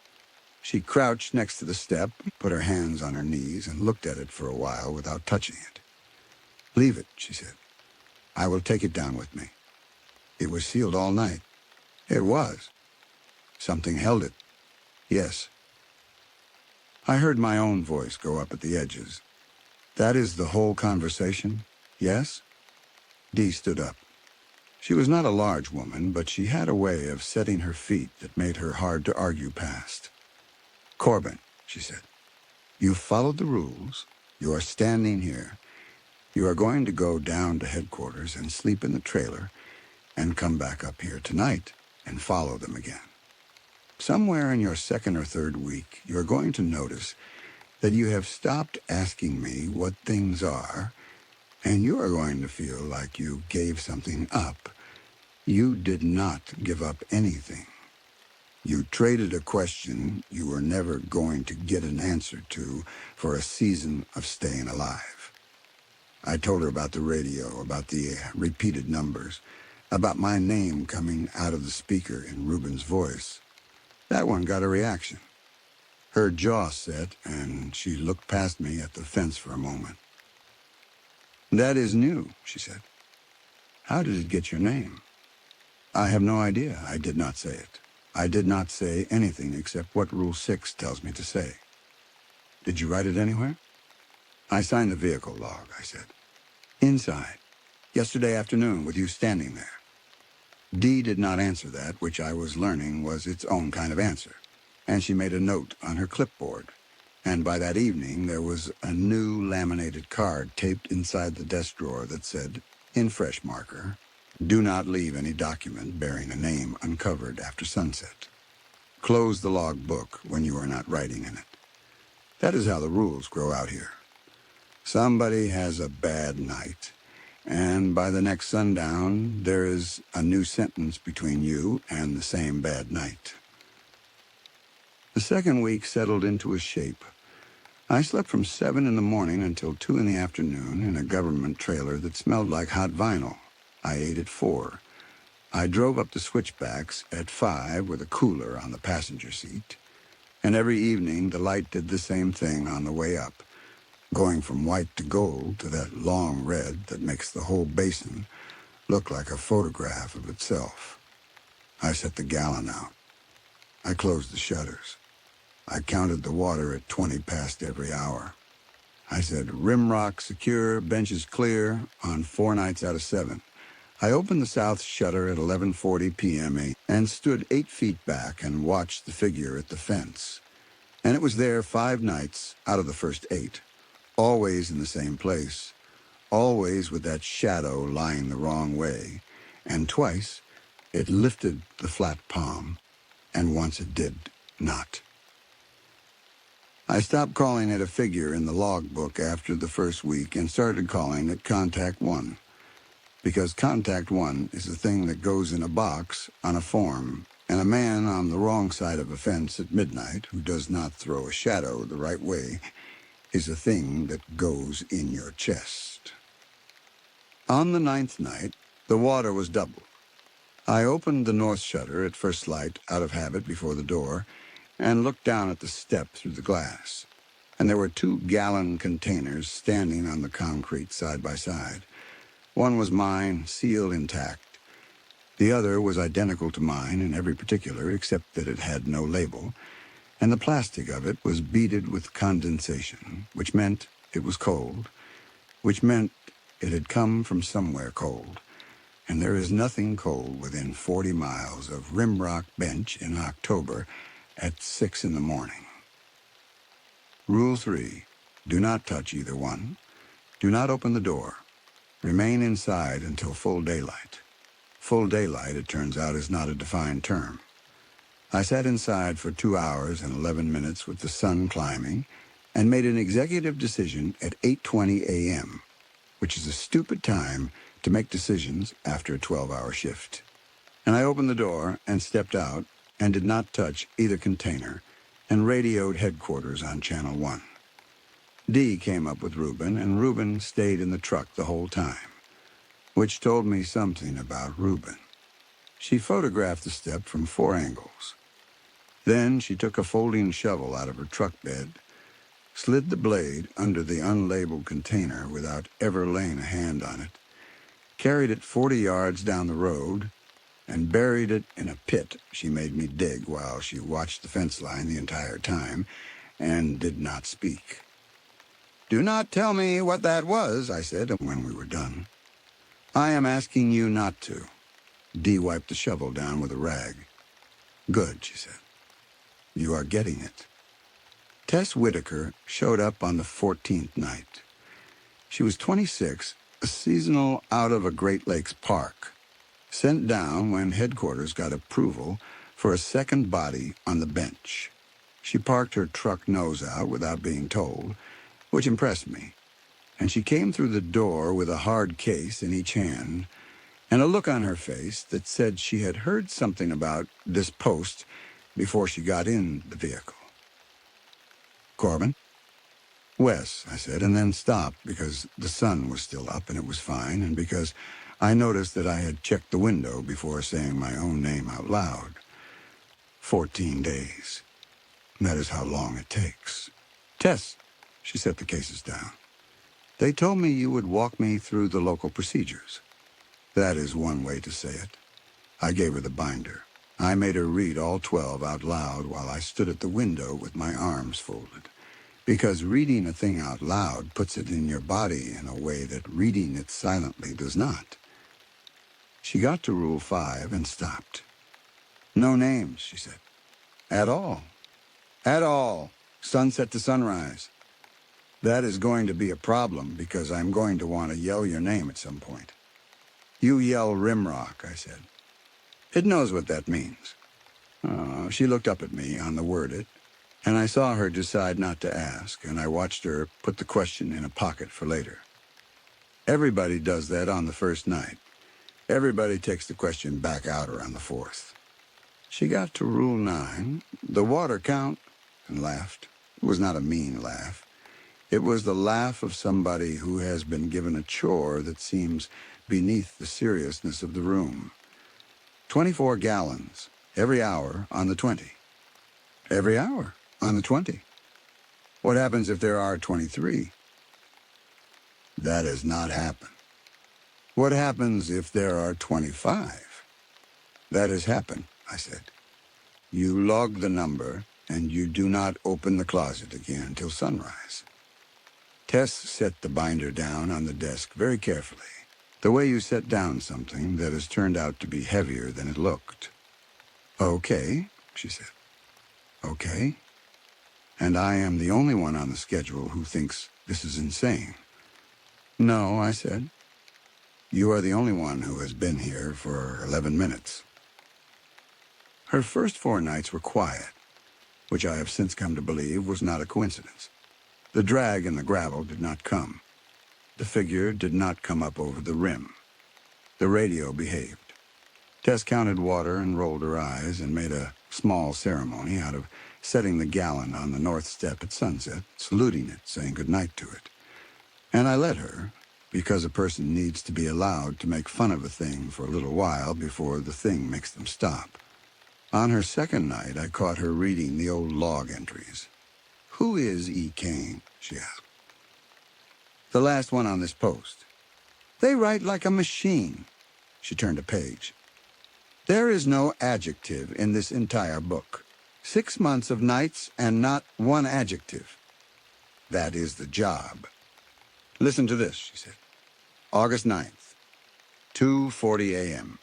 She crouched next to the step, put her hands on her knees, and looked at it for a while without touching it. "Leave it," she said. "I will take it down with me." "It was sealed all night." "It was." "Something held it." "Yes." I heard my own voice go up at the edges. "That is the whole conversation? Yes?" Dee stood up. She was not a large woman, but she had a way of setting her feet that made her hard to argue past. "Corbin," she said, "you followed the rules. You are standing here. You are going to go down to headquarters and sleep in the trailer and come back up here tonight and follow them again. Somewhere in your second or third week, you are going to notice that you have stopped asking me what things are, and you are going to feel like you gave something up. You did not give up anything. You traded a question you were never going to get an answer to for a season of staying alive." I told her about the radio, about the repeated numbers, about my name coming out of the speaker in Ruben's voice. That one got a reaction. Her jaw set, and she looked past me at the fence for a moment. "That is new," she said. "How did it get your name?" "I have no idea. I did not say it. I did not say anything except what Rule 6 tells me to say." "Did you write it anywhere?" "I signed the vehicle log," I said. "Inside. Yesterday afternoon with you standing there." Dee did not answer that, which I was learning was its own kind of answer, and she made a note on her clipboard. And by that evening, there was a new laminated card taped inside the desk drawer that said, in fresh marker, "Do not leave any document bearing a name uncovered after sunset. Close the log book when you are not writing in it." That is how the rules grow out here. Somebody has a bad night, and by the next sundown, there is a new sentence between you and the same bad night. The second week settled into a shape. I slept from 7 in the morning until 2 in the afternoon in a government trailer that smelled like hot vinyl. I ate at 4. I drove up the switchbacks at 5 with a cooler on the passenger seat. And every evening, the light did the same thing on the way up, going from white to gold to that long red that makes the whole basin look like a photograph of itself. I set the gallon out. I closed the shutters. I counted the water at 20 past every hour. I said, "Rimrock secure, benches clear," on 4 nights out of 7. I opened the south shutter at 11:40 p.m. and stood 8 feet back and watched the figure at the fence. And it was there 5 nights out of the first 8. Always in the same place, always with that shadow lying the wrong way, and twice it lifted the flat palm, and once it did not. I stopped calling it a figure in the logbook after the first week and started calling it Contact 1, because Contact 1 is a thing that goes in a box on a form, and a man on the wrong side of a fence at midnight who does not throw a shadow the right way is a thing that goes in your chest. On the 9th night, the water was doubled. I opened the north shutter at first light out of habit before the door and looked down at the step through the glass. And there were 2-gallon containers standing on the concrete side by side. One was mine, sealed intact. The other was identical to mine in every particular except that it had no label, and the plastic of it was beaded with condensation, which meant it was cold, which meant it had come from somewhere cold, and there is nothing cold within 40 miles of Rimrock Bench in October at 6 in the morning. Rule 3. Do not touch either one. Do not open the door. Remain inside until full daylight. Full daylight, it turns out, is not a defined term. I sat inside for 2 hours and 11 minutes with the sun climbing and made an executive decision at 8:20 a.m., which is a stupid time to make decisions after a 12-hour shift. And I opened the door and stepped out and did not touch either container and radioed headquarters on Channel 1. Dee came up with Reuben, and Reuben stayed in the truck the whole time, which told me something about Reuben. She photographed the step from 4 angles. Then she took a folding shovel out of her truck bed, slid the blade under the unlabeled container without ever laying a hand on it, carried it 40 yards down the road, and buried it in a pit she made me dig while she watched the fence line the entire time and did not speak. "Do not tell me what that was," I said when we were done. "I am asking you not to." Dee wiped the shovel down with a rag. "Good," she said. "You are getting it." Tess Whitaker showed up on the 14th night. She was 26, a seasonal out of a Great Lakes park, sent down when headquarters got approval for a second body on the bench. She parked her truck nose out without being told, which impressed me, and she came through the door with a hard case in each hand and a look on her face that said she had heard something about this post before she got in the vehicle. "Corbin?" "Wes," I said, and then stopped because the sun was still up and it was fine, and because I noticed that I had checked the window before saying my own name out loud. 14 days. That is how long it takes. "Tess," she set the cases down. "They told me you would walk me through the local procedures." That is one way to say it. I gave her the binder. I made her read all 12 out loud while I stood at the window with my arms folded, because reading a thing out loud puts it in your body in a way that reading it silently does not. She got to Rule 5 and stopped. "No names," she said. "At all. At all. Sunset to sunrise. That is going to be a problem because I'm going to want to yell your name at some point." "You yell Rimrock," I said. "It knows what that means." She looked up at me on the word it, and I saw her decide not to ask, and I watched her put the question in a pocket for later. Everybody does that on the first night. Everybody takes the question back out around the 4th. She got to Rule 9, the water count, and laughed. It was not a mean laugh. It was the laugh of somebody who has been given a chore that seems beneath the seriousness of the room. 24 gallons, every hour on the 20. Every hour on the 20. What happens if there are 23? That has not happened. What happens if there are 25? That has happened, I said. You log the number, and you do not open the closet again until sunrise. Tess set the binder down on the desk very carefully, the way you set down something that has turned out to be heavier than it looked. "Okay," she said. "Okay. And I am the only one on the schedule who thinks this is insane." "No," I said. "You are the only one who has been here for 11 minutes. Her first 4 nights were quiet, which I have since come to believe was not a coincidence. The drag in the gravel did not come. The figure did not come up over the rim. The radio behaved. Tess counted water and rolled her eyes and made a small ceremony out of setting the gallon on the north step at sunset, saluting it, saying goodnight to it. And I let her, because a person needs to be allowed to make fun of a thing for a little while before the thing makes them stop. On her second night, I caught her reading the old log entries. "Who is E. Kane?" she asked. "The last one on this post. They write like a machine." She turned a page. "There is no adjective in this entire book. 6 months of nights and not one adjective. That is the job. Listen to this," she said. "August 9th, 2:40 a.m.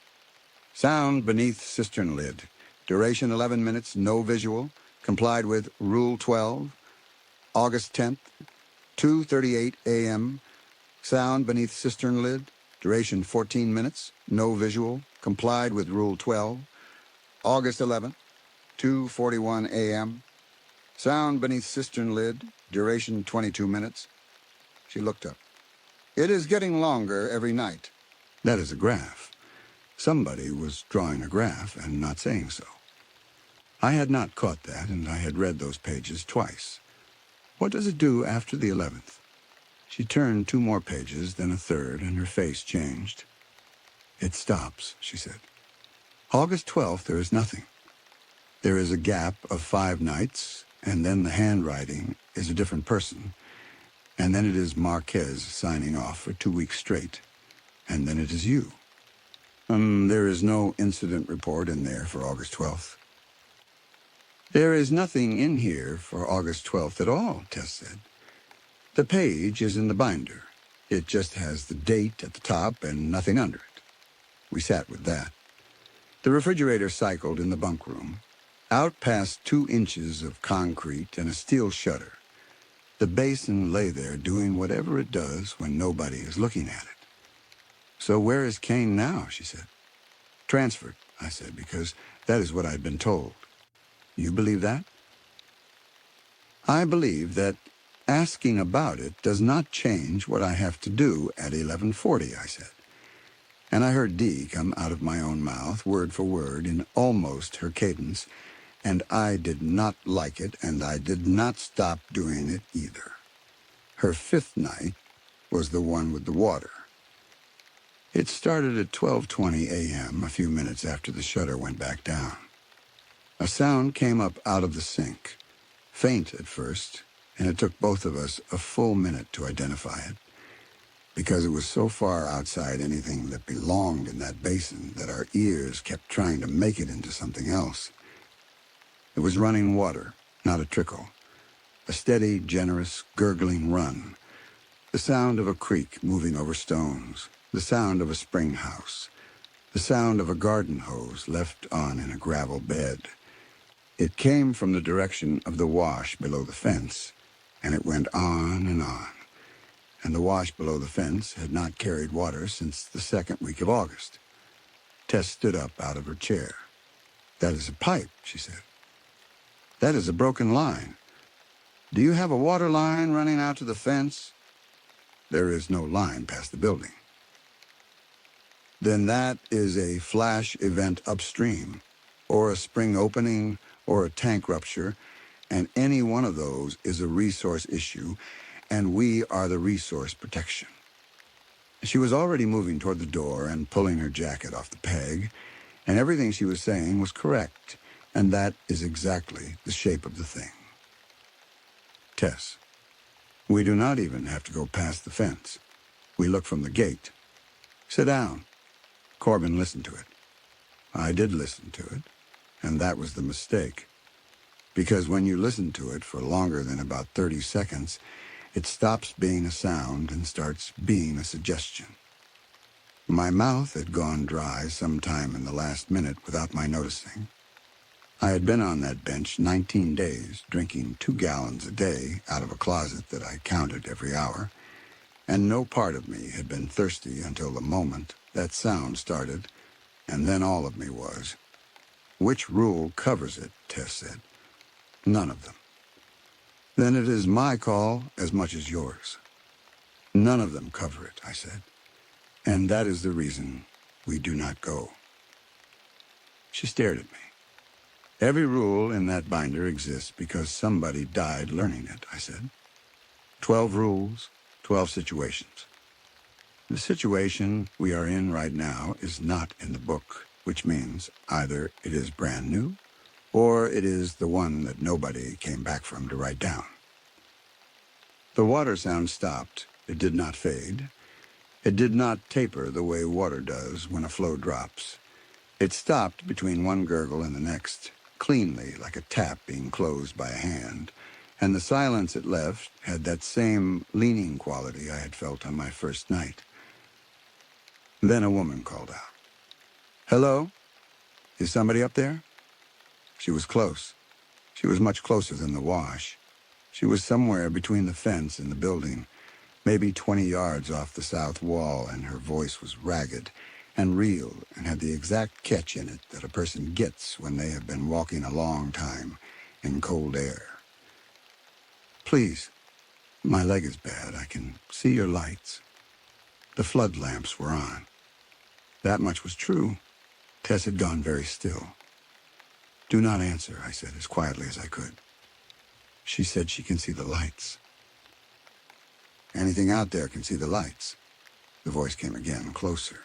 Sound beneath cistern lid. Duration 11 minutes, no visual. Complied with Rule 12. August 10th, 2:38 a.m., sound beneath cistern lid, duration 14 minutes, no visual, complied with Rule 12. August 11th, 2:41 a.m., sound beneath cistern lid, duration 22 minutes. She looked up. It is getting longer every night. That is a graph. Somebody was drawing a graph and not saying so. I had not caught that, and I had read those pages twice. What does it do after the 11th? She turned 2 more pages, then a third, and her face changed. It stops, she said. August 12th, there is nothing. There is a gap of 5 nights, and then the handwriting is a different person. And then it is Marquez signing off for 2 weeks straight. And then it is you. There is no incident report in there for August 12th. There is nothing in here for August 12th at all, Tess said. The page is in the binder. It just has the date at the top and nothing under it. We sat with that. The refrigerator cycled in the bunk room, out past 2 inches of concrete and a steel shutter. The basin lay there doing whatever it does when nobody is looking at it. So where is Kane now, she said. Transferred, I said, because that is what I had been told. You believe that? I believe that asking about it does not change what I have to do at 11:40, I said. And I heard Dee come out of my own mouth, word for word, in almost her cadence, and I did not like it, and I did not stop doing it either. Her 5th night was the one with the water. It started at 12:20 a.m., a few minutes after the shutter went back down. A sound came up out of the sink, faint at first, and it took both of us a full minute to identify it, because it was so far outside anything that belonged in that basin that our ears kept trying to make it into something else. It was running water, not a trickle. A steady, generous, gurgling run. The sound of a creek moving over stones. The sound of a spring house. The sound of a garden hose left on in a gravel bed. It came from the direction of the wash below the fence, and it went on, and the wash below the fence had not carried water since the 2nd week of August. Tess stood up out of her chair. That is a pipe, she said. That is a broken line. Do you have a water line running out to the fence? There is no line past the building. Then that is a flash event upstream, or a spring opening, or a tank rupture, and any one of those is a resource issue, and we are the resource protection. She was already moving toward the door and pulling her jacket off the peg, and everything she was saying was correct, and that is exactly the shape of the thing. Tess, we do not even have to go past the fence. We look from the gate. Sit down. Corbin listened to it. I did listen to it, and that was the mistake. Because when you listen to it for longer than about 30 seconds, it stops being a sound and starts being a suggestion. My mouth had gone dry sometime in the last minute without my noticing. I had been on that bench 19 days, drinking 2 gallons a day out of a closet that I counted every hour, and no part of me had been thirsty until the moment that sound started, and then all of me was. Which rule covers it, Tess said. None of them. Then it is my call as much as yours. None of them cover it, I said, and that is the reason we do not go. She stared at me. Every rule in that binder exists because somebody died learning it, I said. 12 rules, 12 situations. The situation we are in right now is not in the book, which means either it is brand new or it is the one that nobody came back from to write down. The water sound stopped. It did not fade. It did not taper the way water does when a flow drops. It stopped between one gurgle and the next, cleanly like a tap being closed by a hand, and the silence it left had that same leaning quality I had felt on my first night. Then a woman called out. Hello? Is somebody up there? She was close. She was much closer than the wash. She was somewhere between the fence and the building, maybe 20 yards off the south wall, and her voice was ragged and real and had the exact catch in it that a person gets when they have been walking a long time in cold air. "Please, my leg is bad. I can see your lights." The flood lamps were on. That much was true. Tess had gone very still. "Do not answer," I said as quietly as I could. "She said she can see the lights." "Anything out there can see the lights." The voice came again, closer.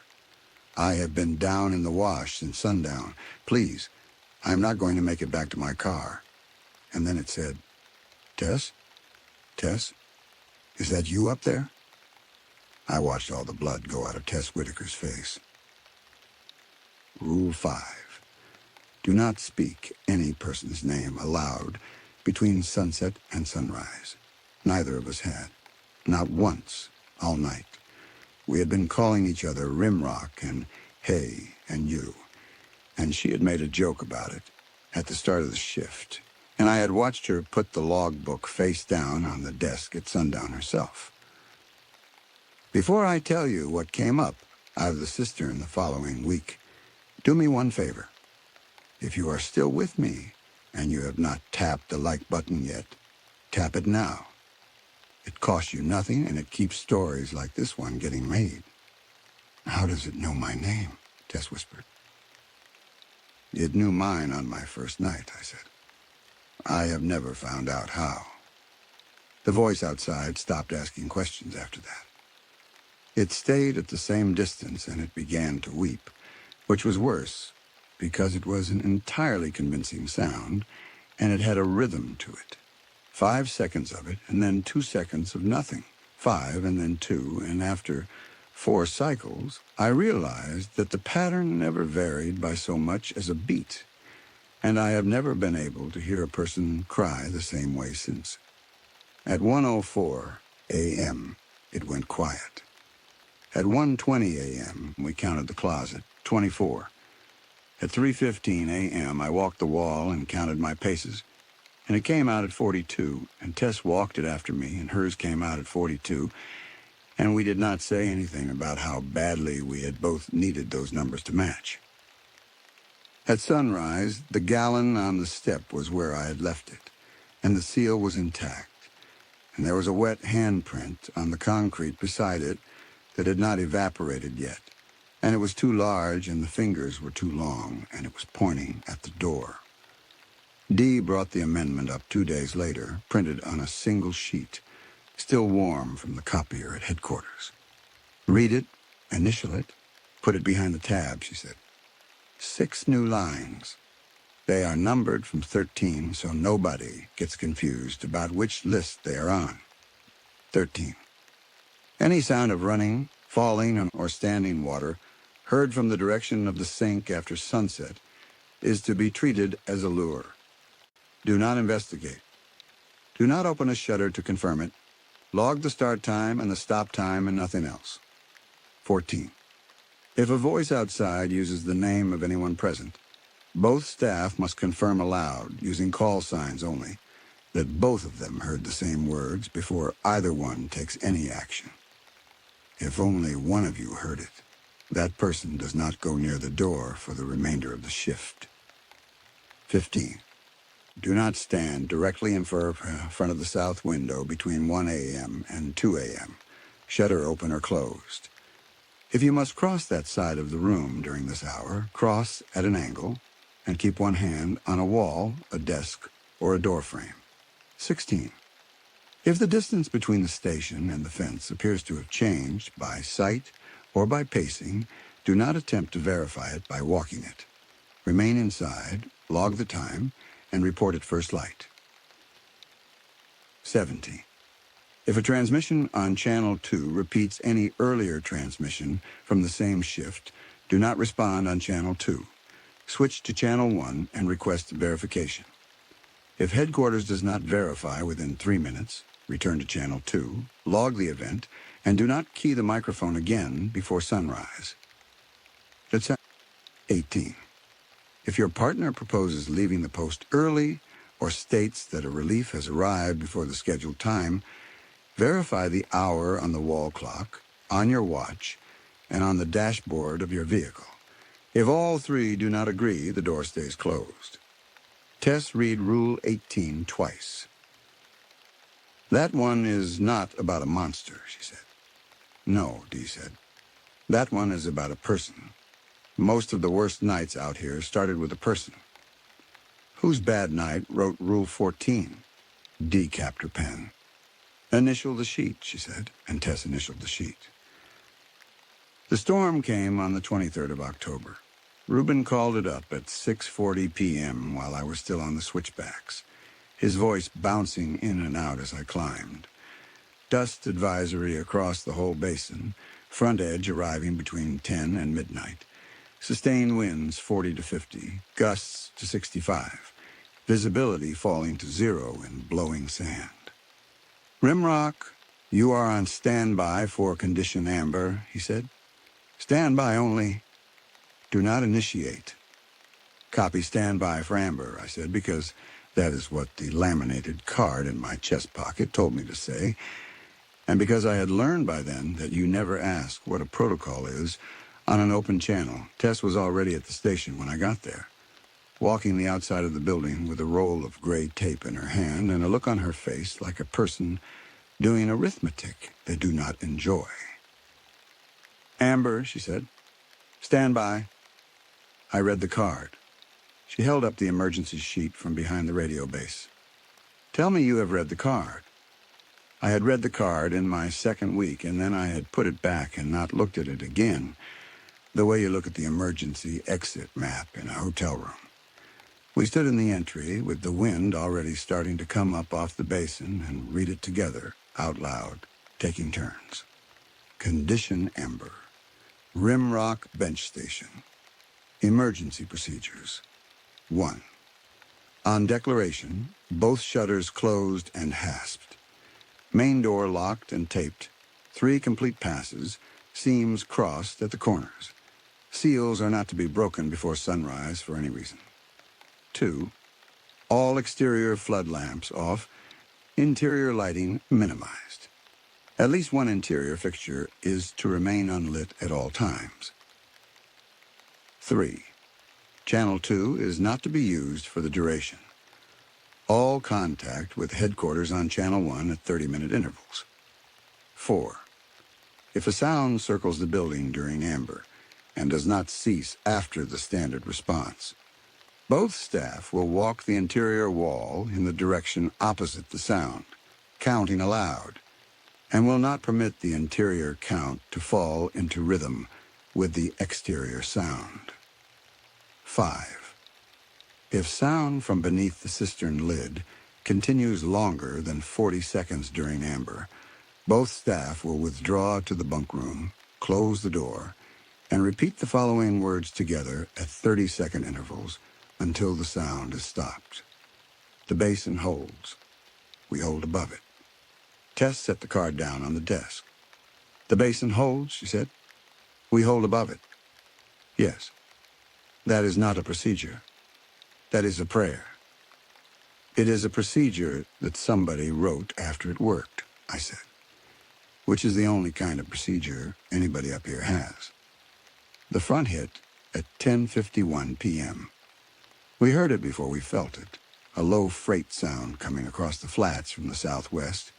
"I have been down in the wash since sundown. Please, I am not going to make it back to my car." And then it said, "Tess? Tess? Is that you up there?" I watched all the blood go out of Tess Whitaker's face. Rule 5. Do not speak any person's name aloud between sunset and sunrise. Neither of us had. Not once all night. We had been calling each other Rimrock and Hey and you, and she had made a joke about it at the start of the shift, and I had watched her put the logbook face down on the desk at sundown herself. Before I tell you what came up out of the cistern the following week, do me one favor. If you are still with me and you have not tapped the like button yet, tap it now. It costs you nothing, and it keeps stories like this one getting made. "How does it know my name?" Tess whispered. "It knew mine on my first night," I said. "I have never found out how." The voice outside stopped asking questions after that. It stayed at the same distance, and it began to weep, which was worse, because it was an entirely convincing sound, and it had a rhythm to it. 5 seconds of it, and then 2 seconds of nothing. 5, and then 2, and after 4 cycles, I realized that the pattern never varied by so much as a beat, and I have never been able to hear a person cry the same way since. At 1:04 a.m., it went quiet. At 1:20 a.m., we counted the closet, 24. At 3:15 a.m., I walked the wall and counted my paces, and it came out at 42, and Tess walked it after me, and hers came out at 42, and we did not say anything about how badly we had both needed those numbers to match. At sunrise, the gallon on the step was where I had left it, and the seal was intact, and there was a wet handprint on the concrete beside it that had not evaporated yet, and it was too large, and the fingers were too long, and it was pointing at the door. Dee brought the amendment up 2 days later, printed on a single sheet, still warm from the copier at headquarters. "Read it, initial it, put it behind the tab," she said. 6 new lines. They are numbered from 13, so nobody gets confused about which list they are on. 13. Any sound of running, falling, or standing water heard from the direction of the sink after sunset is to be treated as a lure. Do not investigate. Do not open a shutter to confirm it. Log the start time and the stop time and nothing else. 14. If a voice outside uses the name of anyone present, both staff must confirm aloud, using call signs only, that both of them heard the same words before either one takes any action. If only one of you heard it, that person does not go near the door for the remainder of the shift. 15. Do not stand directly in front of the south window between 1 a.m. and 2 a.m., shutter open or closed. If you must cross that side of the room during this hour, cross at an angle and keep one hand on a wall, a desk, or a door frame. 16. If the distance between the station and the fence appears to have changed by sight or by pacing, do not attempt to verify it by walking it. Remain inside, log the time, and report at first light. 17. If a transmission on Channel 2 repeats any earlier transmission from the same shift, do not respond on Channel 2. Switch to Channel 1 and request verification. If headquarters does not verify within 3 minutes, return to Channel 2, log the event, and do not key the microphone again before sunrise. 18. If your partner proposes leaving the post early or states that a relief has arrived before the scheduled time, verify the hour on the wall clock, on your watch, and on the dashboard of your vehicle. If all three do not agree, the door stays closed. Tess, read Rule 18 twice. That one is not about a monster, she said. No, Dee said. That one is about a person. Most of the worst nights out here started with a person. Whose bad night wrote Rule 14? Dee capped her pen. Initial the sheet, she said, and Tess initialed the sheet. The storm came on the 23rd of October. Reuben called it up at 6:40 p.m. while I was still on the switchbacks, his voice bouncing in and out as I climbed. Dust advisory across the whole basin, front edge arriving between 10 and midnight. Sustained winds 40 to 50, gusts to 65, visibility falling to 0 in blowing sand. Rimrock, you are on standby for condition amber, he said. Standby only. Do not initiate. Copy standby for amber, I said, because that is what the laminated card in my chest pocket told me to say, and because I had learned by then that you never ask what a protocol is on an open channel. Tess was already at the station when I got there, walking the outside of the building with a roll of gray tape in her hand and a look on her face like a person doing arithmetic they do not enjoy. Amber, she said. Stand by. I read the card. She held up the emergency sheet from behind the radio base. Tell me you have read the card. I had read the card in my second week, and then I had put it back and not looked at it again, the way you look at the emergency exit map in a hotel room. We stood in the entry with the wind already starting to come up off the basin and read it together, out loud, taking turns. Condition amber. Rimrock Bench Station. Emergency procedures. 1. On declaration, both shutters closed and hasped. Main door locked and taped. 3 complete passes, seams crossed at the corners. Seals are not to be broken before sunrise for any reason. 2. All exterior flood lamps off, interior lighting minimized. At least one interior fixture is to remain unlit at all times. 3. Channel 2 is not to be used for the duration. All contact with headquarters on Channel 1 at 30-minute intervals. 4. If a sound circles the building during amber and does not cease after the standard response, both staff will walk the interior wall in the direction opposite the sound, counting aloud, and will not permit the interior count to fall into rhythm with the exterior sound. 5. If sound from beneath the cistern lid continues longer than 40 seconds during amber, both staff will withdraw to the bunk room, close the door, and repeat the following words together at 30-second intervals until the sound is stopped. The basin holds. We hold above it. Tess set the card down on the desk. The basin holds, she said. We hold above it. Yes. That is not a procedure. That is a prayer. It is a procedure that somebody wrote after it worked, I said, which is the only kind of procedure anybody up here has. The front hit at 10:51 p.m. We heard it before we felt it, a low freight sound coming across the flats from the southwest,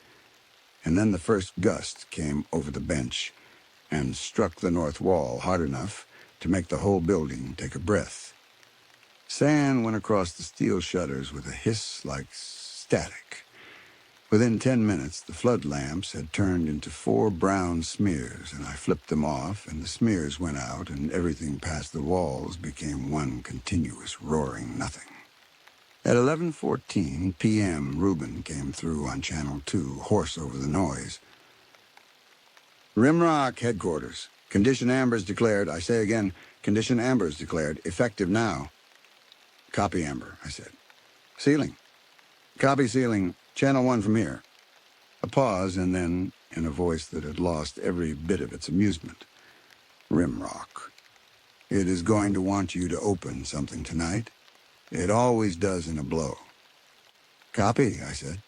and then the first gust came over the bench and struck the north wall hard enough to make the whole building take a breath. Sand went across the steel shutters with a hiss like static. Within 10 minutes, the flood lamps had turned into 4 brown smears, and I flipped them off, and the smears went out, and everything past the walls became one continuous roaring nothing. At 11:14 p.m., Reuben came through on Channel 2, hoarse over the noise. Rimrock headquarters. Condition amber is declared. I say again, condition amber is declared. Effective now. Copy amber, I said. Ceiling. Copy ceiling. Channel 1 from here. A pause, and then, in a voice that had lost every bit of its amusement, Rimrock. It is going to want you to open something tonight. It always does in a blow. Copy, I said.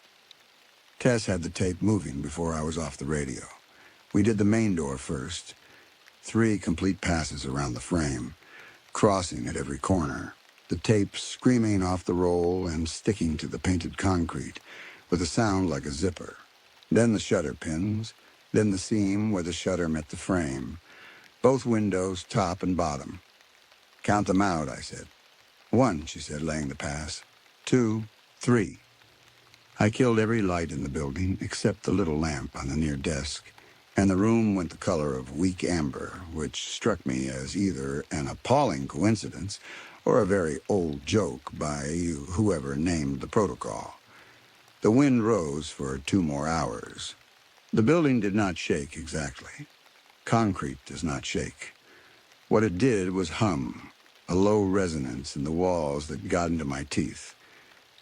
Tess had the tape moving before I was off the radio. We did the main door first. 3 complete passes around the frame, crossing at every corner, the tape screaming off the roll and sticking to the painted concrete with a sound like a zipper. Then the shutter pins, then the seam where the shutter met the frame. Both windows, top and bottom. Count them out, I said. 1, she said, laying the pass. 2, 3. I killed every light in the building except the little lamp on the near desk, and the room went the color of weak amber, which struck me as either an appalling coincidence or a very old joke by whoever named the protocol. The wind rose for 2 more hours. The building did not shake exactly. Concrete does not shake. What it did was hum, a low resonance in the walls that got into my teeth.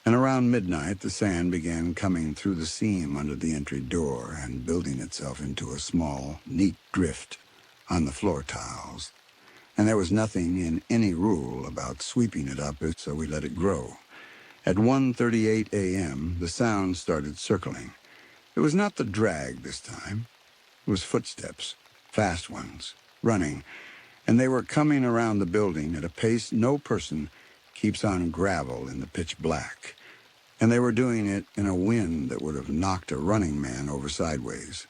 And around midnight, the sand began coming through the seam under the entry door and building itself into a small, neat drift on the floor tiles. And there was nothing in any rule about sweeping it up, so we let it grow. At 1:38 a.m., the sound started circling. It was not the drag this time. It was footsteps, fast ones, running, and they were coming around the building at a pace no person keeps on gravel in the pitch black. And they were doing it in a wind that would have knocked a running man over sideways.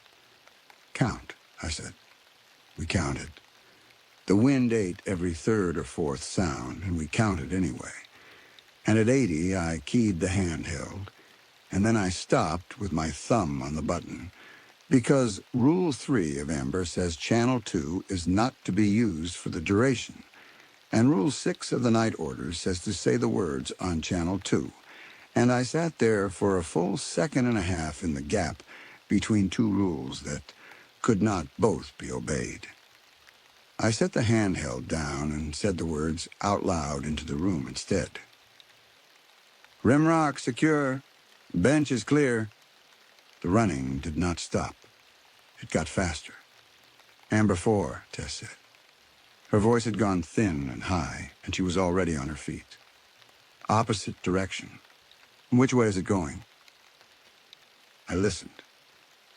Count, I said. We counted. The wind ate every 3rd or 4th sound, and we counted anyway. And at 80, I keyed the handheld, and then I stopped with my thumb on the button, because Rule 3 of Amber says Channel 2 is not to be used for the duration, and Rule 6 of the Night Orders says to say the words on Channel 2. And I sat there for a full 1.5 seconds in the gap between 2 rules that could not both be obeyed. I set the handheld down and said the words out loud into the room instead. Rimrock secure. Bench is clear. The running did not stop. It got faster. Amber 4, Tess said. Her voice had gone thin and high, and she was already on her feet. Opposite direction. Which way is it going? I listened.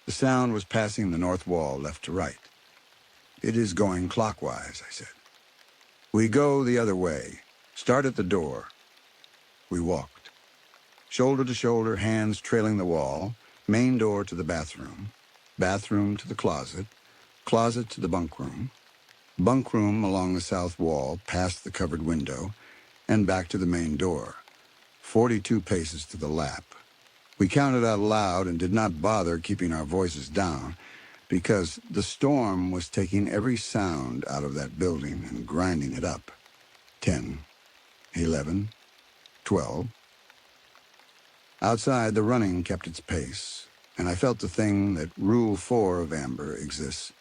The sound was passing the north wall left to right. It is going clockwise, I said. We go the other way. Start at the door. We walked. Shoulder to shoulder, hands trailing the wall, main door to the bathroom, bathroom to the closet, closet to the bunk room along the south wall, past the covered window, and back to the main door. 42 paces to the lap. We counted out loud and did not bother keeping our voices down because the storm was taking every sound out of that building and grinding it up. 10, 11, 12. Outside, the running kept its pace, and I felt the thing that Rule 4 of Amber exists.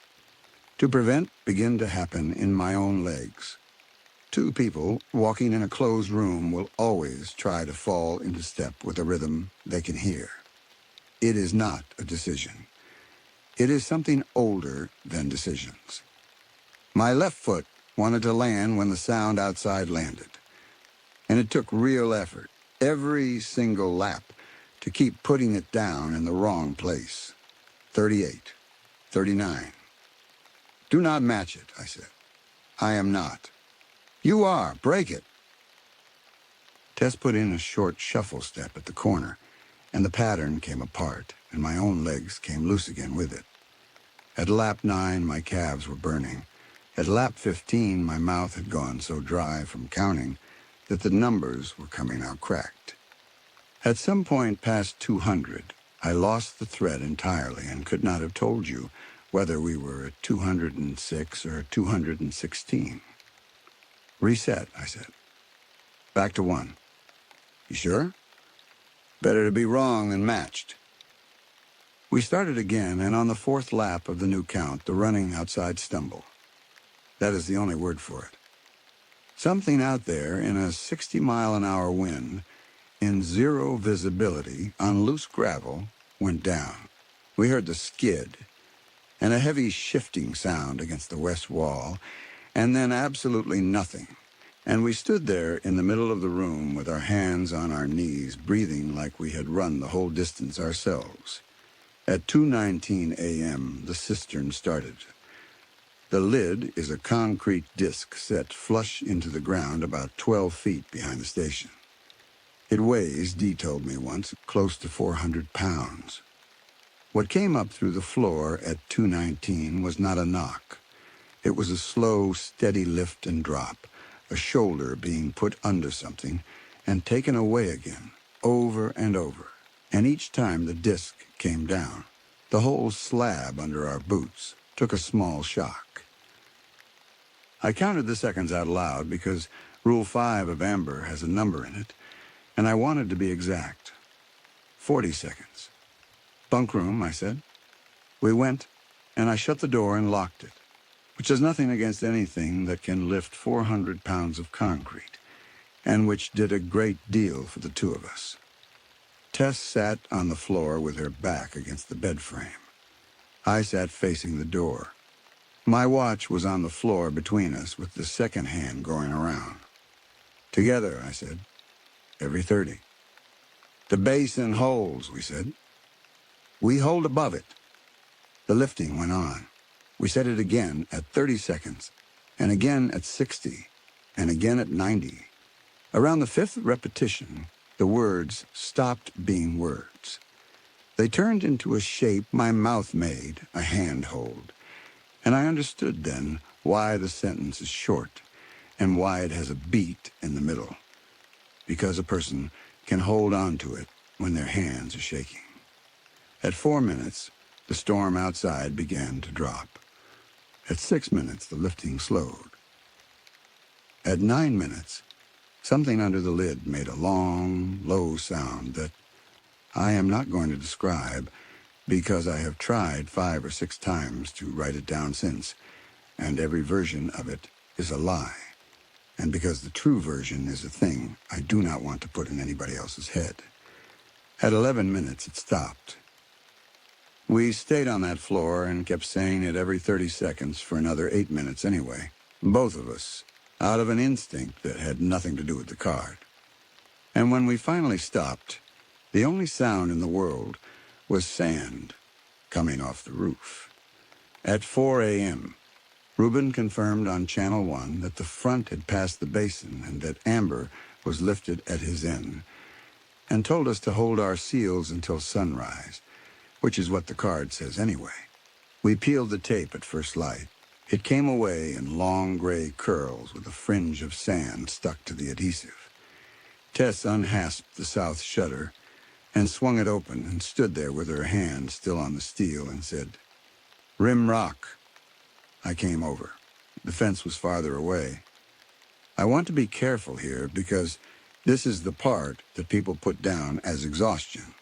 To prevent begin to happen in my own legs. 2 people walking in a closed room will always try to fall into step with a rhythm they can hear. It is not a decision. It is something older than decisions. My left foot wanted to land when the sound outside landed, and it took real effort, every single lap, to keep putting it down in the wrong place. 38, 39. Do not match it, I said. I am not. You are. Break it. Tess put in a short shuffle step at the corner, and the pattern came apart, and my own legs came loose again with it. At lap 9, my calves were burning. At lap 15, my mouth had gone so dry from counting that the numbers were coming out cracked. At some point past 200, I lost the thread entirely and could not have told you whether we were at 206 or 216. Reset, I said. Back to 1. You sure? Better to be wrong than matched. We started again, and on the 4th lap of the new count, the running outside stumbled. That is the only word for it. Something out there in a 60-mile-an-hour wind, in 0 visibility, on loose gravel, went down. We heard the skid, and a heavy shifting sound against the west wall, and then absolutely nothing, And we stood there in the middle of the room with our hands on our knees, breathing like we had run the whole distance ourselves. At 2:19 a.m., the cistern started. The lid is a concrete disc set flush into the ground about 12 feet behind the station. It weighs, Dee told me once, close to 400 pounds. What came up through the floor at 2:19 was not a knock. It was a slow, steady lift and drop, a shoulder being put under something and taken away again, over and over. And each time the disc came down, the whole slab under our boots took a small shock. I counted the seconds out loud because Rule 5 of Amber has a number in it, and I wanted to be exact. 40 seconds. Bunk room, I said. We went, and I shut the door and locked it, which is nothing against anything that can lift 400 pounds of concrete, and which did a great deal for the two of us. Tess sat on the floor with her back against the bed frame. I sat facing the door. My watch was on the floor between us with the second hand going around. Together, I said. Every 30. The basin holds, we said. We hold above it. The lifting went on. We said it again at 30 seconds, and again at 60, and again at 90. Around the fifth repetition, the words stopped being words. They turned into a shape my mouth made, a handhold. And I understood then why the sentence is short and why it has a beat in the middle. Because a person can hold on to it when their hands are shaking. At 4 minutes, the storm outside began to drop. At 6 minutes, the lifting slowed. At 9 minutes, something under the lid made a long, low sound that I am not going to describe because I have tried 5 or 6 times to write it down since, and every version of it is a lie, and because the true version is a thing I do not want to put in anybody else's head. At 11 minutes, it stopped. We stayed on that floor and kept saying it every 30 seconds for another 8 minutes anyway, both of us, out of an instinct that had nothing to do with the card. And when we finally stopped, the only sound in the world was sand coming off the roof. At 4 a.m., Reuben confirmed on Channel 1 that the front had passed the basin and that Amber was lifted at his end, and told us to hold our seals until sunrise, which is what the card says anyway. We peeled the tape at first light. It came away in long gray curls with a fringe of sand stuck to the adhesive. Tess unhasped the south shutter and swung it open and stood there with her hand still on the steel and said, "Rim rock." I came over. The fence was farther away. I want to be careful here because this is the part that people put down as exhaustion.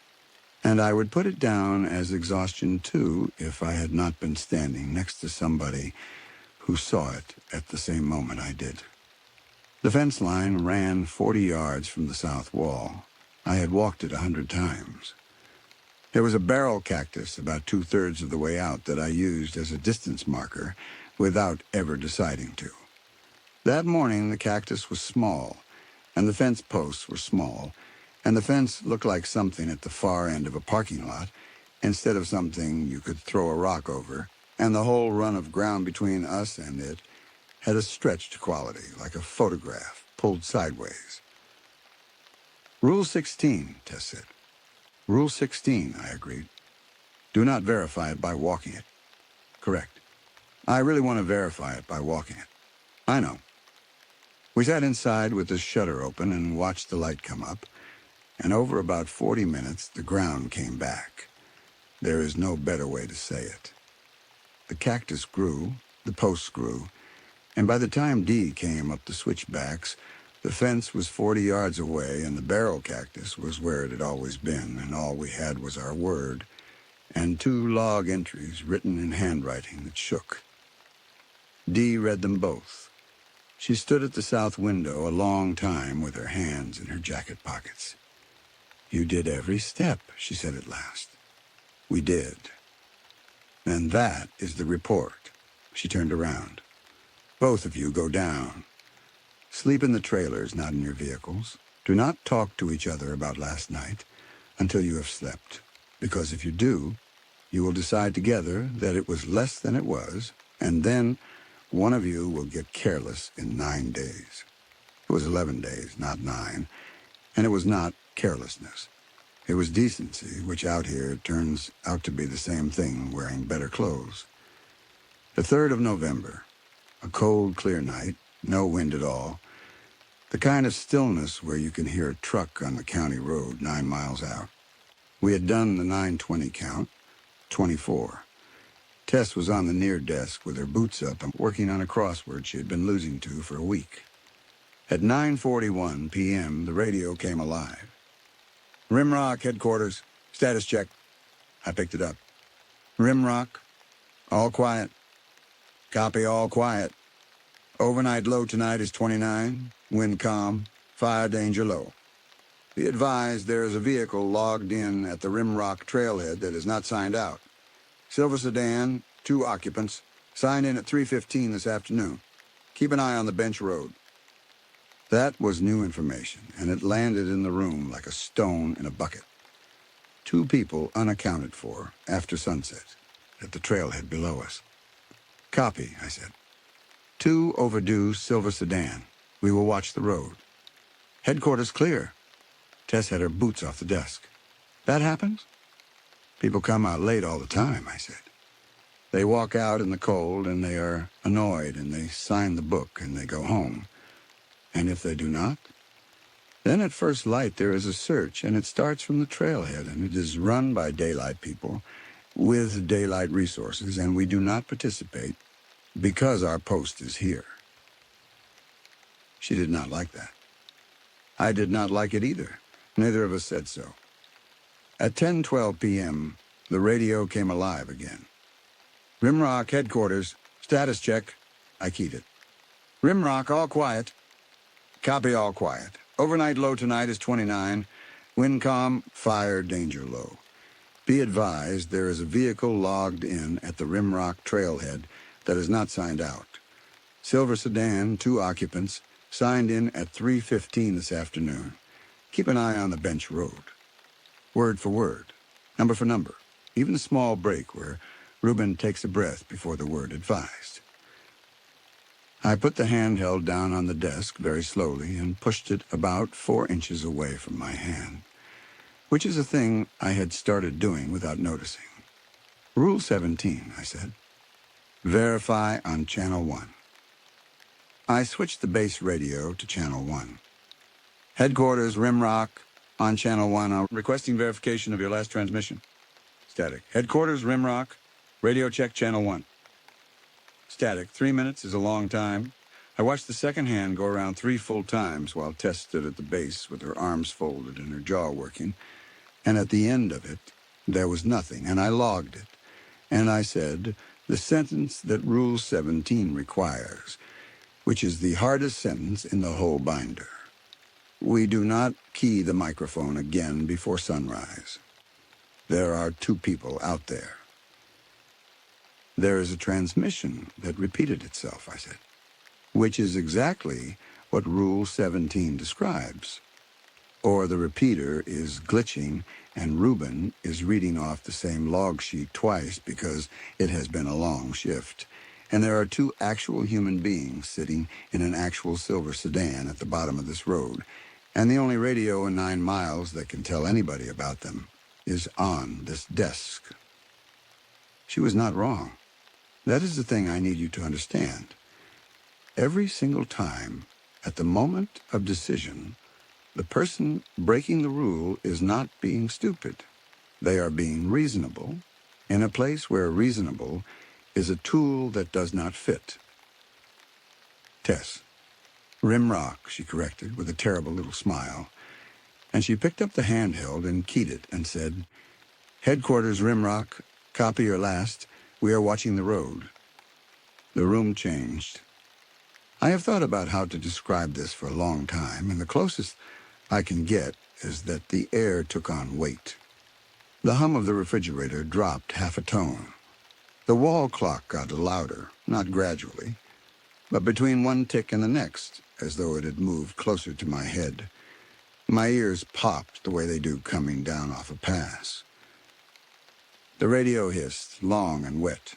And I would put it down as exhaustion too if I had not been standing next to somebody who saw it at the same moment I did. The fence line ran 40 yards from the south wall. I had walked it 100 times. There was a barrel cactus about 2/3 of the way out that I used as a distance marker without ever deciding to. That morning, the cactus was small, and the fence posts were small, and the fence looked like something at the far end of a parking lot instead of something you could throw a rock over, and the whole run of ground between us and it had a stretched quality, like a photograph pulled sideways. Rule 16, Tess said. Rule 16, I agreed. Do not verify it by walking it. Correct. I really want to verify it by walking it. I know. We sat inside with the shutter open and watched the light come up, and over about 40 minutes, the ground came back. There is no better way to say it. The cactus grew, the posts grew, and by the time Dee came up the switchbacks, the fence was 40 yards away and the barrel cactus was where it had always been, and all we had was our word and 2 log entries written in handwriting that shook. Dee read them both. She stood at the south window a long time with her hands in her jacket pockets. "You did every step," she said at last. "We did. And that is the report." She turned around. "Both of you go down. Sleep in the trailers, not in your vehicles. Do not talk to each other about last night until you have slept, because if you do, you will decide together that it was less than it was, and then one of you will get careless in 9 days. It was 11 days, not 9, and it was not carelessness. It was decency, which out here turns out to be the same thing, wearing better clothes. The 3rd of November, a cold, clear night, no wind at all, the kind of stillness where you can hear a truck on the county road 9 miles out. We had done the 9:20 count, 24. Tess was on the near desk with her boots up and working on a crossword she had been losing to for a week. At 9:41 p.m., the radio came alive. Rimrock headquarters, status check. I picked it up. Rimrock, all quiet. Copy, all quiet. Overnight low tonight is 29, wind calm, fire danger low. Be advised there is a vehicle logged in at the Rimrock trailhead that is not signed out. Silver sedan, 2 occupants, signed in at 3:15 this afternoon. Keep an eye on the bench road. That was new information, and it landed in the room like a stone in a bucket. 2 people unaccounted for after sunset at the trailhead below us. Copy, I said. 2 overdue silver sedan. We will watch the road. Headquarters clear. Tess had her boots off the desk. That happens? People come out late all the time, I said. They walk out in the cold and they are annoyed and they sign the book and they go home. And if they do not, then at first light there is a search and it starts from the trailhead and it is run by daylight people with daylight resources, and we do not participate because our post is here. She did not like that. I did not like it either. Neither of us said so. At 10:12 p.m., the radio came alive again. Rimrock headquarters, status check. I keyed it. Rimrock, all quiet. Copy, all quiet. Overnight low tonight is 29. Wind calm, fire danger low. Be advised there is a vehicle logged in at the Rimrock trailhead that is not signed out. Silver sedan, 2 occupants, signed in at 3:15 this afternoon. Keep an eye on the bench road. Word for word, number for number, even a small break where Reuben takes a breath before the word advised. I put the handheld down on the desk very slowly and pushed it about 4 inches away from my hand, which is a thing I had started doing without noticing. Rule 17, I said. Verify on Channel 1. I switched the base radio to Channel 1. Headquarters, Rimrock, on Channel 1. I'm requesting verification of your last transmission. Static. Headquarters, Rimrock, radio check Channel 1. Static. 3 minutes is a long time. I watched the second hand go around 3 full times while Tess stood at the base with her arms folded and her jaw working. And at the end of it, there was nothing, and I logged it. And I said, the sentence that Rule 17 requires, which is the hardest sentence in the whole binder. We do not key the microphone again before sunrise. There are 2 people out there. There is a transmission that repeated itself, I said, which is exactly what Rule 17 describes. Or the repeater is glitching and Reuben is reading off the same log sheet twice because it has been a long shift. And there are 2 actual human beings sitting in an actual silver sedan at the bottom of this road, and the only radio in 9 miles that can tell anybody about them is on this desk. She was not wrong. That is the thing I need you to understand. Every single time, at the moment of decision, the person breaking the rule is not being stupid. They are being reasonable in a place where reasonable is a tool that does not fit. Tess. Rimrock, she corrected with a terrible little smile, and she picked up the handheld and keyed it and said, Headquarters, Rimrock, copy your last. We are watching the road. The room changed. I have thought about how to describe this for a long time, and the closest I can get is that the air took on weight. The hum of the refrigerator dropped half a tone. The wall clock got louder, not gradually, but between one tick and the next, as though it had moved closer to my head. My ears popped the way they do coming down off a pass. The radio hissed, long and wet.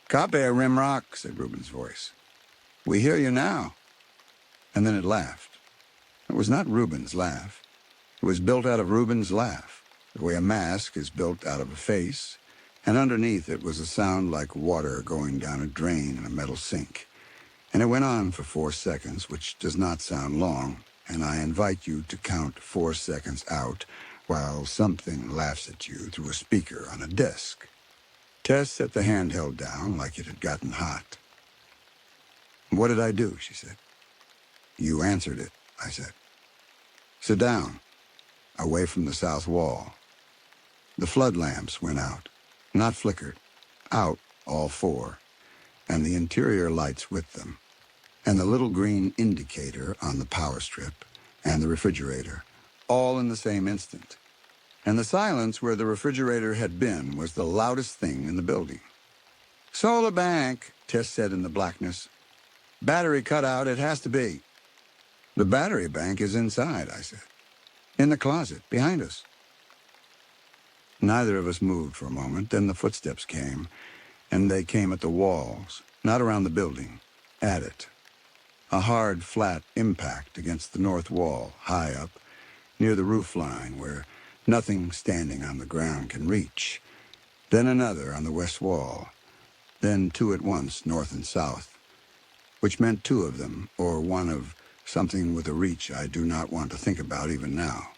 "Copy, Rimrock," said Reuben's voice. "We hear you now." And then it laughed. It was not Reuben's laugh. It was built out of Reuben's laugh, the way a mask is built out of a face, and underneath it was a sound like water going down a drain in a metal sink. And it went on for 4 seconds, which does not sound long, and I invite you to count 4 seconds out while something laughs at you through a speaker on a desk. Tess set the handheld down like it had gotten hot. "What did I do?" she said. "You answered it," I said. "Sit down, away from the south wall." The flood lamps went out, not flickered, out all 4, and the interior lights with them, and the little green indicator on the power strip, and the refrigerator, all in the same instant. And the silence where the refrigerator had been was the loudest thing in the building. "Solar bank," Tess said in the blackness. "Battery cut out, it has to be." "The battery bank is inside," I said. "In the closet, behind us." Neither of us moved for a moment. Then the footsteps came, and they came at the walls, not around the building, at it. A hard, flat impact against the north wall, high up, near the roof line where nothing standing on the ground can reach. Then another on the west wall. Then 2 at once, north and south, which meant 2 of them, or one of something with a reach I do not want to think about even now.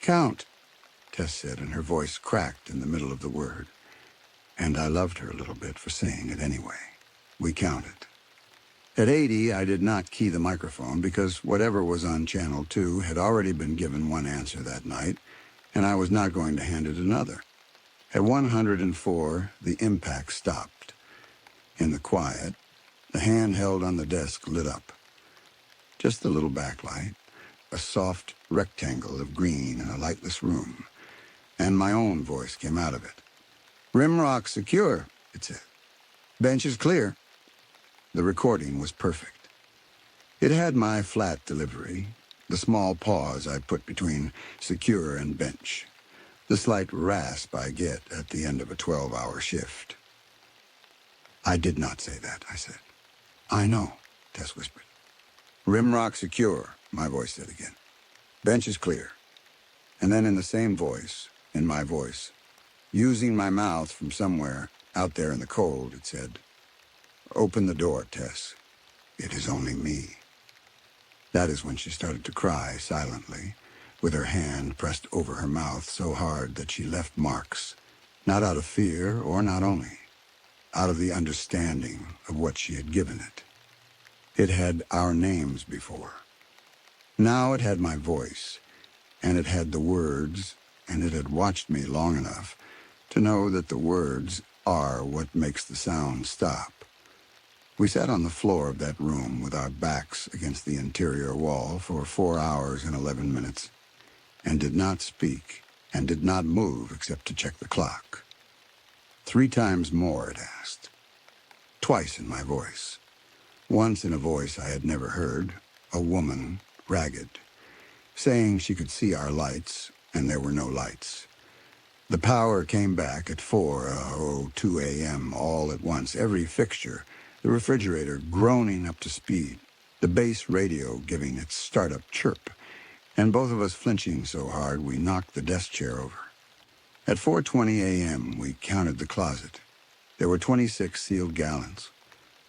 "Count," Tess said, and her voice cracked in the middle of the word. And I loved her a little bit for saying it anyway. We counted. At 80, I did not key the microphone because whatever was on Channel 2 had already been given one answer that night, and I was not going to hand it another. At 104, the impact stopped. In the quiet, the hand held on the desk lit up. Just the little backlight, a soft rectangle of green in a lightless room, and my own voice came out of it. "Rimrock secure," it said. "Bench is clear." The recording was perfect. It had my flat delivery, the small pause I put between secure and bench, the slight rasp I get at the end of a 12-hour shift. "I did not say that," I said. "I know," Tess whispered. "Rimrock secure," my voice said again. "Bench is clear." And then in the same voice, in my voice, using my mouth from somewhere out there in the cold, it said, "Open the door, Tess. It is only me." That is when she started to cry silently, with her hand pressed over her mouth so hard that she left marks, not out of fear or not only, out of the understanding of what she had given it. It had our names before. Now it had my voice, and it had the words, and it had watched me long enough to know that the words are what makes the sound stop. We sat on the floor of that room with our backs against the interior wall for 4 hours and 11 minutes, and did not speak, and did not move except to check the clock. 3 times more it asked. Twice in my voice. Once in a voice I had never heard, a woman, ragged, saying she could see our lights, and there were no lights. The power came back at 4:02 a.m. all at once, every fixture, the refrigerator groaning up to speed, the base radio giving its startup chirp, and both of us flinching so hard we knocked the desk chair over. At 4:20 a.m. we counted the closet. There were 26 sealed gallons.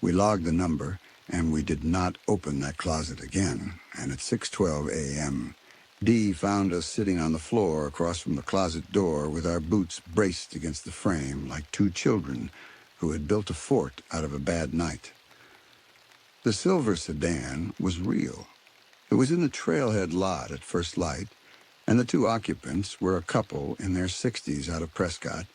We logged the number, and we did not open that closet again, and at 6:12 a.m., Dee found us sitting on the floor across from the closet door with our boots braced against the frame like 2 children who had built a fort out of a bad night. The silver sedan was real. It was in the trailhead lot at first light, and the 2 occupants were a couple in their 60s out of Prescott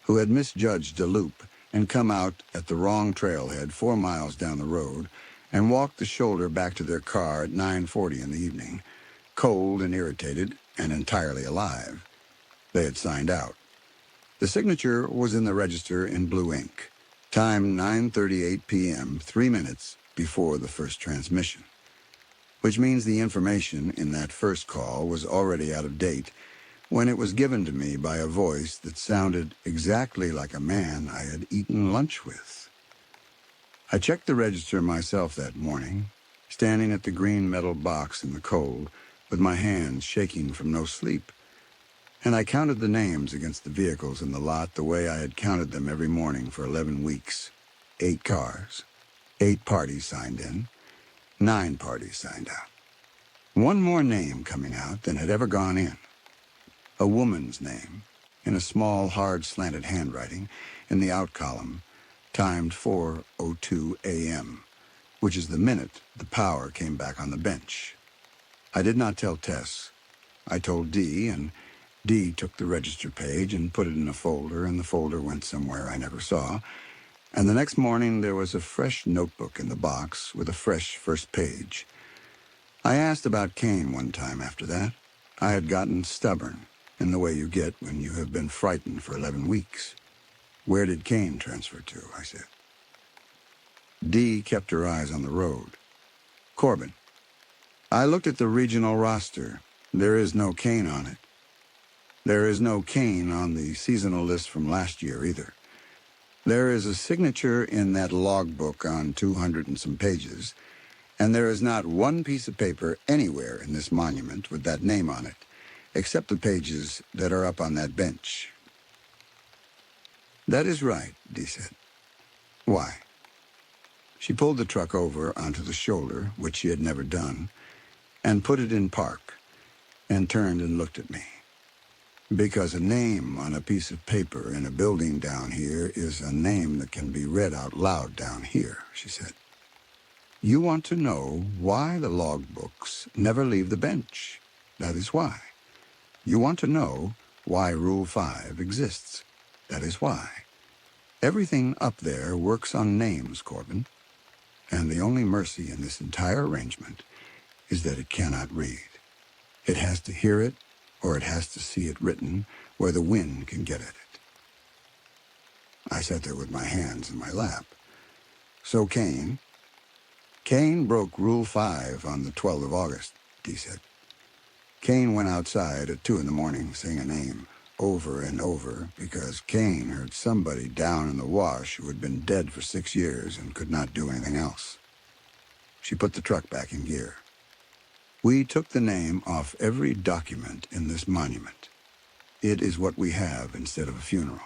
who had misjudged a loop and come out at the wrong trailhead 4 miles down the road and walked the shoulder back to their car at 9:40 in the evening, cold and irritated and entirely alive. They had signed out. The signature was in the register in blue ink. Time 9:38 p.m., 3 minutes before the first transmission. which means the information in that first call was already out of date when it was given to me by a voice that sounded exactly like a man I had eaten lunch with. I checked the register myself that morning, standing at the green metal box in the cold, with my hands shaking from no sleep, and I counted the names against the vehicles in the lot the way I had counted them every morning for 11 weeks. 8 cars, 8 parties signed in, 9 parties signed out. One more name coming out than had ever gone in. A woman's name, in a small, hard, slanted handwriting, in the out column, timed 4:02 a.m., which is the minute the power came back on the bench. I did not tell Tess. I told Dee, and Dee took the register page and put it in a folder, and the folder went somewhere I never saw. And the next morning there was a fresh notebook in the box with a fresh first page. I asked about Kane one time after that. I had gotten stubborn, in the way you get when you have been frightened for 11 weeks. Where did Kane transfer to? I said. Dee kept her eyes on the road. Corbin. I looked at the regional roster. There is no Kane on it. There is no Kane on the seasonal list from last year either. There is a signature in that logbook on 200 and some pages, and there is not one piece of paper anywhere in this monument with that name on it, except the pages that are up on that bench. That is right, Dee said. Why? She pulled the truck over onto the shoulder, which she had never done, and put it in park, and turned and looked at me. Because a name on a piece of paper in a building down here is a name that can be read out loud down here, she said. You want to know why the logbooks never leave the bench. That is why. You want to know why Rule 5 exists. That is why. Everything up there works on names, Corbin. And the only mercy in this entire arrangement is that it cannot read. It has to hear it, or it has to see it written where the wind can get at it. I sat there with my hands in my lap. So Kane broke Rule 5 on the 12th of August, Dee said. Kane went outside at 2 in the morning saying a name over and over because Kane heard somebody down in the wash who had been dead for 6 years and could not do anything else. She put the truck back in gear. We took the name off every document in this monument. It is what we have instead of a funeral.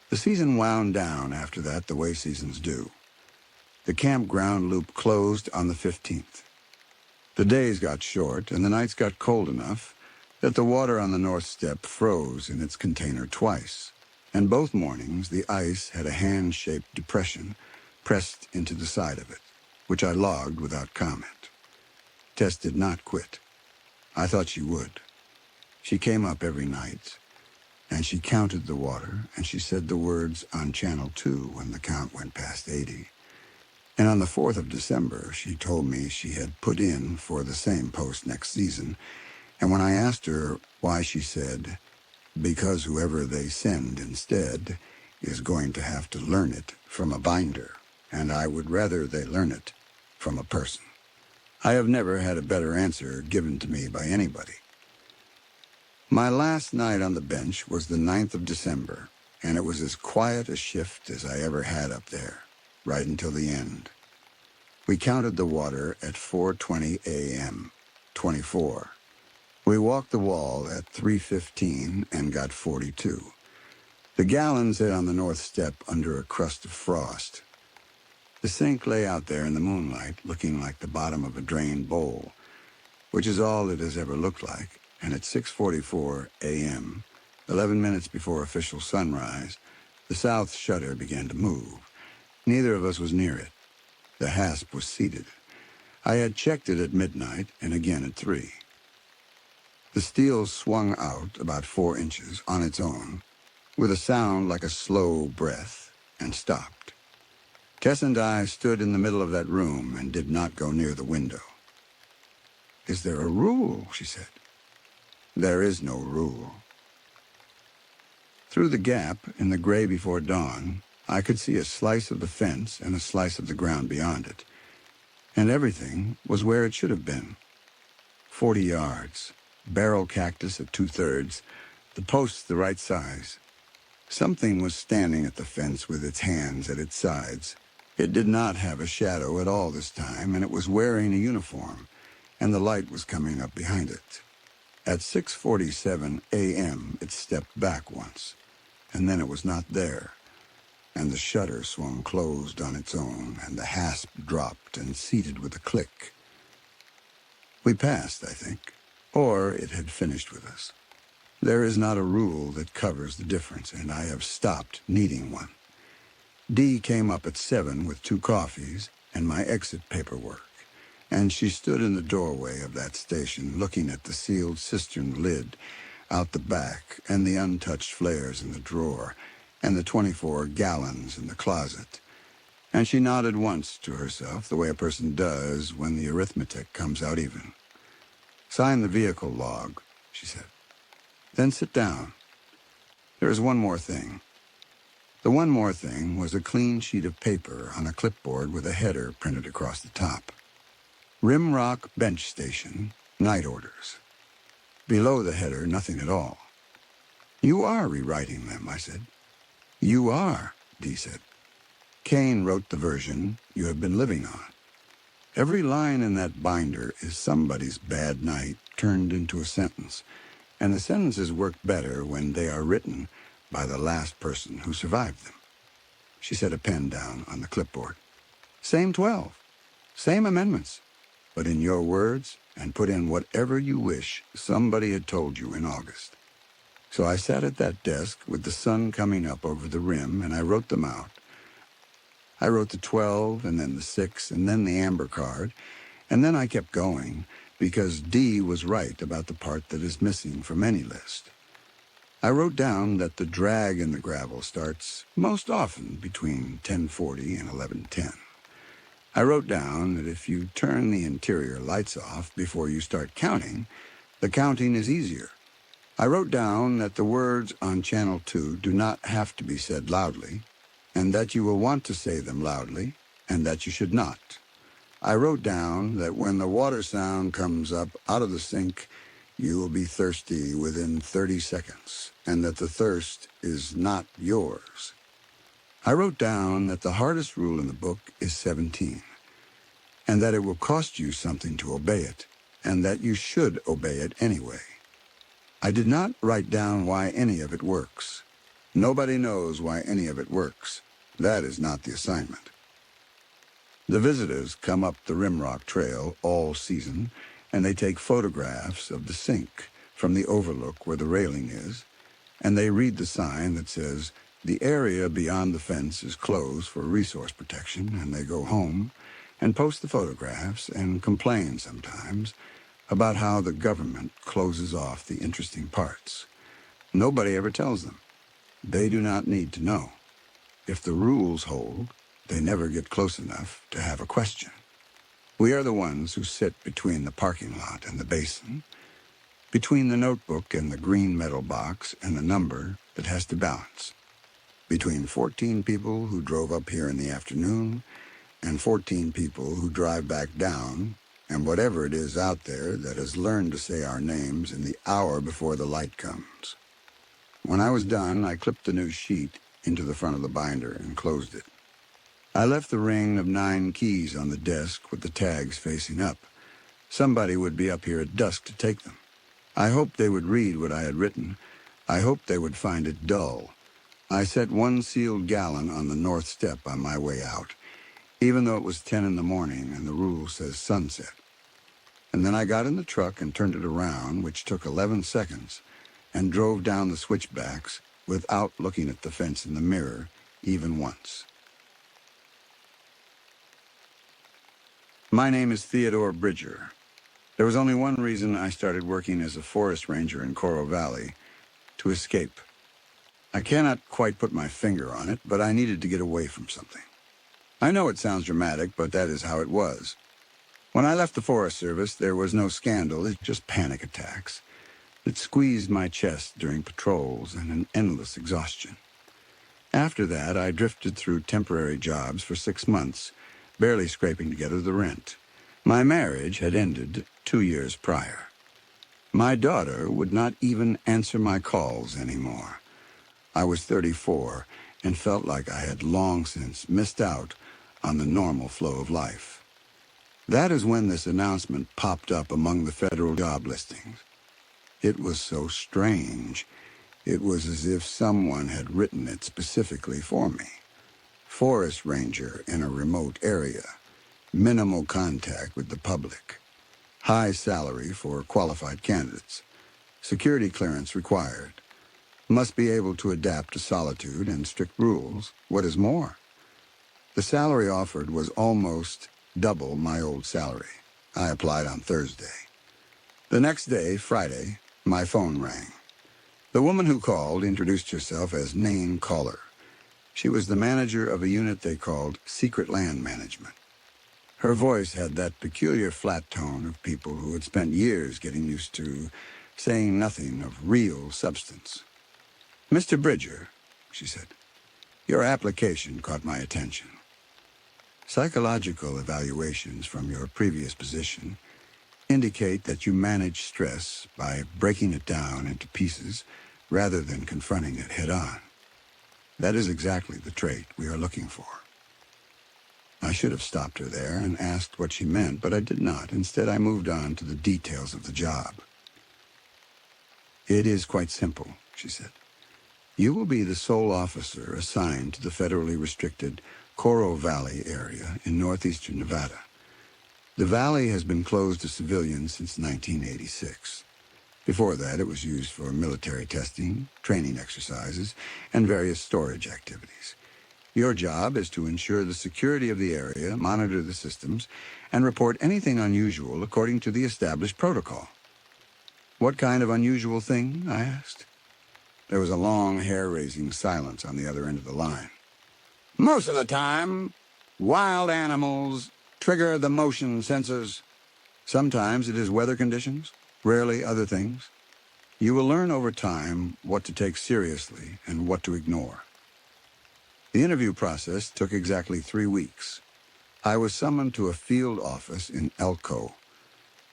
The season wound down after that the way seasons do. The campground loop closed on the 15th. The days got short and the nights got cold enough that the water on the north step froze in its container twice, and both mornings the ice had a hand-shaped depression pressed into the side of it, which I logged without comment. Tess did not quit. I thought she would. She came up every night, and she counted the water, and she said the words on Channel 2 when the count went past 80. And on the 4th of December, she told me she had put in for the same post next season, and when I asked her why, she said, because whoever they send instead is going to have to learn it from a binder, and I would rather they learn it from a person. I have never had a better answer given to me by anybody. My last night on the bench was the 9th of December, and it was as quiet a shift as I ever had up there, right until the end. We counted the water at 4:20 a.m., 24. We walked the wall at 3:15 and got 42. The gallons hid on the north step under a crust of frost. The sink lay out there in the moonlight, looking like the bottom of a drained bowl, which is all it has ever looked like, and at 6:44 a.m., 11 minutes before official sunrise, the south shutter began to move. Neither of us was near it. The hasp was seated. I had checked it at midnight and again at 3. The steel swung out about 4 inches on its own, with a sound like a slow breath, and stopped. Tess and I stood in the middle of that room and did not go near the window. Is there a rule? She said. There is no rule. Through the gap in the gray before dawn, I could see a slice of the fence and a slice of the ground beyond it. And everything was where it should have been. 40 yards, barrel cactus at 2/3, the posts the right size. Something was standing at the fence with its hands at its sides. It did not have a shadow at all this time, and it was wearing a uniform, and the light was coming up behind it. At 6:47 a.m., it stepped back once, and then it was not there, and the shutter swung closed on its own, and the hasp dropped and seated with a click. We passed, I think, or it had finished with us. There is not a rule that covers the difference, and I have stopped needing one. Dee came up at 7 with 2 coffees and my exit paperwork, and she stood in the doorway of that station looking at the sealed cistern lid out the back and the untouched flares in the drawer and the 24 gallons in the closet. And she nodded once to herself the way a person does when the arithmetic comes out even. "Sign the vehicle log," she said. "Then sit down. There is one more thing." The one more thing was a clean sheet of paper on a clipboard with a header printed across the top. Rimrock Bench Station, night orders. Below the header, nothing at all. "You are rewriting them," I said. "You are," Dee said. "Kane wrote the version you have been living on. Every line in that binder is somebody's bad night turned into a sentence, and the sentences work better when they are written by the last person who survived them." She set a pen down on the clipboard. "Same 12, same amendments, but in your words, and put in whatever you wish somebody had told you in August." So I sat at that desk with the sun coming up over the rim, and I wrote them out. I wrote the 12, and then the 6, and then the amber card, and then I kept going, because D was right about the part that is missing from any list. I wrote down that the drag in the gravel starts most often between 10:40 and 11:10. I wrote down that if you turn the interior lights off before you start counting, the counting is easier. I wrote down that the words on Channel 2 do not have to be said loudly, and that you will want to say them loudly, and that you should not. I wrote down that when the water sound comes up out of the sink, you will be thirsty within 30 seconds, and that the thirst is not yours. I wrote down that the hardest rule in the book is 17, and that it will cost you something to obey it, and that you should obey it anyway. I did not write down why any of it works. Nobody knows why any of it works. That is not the assignment. The visitors come up the Rimrock Trail all season, and they take photographs of the sink from the overlook where the railing is, and they read the sign that says, "The area beyond the fence is closed for resource protection," and they go home and post the photographs and complain sometimes about how the government closes off the interesting parts. Nobody ever tells them. They do not need to know. If the rules hold, they never get close enough to have a question. We are the ones who sit between the parking lot and the basin, between the notebook and the green metal box and the number that has to balance, between 14 people who drove up here in the afternoon and 14 people who drive back down, and whatever it is out there that has learned to say our names in the hour before the light comes. When I was done, I clipped the new sheet into the front of the binder and closed it. I left the ring of 9 keys on the desk with the tags facing up. Somebody would be up here at dusk to take them. I hoped they would read what I had written. I hoped they would find it dull. I set 1 sealed gallon on the north step on my way out, even though it was 10 in the morning and the rule says sunset. And then I got in the truck and turned it around, which took 11 seconds, and drove down the switchbacks without looking at the fence in the mirror even once. My name is Theodore Bridger. There was only one reason I started working as a forest ranger in Coral Valley: to escape. I cannot quite put my finger on it, but I needed to get away from something. I know it sounds dramatic, but that is how it was. When I left the Forest Service, there was no scandal, it's just panic attacks. It squeezed my chest during patrols and an endless exhaustion. After that, I drifted through temporary jobs for 6 months, barely scraping together the rent. My marriage had ended 2 years prior. My daughter would not even answer my calls anymore. I was 34 and felt like I had long since missed out on the normal flow of life. That is when this announcement popped up among the federal job listings. It was so strange. It was as if someone had written it specifically for me. Forest ranger in a remote area. Minimal contact with the public. High salary for qualified candidates. Security clearance required. Must be able to adapt to solitude and strict rules. What is more, the salary offered was almost double my old salary. I applied on Thursday. The next day, Friday, my phone rang. The woman who called introduced herself as Name Caller. She was the manager of a unit they called Secret Land Management. Her voice had that peculiar flat tone of people who had spent years getting used to saying nothing of real substance. "Mr. Bridger," she said, "your application caught my attention. Psychological evaluations from your previous position indicate that you manage stress by breaking it down into pieces rather than confronting it head-on. That is exactly the trait we are looking for." I should have stopped her there and asked what she meant, but I did not. Instead, I moved on to the details of the job. "It is quite simple," she said. "You will be the sole officer assigned to the federally restricted Coral Valley area in northeastern Nevada. The valley has been closed to civilians since 1986. Before that, it was used for military testing, training exercises, and various storage activities. Your job is to ensure the security of the area, monitor the systems, and report anything unusual according to the established protocol." "What kind of unusual thing?" I asked. There was a long, hair-raising silence on the other end of the line. "Most of the time, wild animals trigger the motion sensors. Sometimes it is weather conditions, rarely other things. You will learn over time what to take seriously and what to ignore." The interview process took exactly 3 weeks. I was summoned to a field office in Elko.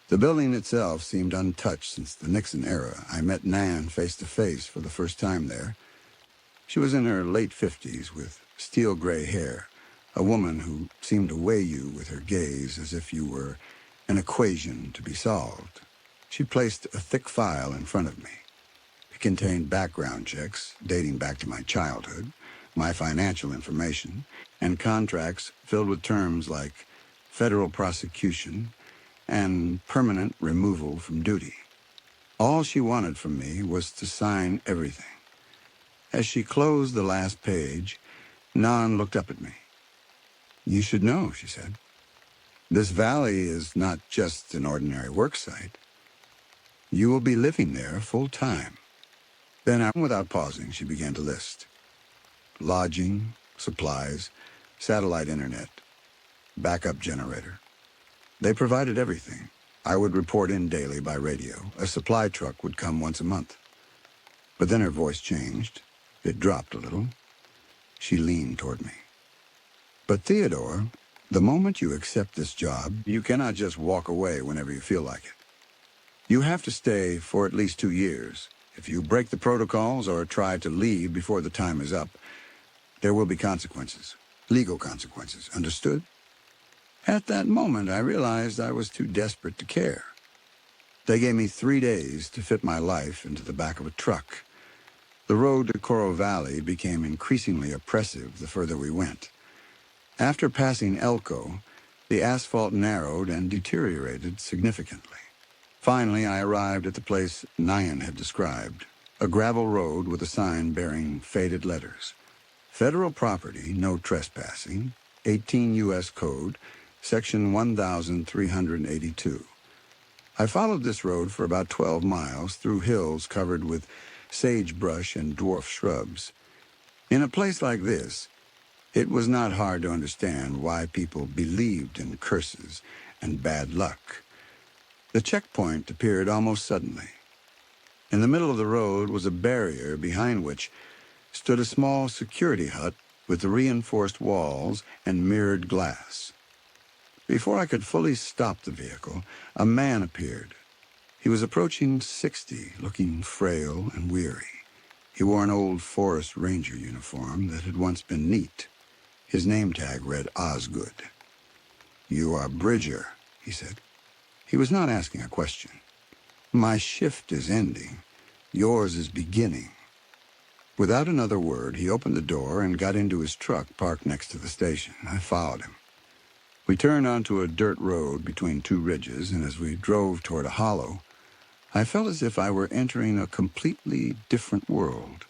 The building itself seemed untouched since the Nixon era. I met Nan face-to-face for the first time there. She was in her late 50s with steel-gray hair, a woman who seemed to weigh you with her gaze as if you were an equation to be solved. She placed a thick file in front of me. It contained background checks dating back to my childhood, my financial information, and contracts filled with terms like federal prosecution and permanent removal from duty. All she wanted from me was to sign everything. As she closed the last page, Nan looked up at me. "You should know," she said. "This valley is not just an ordinary work site. You will be living there full time." Then, without pausing, she began to list. Lodging, supplies, satellite internet, backup generator. They provided everything. I would report in daily by radio. A supply truck would come once a month. But then her voice changed. It dropped a little. She leaned toward me. "But Theodore, the moment you accept this job, you cannot just walk away whenever you feel like it. You have to stay for at least 2 years. If you break the protocols or try to leave before the time is up, there will be consequences. Legal consequences. Understood?" At that moment, I realized I was too desperate to care. They gave me 3 days to fit my life into the back of a truck. The road to Coral Valley became increasingly oppressive the further we went. After passing Elko, the asphalt narrowed and deteriorated significantly. Finally, I arrived at the place Nyan had described, a gravel road with a sign bearing faded letters. Federal property, no trespassing, 18 U.S. Code, Section 1382. I followed this road for about 12 miles through hills covered with sagebrush and dwarf shrubs. In a place like this, it was not hard to understand why people believed in curses and bad luck. The checkpoint appeared almost suddenly. In the middle of the road was a barrier behind which stood a small security hut with reinforced walls and mirrored glass. Before I could fully stop the vehicle, a man appeared. He was approaching 60, looking frail and weary. He wore an old forest ranger uniform that had once been neat. His name tag read Osgood. "You are Bridger," he said. He was not asking a question. "My shift is ending. Yours is beginning." Without another word, he opened the door and got into his truck parked next to the station. I followed him. We turned onto a dirt road between two ridges, and as we drove toward a hollow, I felt as if I were entering a completely different world.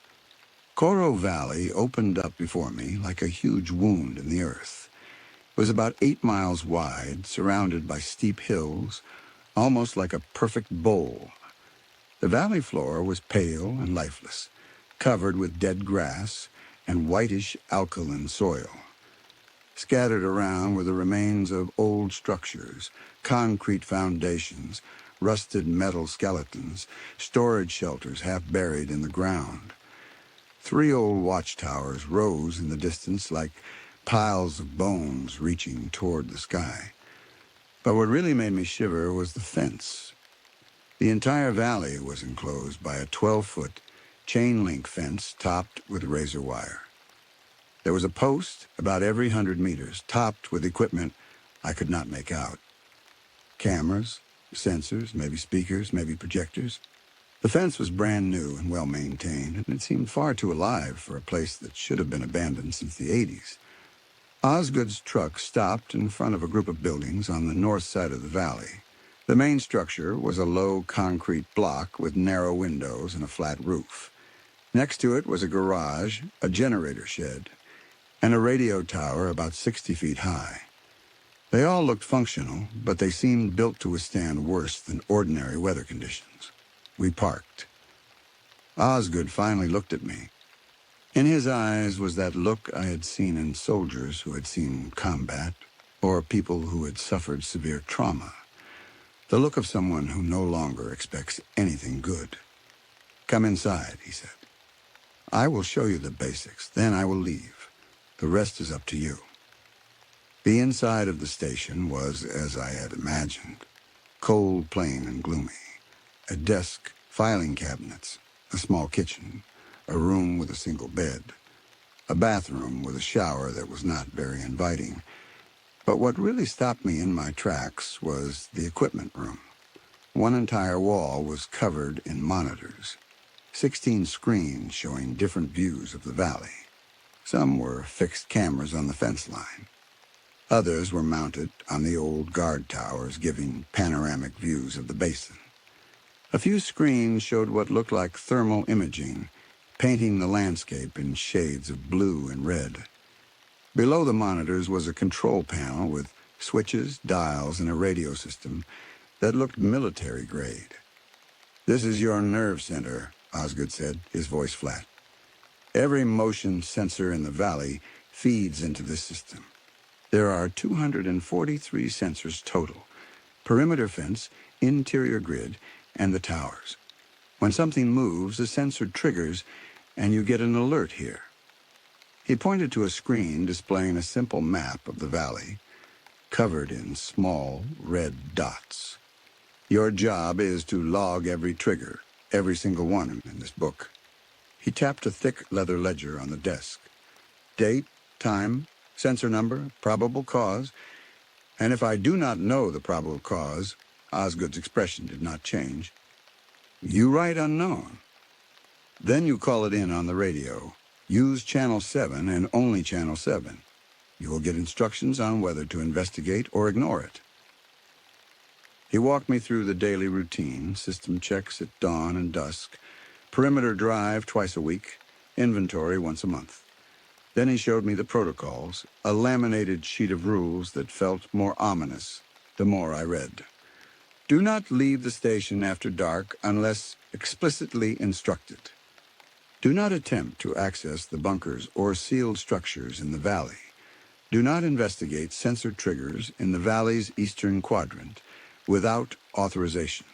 Coro Valley opened up before me like a huge wound in the earth. It was about 8 miles wide, surrounded by steep hills, almost like a perfect bowl. The valley floor was pale and lifeless, covered with dead grass and whitish alkaline soil. Scattered around were the remains of old structures, concrete foundations, rusted metal skeletons, storage shelters half buried in the ground. 3 old watchtowers rose in the distance like piles of bones reaching toward the sky. But what really made me shiver was the fence. The entire valley was enclosed by a 12-foot chain-link fence topped with razor wire. There was a post about every 100 meters, topped with equipment I could not make out. Cameras, sensors, maybe speakers, maybe projectors. The fence was brand new and well-maintained, and it seemed far too alive for a place that should have been abandoned since the 80s. Osgood's truck stopped in front of a group of buildings on the north side of the valley. The main structure was a low concrete block with narrow windows and a flat roof. Next to it was a garage, a generator shed, and a radio tower about 60 feet high. They all looked functional, but they seemed built to withstand worse than ordinary weather conditions. We parked. Osgood finally looked at me. In his eyes was that look I had seen in soldiers who had seen combat, or people who had suffered severe trauma. The look of someone who no longer expects anything good. "Come inside," he said. "I will show you the basics, then I will leave. The rest is up to you." The inside of the station was as I had imagined, cold, plain, and gloomy. A desk, filing cabinets, a small kitchen, a room with a single bed, a bathroom with a shower that was not very inviting. But what really stopped me in my tracks was the equipment room. One entire wall was covered in monitors, 16 screens showing different views of the valley. Some were fixed cameras on the fence line. Others were mounted on the old guard towers, giving panoramic views of the basin. A few screens showed what looked like thermal imaging, painting the landscape in shades of blue and red. Below the monitors was a control panel with switches, dials, and a radio system that looked military grade. "This is your nerve center," Osgood said, his voice flat. "Every motion sensor in the valley feeds into this system. There are 243 sensors total: perimeter fence, interior grid, and the towers. When something moves, a sensor triggers, and you get an alert here." He pointed to a screen displaying a simple map of the valley, covered in small red dots. "Your job is to log every trigger, every single one in this book." He tapped a thick leather ledger on the desk. "Date, time, sensor number, probable cause, and if I do not know the probable cause," Osgood's expression did not change, "you write unknown. Then you call it in on the radio. Use channel 7 and only channel 7. You will get instructions on whether to investigate or ignore it." He walked me through the daily routine: system checks at dawn and dusk, perimeter drive twice a week, inventory once a month. Then he showed me the protocols, a laminated sheet of rules that felt more ominous the more I read. "Do not leave the station after dark unless explicitly instructed. Do not attempt to access the bunkers or sealed structures in the valley. Do not investigate sensor triggers in the valley's eastern quadrant without authorization.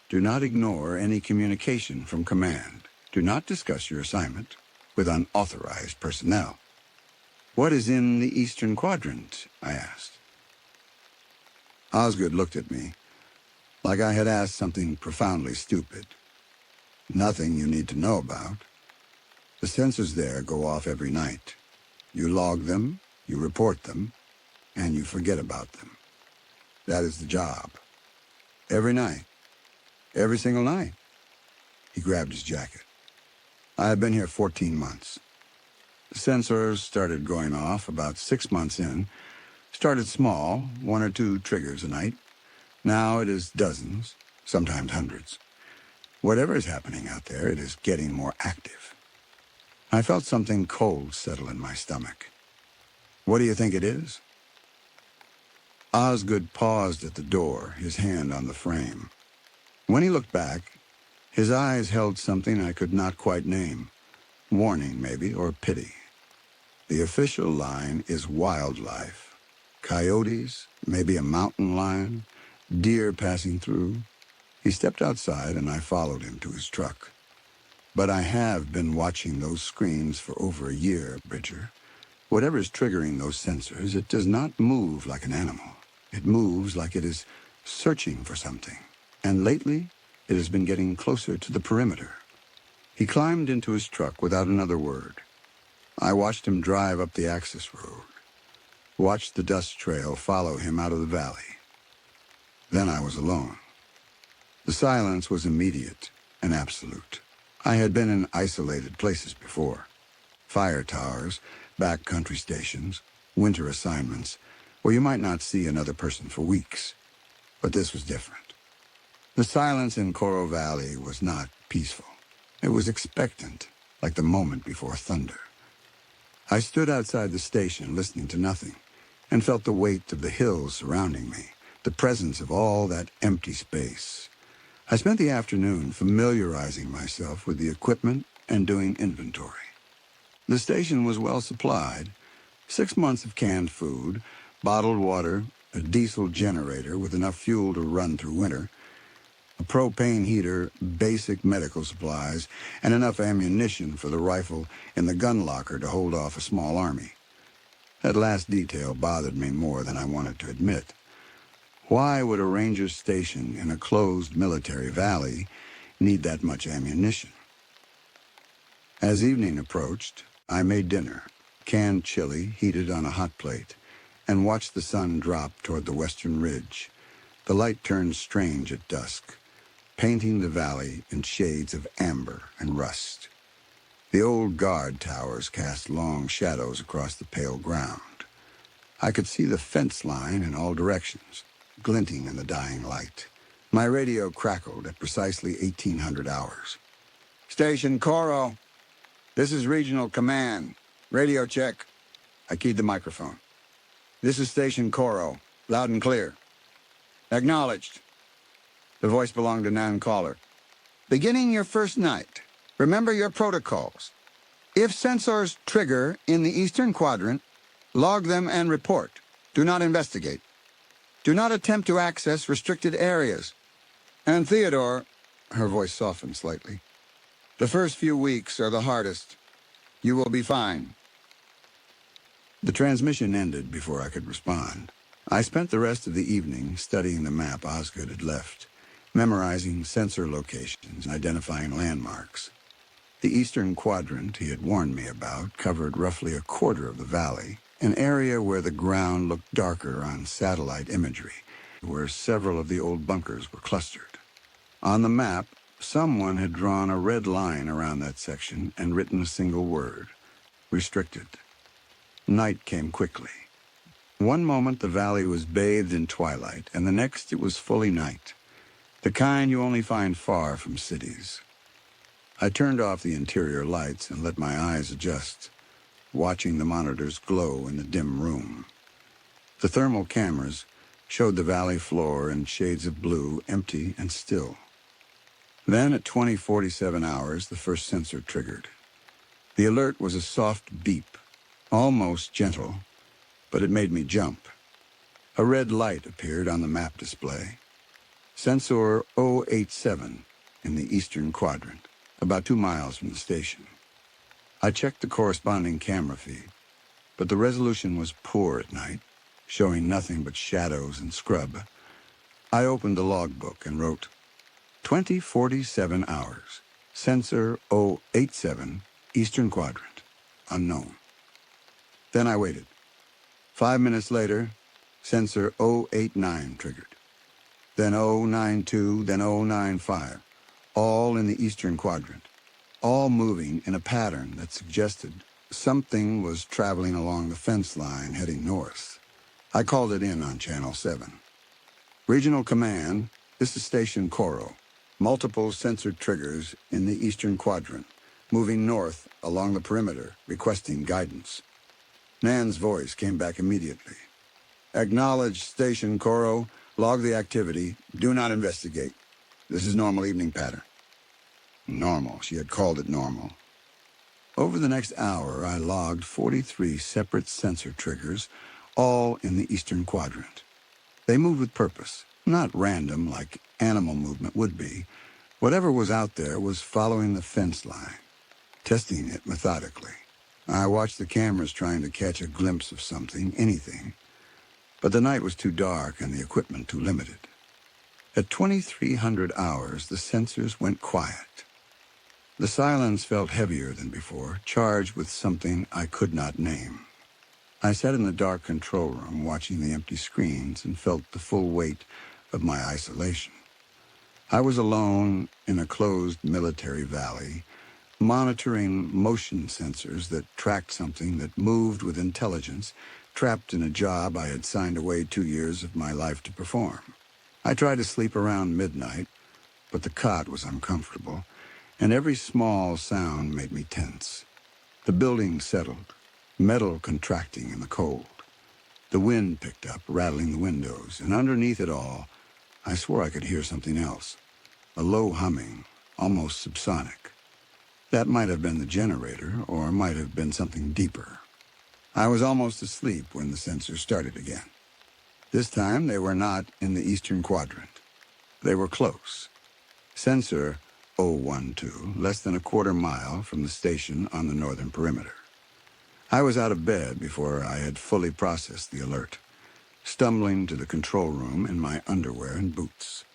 Do not ignore any communication from command. Do not discuss your assignment with unauthorized personnel." "What is in the eastern quadrant?" I asked. Osgood looked at me, like I had asked something profoundly stupid. Nothing you need to know about. The sensors there go off every night. You log them, you report them, and you forget about them. That is the job. Every night. Every single night. He grabbed his jacket. I had been here 14 months. The sensors started going off about 6 months in. Started small, 1 or 2 triggers a night. Now it is dozens, sometimes hundreds. Whatever is happening out there, it is getting more active. I felt something cold settle in my stomach. What do you think it is? Osgood paused at the door, his hand on the frame. When he looked back, his eyes held something I could not quite name. Warning, maybe, or pity. The official line is wildlife. Coyotes, maybe a mountain lion, deer passing through. He stepped outside and I followed him to his truck. But I have been watching those screens for over a year, Bridger. Whatever is triggering those sensors, it does not move like an animal. It moves like it is searching for something. And lately, it has been getting closer to the perimeter. He climbed into his truck without another word. I watched him drive up the access road, watched the dust trail follow him out of the valley. Then I was alone. The silence was immediate and absolute. I had been in isolated places before. Fire towers, backcountry stations, winter assignments, where you might not see another person for weeks. But this was different. The silence in Coro Valley was not peaceful. It was expectant, like the moment before thunder. I stood outside the station listening to nothing, and felt the weight of the hills surrounding me, the presence of all that empty space. I spent the afternoon familiarizing myself with the equipment and doing inventory. The station was well supplied. 6 months of canned food, bottled water, a diesel generator with enough fuel to run through winter, a propane heater, basic medical supplies, and enough ammunition for the rifle in the gun locker to hold off a small army. That last detail bothered me more than I wanted to admit. Why would a ranger station in a closed military valley need that much ammunition? As evening approached, I made dinner, canned chili heated on a hot plate, and watched the sun drop toward the western ridge. The light turned strange at dusk, painting the valley in shades of amber and rust. The old guard towers cast long shadows across the pale ground. I could see the fence line in all directions, glinting in the dying light. My radio crackled at precisely 1800 hours. "Station Coro. This is Regional Command. Radio check." I keyed the microphone. "This is Station Coro. Loud and clear." "Acknowledged." The voice belonged to Nan Caller. "Beginning your first night, remember your protocols. If sensors trigger in the eastern quadrant, log them and report. Do not investigate. Do not attempt to access restricted areas. And Theodore," her voice softened slightly, "the first few weeks are the hardest. You will be fine." The transmission ended before I could respond. I spent the rest of the evening studying the map Osgood had left, memorizing sensor locations and identifying landmarks. The eastern quadrant he had warned me about covered roughly a quarter of the valley, an area where the ground looked darker on satellite imagery, where several of the old bunkers were clustered. On the map, someone had drawn a red line around that section and written a single word: restricted. Night came quickly. One moment the valley was bathed in twilight, and the next it was fully night, the kind you only find far from cities. I turned off the interior lights and let my eyes adjust, watching the monitors glow in the dim room. The thermal cameras showed the valley floor in shades of blue, empty and still. Then at 20:47 hours, the first sensor triggered. The alert was a soft beep, almost gentle, but it made me jump. A red light appeared on the map display. Sensor 087 in the eastern quadrant, about 2 miles from the station. I checked the corresponding camera feed, but the resolution was poor at night, showing nothing but shadows and scrub. I opened the logbook and wrote, 2047 hours. Sensor 087, Eastern Quadrant. Unknown. Then I waited. 5 minutes later, sensor 089 triggered. Then 092, then 095. All in the Eastern Quadrant. All moving in a pattern that suggested something was traveling along the fence line heading north. I called it in on Channel 7. Regional Command, this is Station Coro. Multiple sensor triggers in the Eastern Quadrant, moving north along the perimeter, requesting guidance. Nan's voice came back immediately. Acknowledge Station Coro, log the activity, do not investigate. This is normal evening pattern. Normal, she had called it normal. Over the next hour, I logged 43 separate sensor triggers, all in the Eastern Quadrant. They moved with purpose, not random like animal movement would be. Whatever was out there was following the fence line, testing it methodically. I watched the cameras trying to catch a glimpse of something, anything. But the night was too dark and the equipment too limited. At 2300 hours, the sensors went quiet. The silence felt heavier than before, charged with something I could not name. I sat in the dark control room watching the empty screens and felt the full weight of my isolation. I was alone in a closed military valley, monitoring motion sensors that tracked something that moved with intelligence, trapped in a job I had signed away 2 years of my life to perform. I tried to sleep around midnight, but the cot was uncomfortable, and every small sound made me tense. The building settled, metal contracting in the cold. The wind picked up, rattling the windows, and underneath it all, I swore I could hear something else, a low humming, almost subsonic. That might have been the generator, or might have been something deeper. I was almost asleep when the sensors started again. This time, they were not in the Eastern Quadrant. They were close. Sensor 012, less than a quarter mile from the station on the northern perimeter. I was out of bed before I had fully processed the alert, stumbling to the control room in my underwear and boots.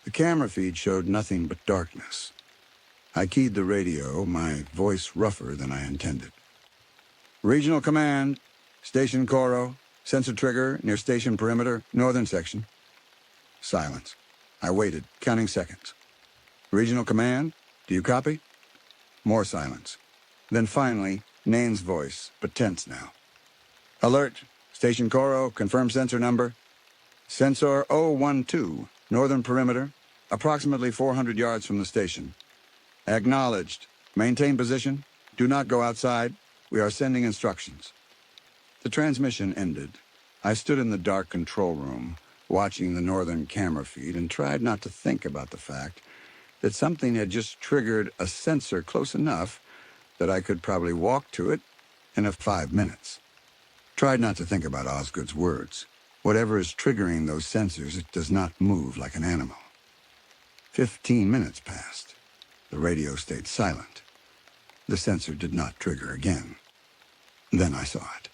The camera feed showed nothing but darkness. I keyed the radio, my voice rougher than I intended. Regional Command, Station Coro, sensor trigger near station perimeter, northern section. Silence. I waited, counting seconds. Regional Command, do you copy? More silence. Then finally, Nane's voice, but tense now. Alert, Station Coro, confirm sensor number. Sensor 012, northern perimeter, approximately 400 yards from the station. Acknowledged. Maintain position. Do not go outside. We are sending instructions. The transmission ended. I stood in the dark control room, watching the northern camera feed, and tried not to think about the fact that something had just triggered a sensor close enough that I could probably walk to it in 5 minutes. Tried not to think about Osgood's words. Whatever is triggering those sensors, it does not move like an animal. 15 minutes passed. The radio stayed silent. The sensor did not trigger again. Then I saw it.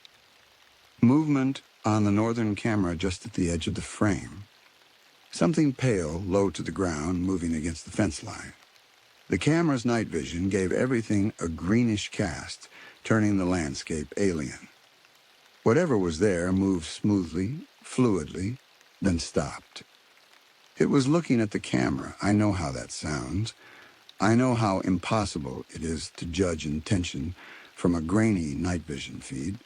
Movement on the northern camera just at the edge of the frame. Something pale, low to the ground, moving against the fence line. The camera's night vision gave everything a greenish cast, turning the landscape alien. Whatever was there moved smoothly, fluidly, then stopped. It was looking at the camera. I know how that sounds. I know how impossible it is to judge intention from a grainy night vision feed.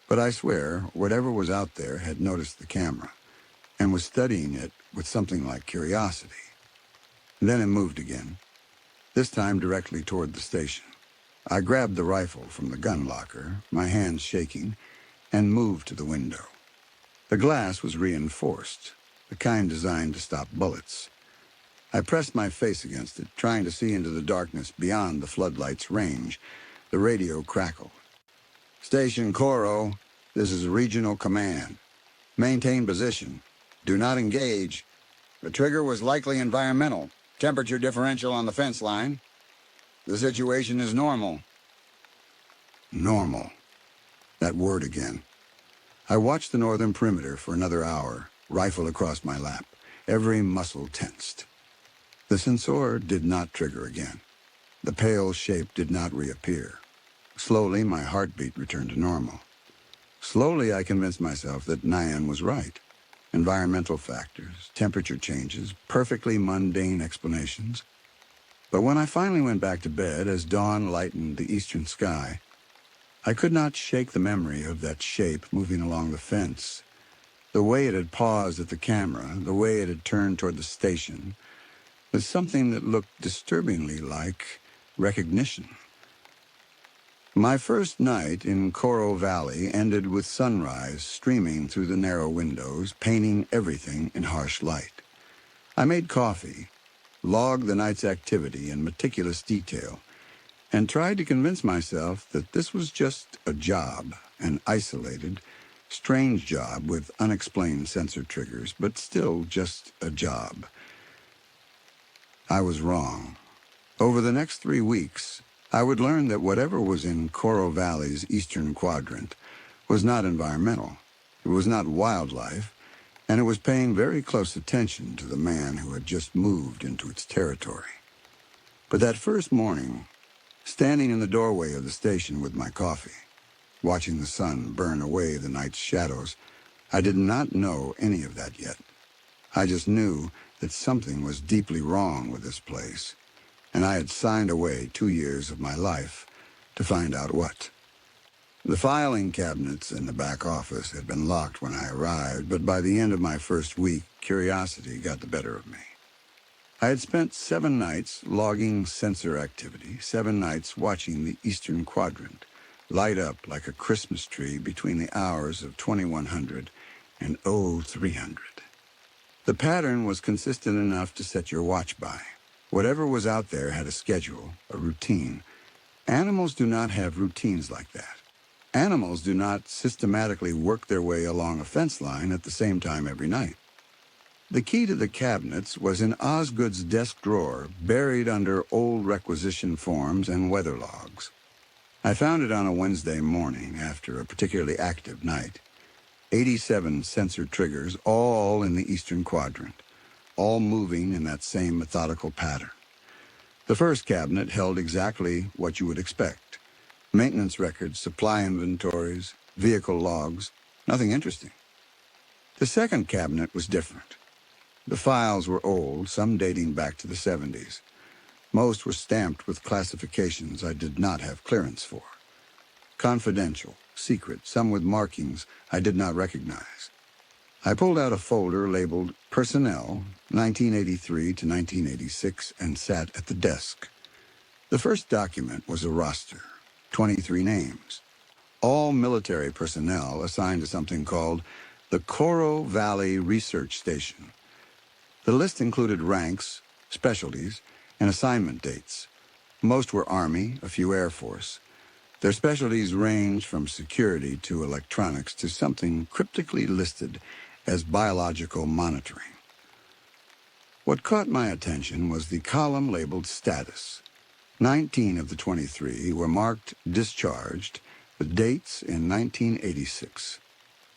But I swear, whatever was out there had noticed the camera and was studying it with something like curiosity. Then it moved again, this time directly toward the station. I grabbed the rifle from the gun locker, my hands shaking, and moved to the window. The glass was reinforced, the kind designed to stop bullets. I pressed my face against it, trying to see into the darkness beyond the floodlight's range. The radio crackled. Station Coro, this is Regional Command. Maintain position. Do not engage. The trigger was likely environmental. Temperature differential on the fence line. The situation is normal. Normal. That word again. I watched the northern perimeter for another hour, rifle across my lap, every muscle tensed. The sensor did not trigger again. The pale shape did not reappear. Slowly, my heartbeat returned to normal. Slowly, I convinced myself that Nyan was right. Environmental factors, temperature changes, perfectly mundane explanations. But when I finally went back to bed as dawn lightened the eastern sky, I could not shake the memory of that shape moving along the fence. The way it had paused at the camera, the way it had turned toward the station, was something that looked disturbingly like recognition. My first night in Coro Valley ended with sunrise streaming through the narrow windows, painting everything in harsh light. I made coffee, logged the night's activity in meticulous detail, and tried to convince myself that this was just a job, an isolated, strange job with unexplained sensor triggers, but still just a job. I was wrong. Over the next 3 weeks, I would learn that whatever was in Coro Valley's eastern quadrant was not environmental, it was not wildlife, and it was paying very close attention to the man who had just moved into its territory. But that first morning, standing in the doorway of the station with my coffee, watching the sun burn away the night's shadows, I did not know any of that yet. I just knew that something was deeply wrong with this place, and I had signed away 2 years of my life to find out what. The filing cabinets in the back office had been locked when I arrived, but by the end of my first week, curiosity got the better of me. I had spent 7 nights logging sensor activity, 7 nights watching the eastern quadrant light up like a Christmas tree between the hours of 2100 and 0300. The pattern was consistent enough to set your watch by. Whatever was out there had a schedule, a routine. Animals do not have routines like that. Animals do not systematically work their way along a fence line at the same time every night. The key to the cabinets was in Osgood's desk drawer, buried under old requisition forms and weather logs. I found it on a Wednesday morning after a particularly active night. 87 sensor triggers, all in the eastern quadrant, all moving in that same methodical pattern. The first cabinet held exactly what you would expect. Maintenance records, supply inventories, vehicle logs, nothing interesting. The second cabinet was different. The files were old, some dating back to the 70s. Most were stamped with classifications I did not have clearance for. Confidential, secret, some with markings I did not recognize. I pulled out a folder labeled Personnel, 1983 to 1986, and sat at the desk. The first document was a roster, 23 names, all military personnel assigned to something called the Coro Valley Research Station. The list included ranks, specialties, and assignment dates. Most were Army, a few Air Force. Their specialties ranged from security to electronics to something cryptically listed as biological monitoring. What caught my attention was the column labeled Status. 19 of the 23 were marked Discharged, with dates in 1986.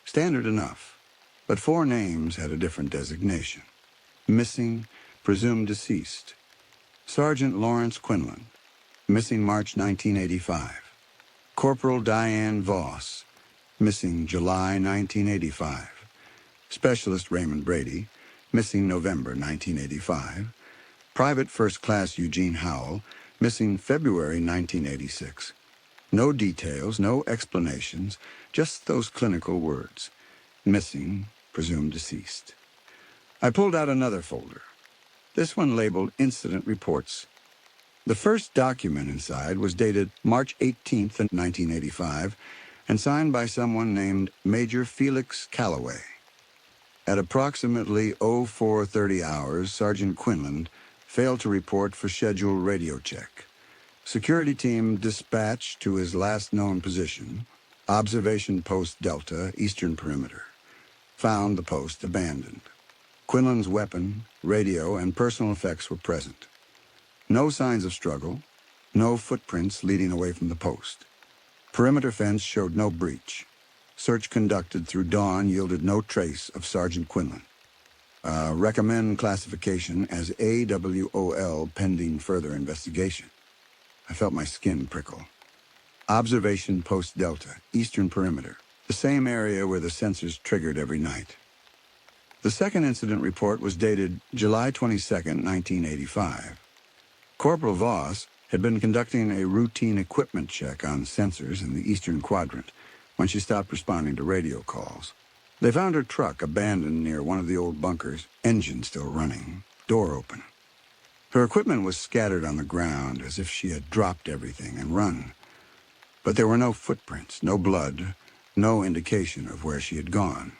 Standard enough, but 4 names had a different designation. Missing, presumed deceased. Sergeant Lawrence Quinlan, missing March 1985. Corporal Diane Voss, missing July 1985. Specialist Raymond Brady, missing November 1985. Private First Class Eugene Howell, missing February 1986. No details, no explanations, just those clinical words. Missing, presumed deceased. I pulled out another folder. This one labeled Incident Reports. The first document inside was dated March 18th, 1985, and signed by someone named Major Felix Calloway. At approximately 0430 hours, Sergeant Quinlan failed to report for scheduled radio check. Security team dispatched to his last known position, Observation Post Delta, Eastern Perimeter. Found the post abandoned. Quinlan's weapon, radio, and personal effects were present. No signs of struggle, no footprints leading away from the post. Perimeter fence showed no breach. Search conducted through dawn yielded no trace of Sergeant Quinlan. Recommend classification as AWOL pending further investigation. I felt my skin prickle. Observation Post Delta, Eastern Perimeter, the same area where the sensors triggered every night. The second incident report was dated July 22, 1985. Corporal Voss had been conducting a routine equipment check on sensors in the Eastern Quadrant when she stopped responding to radio calls. They found her truck abandoned near one of the old bunkers, engine still running, door open. Her equipment was scattered on the ground as if she had dropped everything and run. But there were no footprints, no blood, no indication of where she had gone.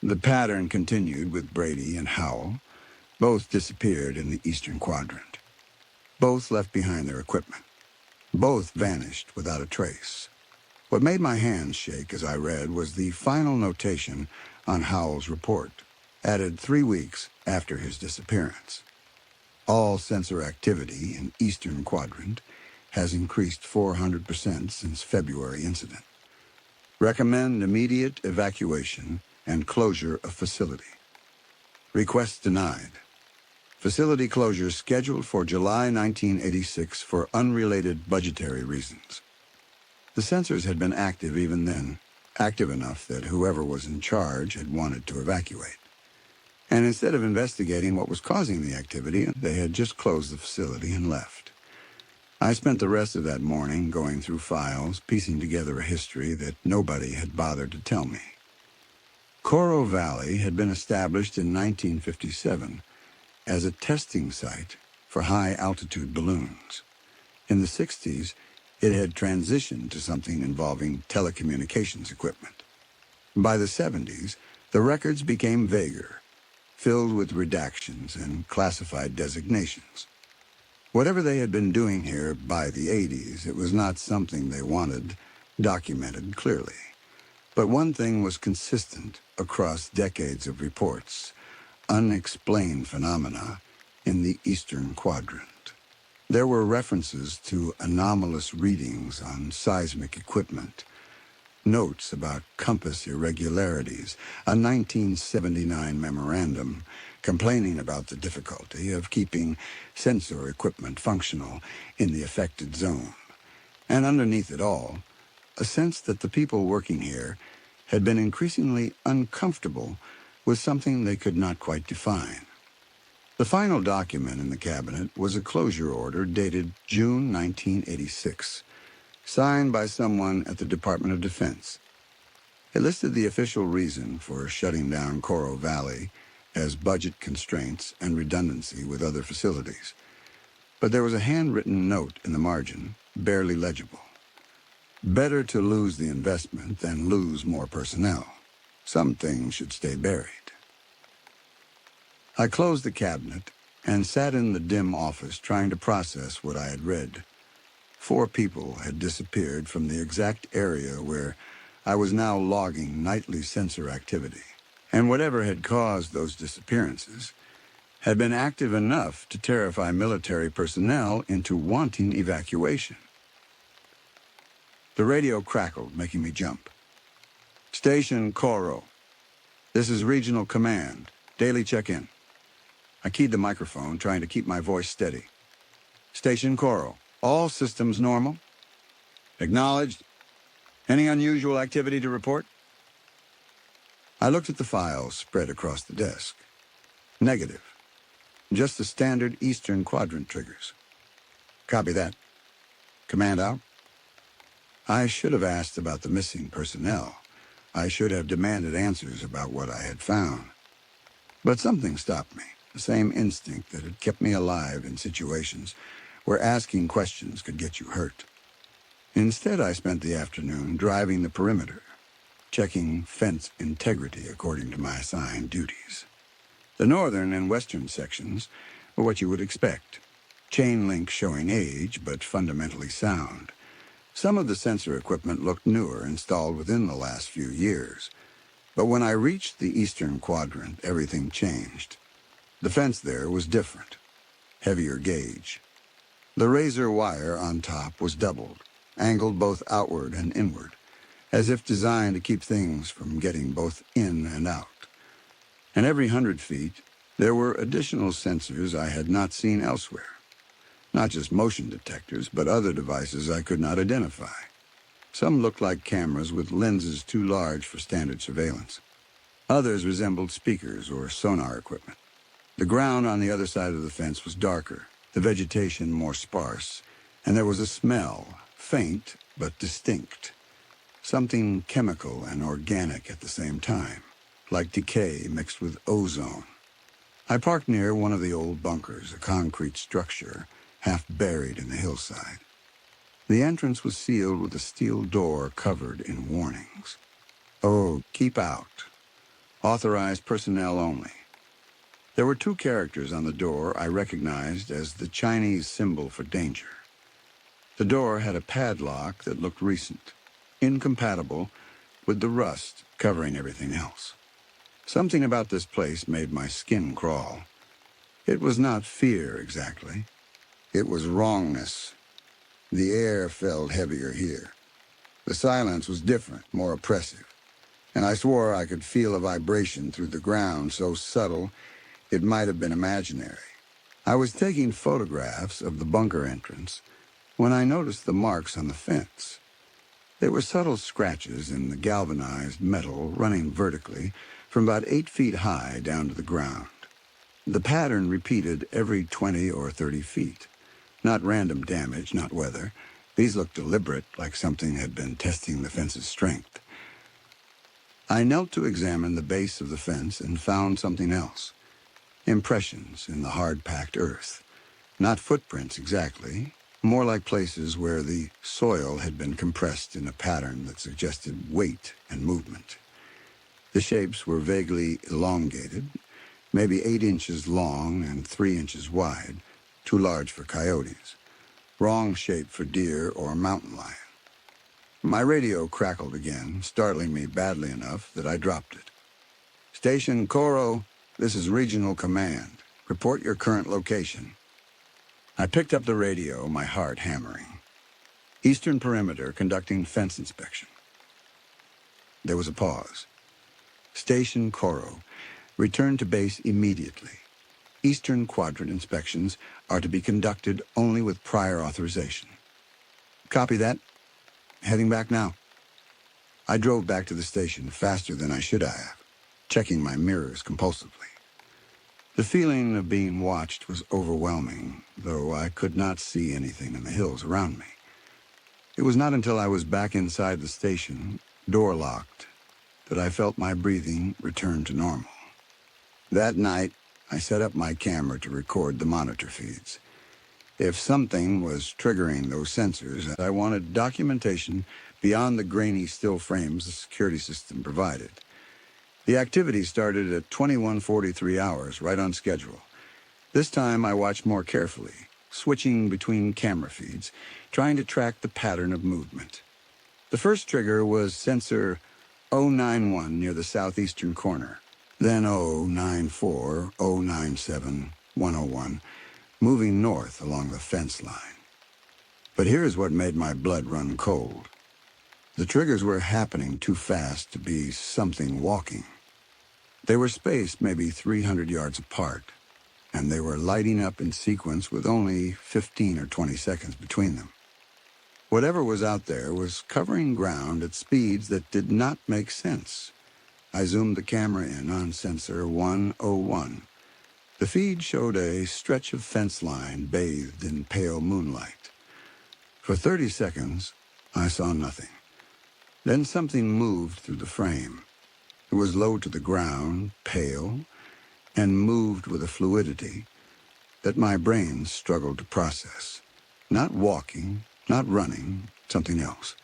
The pattern continued with Brady and Howell. Both disappeared in the Eastern Quadrant. Both left behind their equipment. Both vanished without a trace. What made my hands shake as I read was the final notation on Howell's report, added 3 weeks after his disappearance. All sensor activity in Eastern Quadrant has increased 400% since February incident. Recommend immediate evacuation and closure of facility. Request denied. Facility closure scheduled for July 1986 for unrelated budgetary reasons. The sensors had been active even then, active enough that whoever was in charge had wanted to evacuate. And instead of investigating what was causing the activity, they had just closed the facility and left. I spent the rest of that morning going through files, piecing together a history that nobody had bothered to tell me. Coro Valley had been established in 1957 as a testing site for high-altitude balloons. In the 60s, it had transitioned to something involving telecommunications equipment. By the 70s, the records became vaguer, filled with redactions and classified designations. Whatever they had been doing here by the 80s, it was not something they wanted documented clearly. But one thing was consistent across decades of reports: unexplained phenomena in the Eastern Quadrant. There were references to anomalous readings on seismic equipment, notes about compass irregularities, a 1979 memorandum complaining about the difficulty of keeping sensor equipment functional in the affected zone. And underneath it all, a sense that the people working here had been increasingly uncomfortable with something they could not quite define. The final document in the cabinet was a closure order dated June 1986, signed by someone at the Department of Defense. It listed the official reason for shutting down Coro Valley as budget constraints and redundancy with other facilities. But there was a handwritten note in the margin, barely legible. Better to lose the investment than lose more personnel. Some things should stay buried. I closed the cabinet and sat in the dim office trying to process what I had read. 4 people had disappeared from the exact area where I was now logging nightly sensor activity. And whatever had caused those disappearances had been active enough to terrify military personnel into wanting evacuation. The radio crackled, making me jump. Station Coro. This is Regional Command. Daily check-in. I keyed the microphone, trying to keep my voice steady. Station Coro. All systems normal? Acknowledged. Any unusual activity to report? I looked at the files spread across the desk. Negative. Just the standard Eastern Quadrant triggers. Copy that. Command out. I should have asked about the missing personnel. I should have demanded answers about what I had found. But something stopped me, the same instinct that had kept me alive in situations where asking questions could get you hurt. Instead, I spent the afternoon driving the perimeter, checking fence integrity according to my assigned duties. The northern and western sections were what you would expect. Chain link showing age, but fundamentally sound. Some of the sensor equipment looked newer, installed within the last few years. But when I reached the Eastern Quadrant, everything changed. The fence there was different, heavier gauge. The razor wire on top was doubled, angled both outward and inward, as if designed to keep things from getting both in and out. And every 100 feet, There were additional sensors I had not seen elsewhere. Not just motion detectors, but other devices I could not identify. Some looked like cameras with lenses too large for standard surveillance. Others resembled speakers or sonar equipment. The ground on the other side of the fence was darker, the vegetation more sparse, and there was a smell, faint but distinct. Something chemical and organic at the same time, like decay mixed with ozone. I parked near one of the old bunkers, a concrete structure, half buried in the hillside. The entrance was sealed with a steel door covered in warnings. "Oh, keep out. Authorized personnel only." There were two characters on the door I recognized as the Chinese symbol for danger. The door had a padlock that looked recent, incompatible with the rust covering everything else. Something about this place made my skin crawl. It was not fear exactly. It was wrongness. The air felt heavier here. The silence was different, more oppressive. And I swore I could feel a vibration through the ground so subtle it might have been imaginary. I was taking photographs of the bunker entrance when I noticed the marks on the fence. They were subtle scratches in the galvanized metal running vertically from about 8 feet high down to the ground. The pattern repeated every 20 or 30 feet. Not random damage, not weather. These looked deliberate, like something had been testing the fence's strength. I knelt to examine the base of the fence and found something else. Impressions in the hard-packed earth. Not footprints exactly, more like places where the soil had been compressed in a pattern that suggested weight and movement. The shapes were vaguely elongated, maybe 8 inches long and 3 inches wide, too large for coyotes. Wrong shape for deer or mountain lion. My radio crackled again, startling me badly enough that I dropped it. "Station Coro, this is Regional Command. Report your current location." I picked up the radio, my heart hammering. Eastern Perimeter conducting fence inspection. There was a pause. "Station Coro, return to base immediately. Eastern Quadrant inspections are to be conducted only with prior authorization." "Copy that. Heading back now." I drove back to the station faster than I should have, checking my mirrors compulsively. The feeling of being watched was overwhelming, though I could not see anything in the hills around me. It was not until I was back inside the station, door locked, that I felt my breathing return to normal. That night, I set up my camera to record the monitor feeds. If something was triggering those sensors, I wanted documentation beyond the grainy still frames the security system provided. The activity started at 21:43 hours, right on schedule. This time I watched more carefully, switching between camera feeds, trying to track the pattern of movement. The first trigger was sensor 091 near the southeastern corner, then 094, 097, 101, moving north along the fence line. But here's what made my blood run cold. The triggers were happening too fast to be something walking. They were spaced maybe 300 yards apart, and they were lighting up in sequence with only 15 or 20 seconds between them. Whatever was out there was covering ground at speeds that did not make sense. I zoomed the camera in on sensor 101. The feed showed a stretch of fence line bathed in pale moonlight. For 30 seconds, I saw nothing. Then something moved through the frame. It was low to the ground, pale, and moved with a fluidity that my brain struggled to process. Not walking, not running, something else.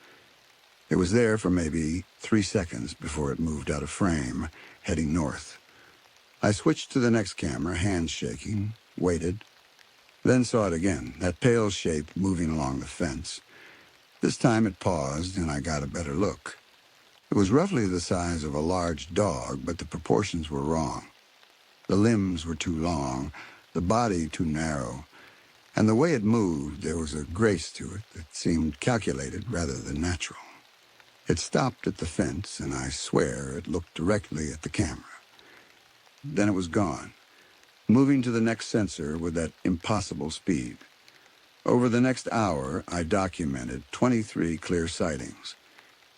It was there for maybe 3 seconds before it moved out of frame, heading north. I switched to the next camera, hands shaking, waited, then saw it again, that pale shape moving along the fence. This time it paused, and I got a better look. It was roughly the size of a large dog, but the proportions were wrong. The limbs were too long, the body too narrow, and the way it moved, there was a grace to it that seemed calculated rather than natural. It stopped at the fence, and I swear it looked directly at the camera. Then it was gone. moving to the next sensor with that impossible speed. Over the next hour, I documented 23 clear sightings.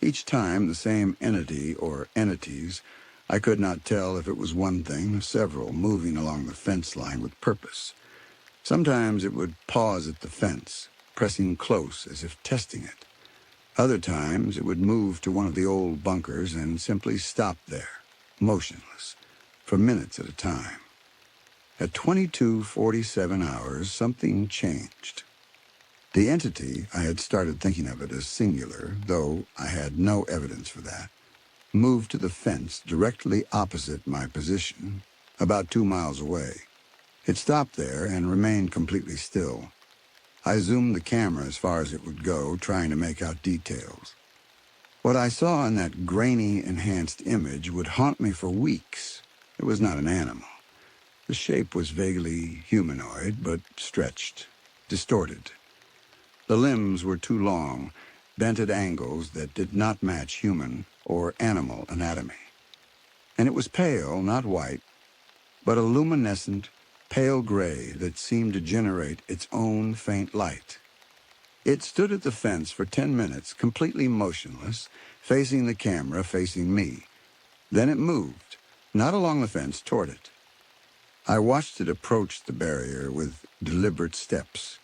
Each time the same entity or entities. I could not tell if it was one thing or several moving along the fence line with purpose. Sometimes it would pause at the fence, pressing close as if testing it. Other times it would move to one of the old bunkers and simply stop there, motionless, for minutes at a time. At 22:47 hours, something changed. The entity, I had started thinking of it as singular, though I had no evidence for that, moved to the fence directly opposite my position, about 2 miles away. It stopped there and remained completely still. I zoomed the camera as far as it would go, trying to make out details. What I saw in that grainy, enhanced image would haunt me for weeks. It was not an animal. The shape was vaguely humanoid, but stretched, distorted. The limbs were too long, bent at angles that did not match human or animal anatomy. And it was pale, not white, but a luminescent, pale gray that seemed to generate its own faint light. It stood at the fence for 10 minutes, completely motionless, facing the camera, facing me. Then it moved, not along the fence, toward it. I watched it approach the barrier with deliberate steps.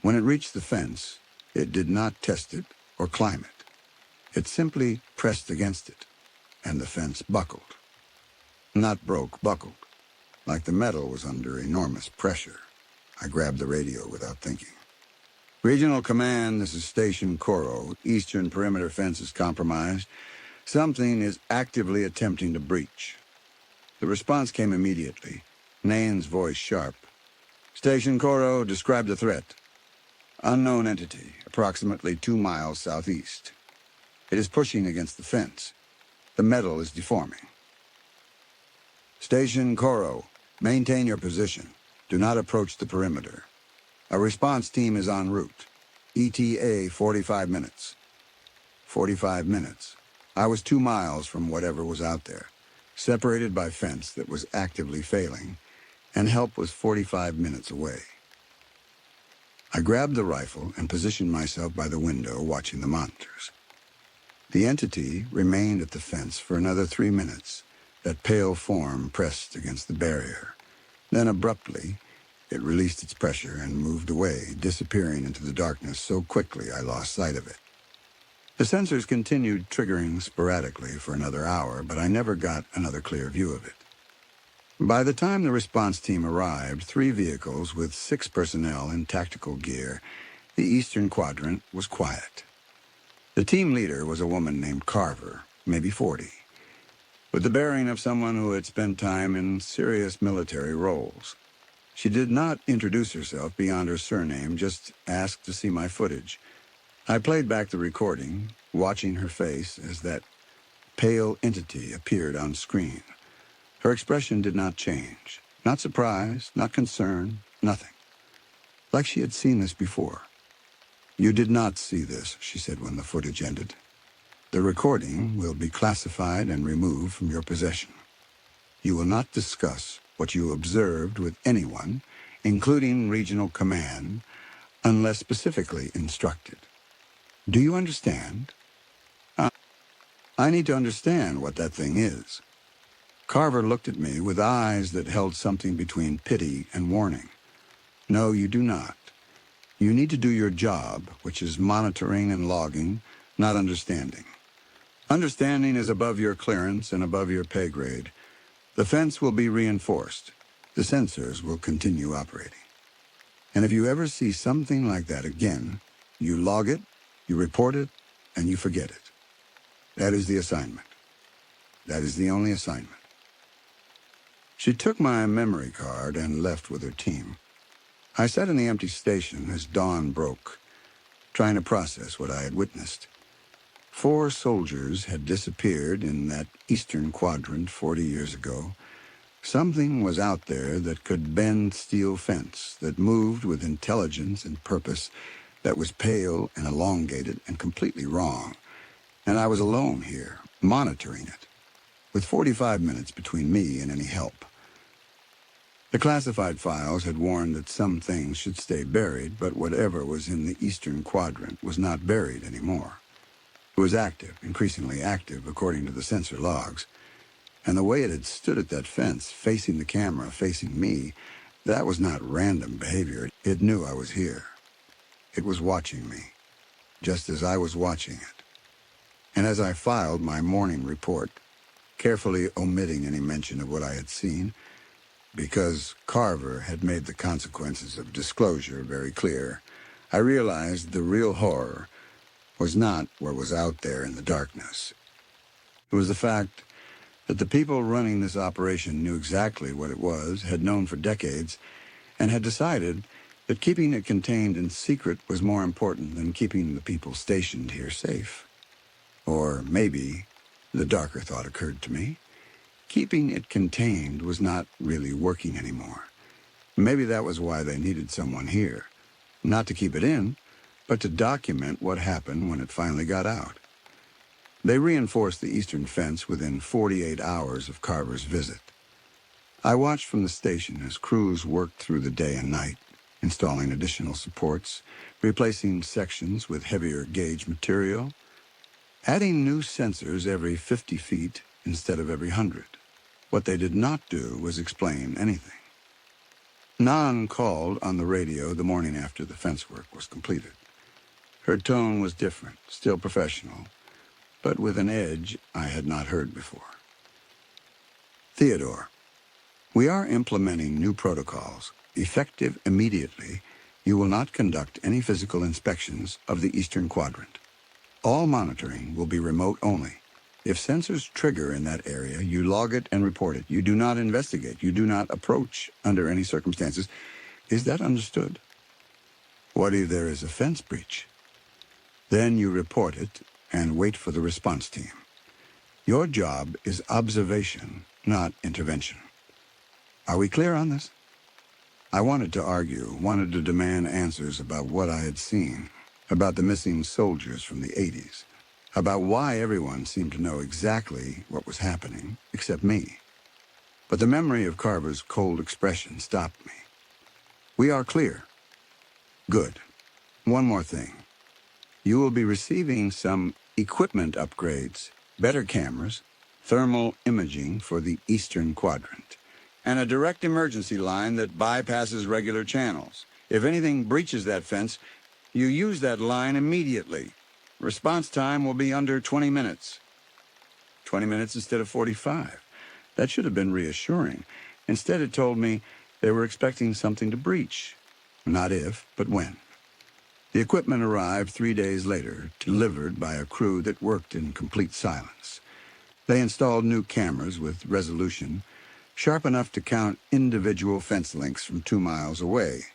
When it reached the fence, it did not test it or climb it. It simply pressed against it, and the fence buckled. Not broke, buckled, like the metal was under enormous pressure. I grabbed the radio without thinking. Regional Command, this is Station Coro. Eastern perimeter fence is compromised. Something is actively attempting to breach. The response came immediately. Nain's voice sharp. Station Coro, describe the threat. Unknown entity, approximately 2 miles southeast. It is pushing against the fence. The metal is deforming. Station Coro, maintain your position. Do not approach the perimeter. A response team is en route. ETA 45 minutes. 45 minutes. I was 2 miles from whatever was out there, separated by fence that was actively failing, and help was 45 minutes away. I grabbed the rifle and positioned myself by the window, watching the monitors. The entity remained at the fence for another 3 minutes, that pale form pressed against the barrier. Then abruptly, it released its pressure and moved away, disappearing into the darkness so quickly I lost sight of it. The sensors continued triggering sporadically for another hour, but I never got another clear view of it. By the time the response team arrived, 3 vehicles with 6 personnel in tactical gear, the eastern quadrant was quiet. The team leader was a woman named Carver, maybe 40, with the bearing of someone who had spent time in serious military roles. She did not introduce herself beyond her surname, just asked to see my footage. I played back the recording, watching her face as that pale entity appeared on screen. Her expression did not change. Not surprise, not concern, nothing. Like she had seen this before. You did not see this, she said when the footage ended. The recording will be classified and removed from your possession. You will not discuss what you observed with anyone, including Regional Command, unless specifically instructed. Do you understand? I need to understand what that thing is. Carver looked at me with eyes that held something between pity and warning. No, you do not. You need to do your job, which is monitoring and logging, not understanding. Understanding is above your clearance and above your pay grade. The fence will be reinforced. The sensors will continue operating. And if you ever see something like that again, you log it, you report it, and you forget it. That is the assignment. That is the only assignment. She took my memory card and left with her team. I sat in the empty station as dawn broke, trying to process what I had witnessed. 4 soldiers had disappeared in that eastern quadrant 40 years ago. Something was out there that could bend steel fence, that moved with intelligence and purpose, that was pale and elongated and completely wrong. And I was alone here, monitoring it, with 45 minutes between me and any help. The classified files had warned that some things should stay buried, but whatever was in the eastern quadrant was not buried anymore. It was active, increasingly active, according to the sensor logs. And the way it had stood at that fence, facing the camera, facing me, that was not random behavior. It knew I was here. It was watching me, just as I was watching it. And as I filed my morning report, carefully omitting any mention of what I had seen, because Carver had made the consequences of disclosure very clear, I realized the real horror was not what was out there in the darkness. It was the fact that the people running this operation knew exactly what it was, had known for decades, and had decided that keeping it contained in secret was more important than keeping the people stationed here safe. Or maybe, the darker thought occurred to me, keeping it contained was not really working anymore. Maybe that was why they needed someone here. Not to keep it in, but to document what happened when it finally got out. They reinforced the eastern fence within 48 hours of Carver's visit. I watched from the station as crews worked through the day and night, installing additional supports, replacing sections with heavier gauge material, adding new sensors every 50 feet instead of every 100. What they did not do was explain anything. Nan called on the radio the morning after the fence work was completed. Her tone was different, still professional, but with an edge I had not heard before. Theodore, we are implementing new protocols. Effective immediately, you will not conduct any physical inspections of the eastern quadrant. All monitoring will be remote only. If sensors trigger in that area, you log it and report it. You do not investigate. You do not approach under any circumstances. Is that understood? What if there is a fence breach? Then you report it and wait for the response team. Your job is observation, not intervention. Are we clear on this? I wanted to argue, wanted to demand answers about what I had seen, about the missing soldiers from the 80s, about why everyone seemed to know exactly what was happening, except me. But the memory of Carver's cold expression stopped me. We are clear. Good. One more thing. You will be receiving some equipment upgrades, better cameras, thermal imaging for the eastern quadrant, and a direct emergency line that bypasses regular channels. If anything breaches that fence, you use that line immediately. Response time will be under 20 minutes. 20 minutes instead of 45. That should have been reassuring. Instead, it told me they were expecting something to breach. Not if, but when. The equipment arrived 3 days later, delivered by a crew that worked in complete silence. They installed new cameras with resolution, sharp enough to count individual fence links from 2 miles away.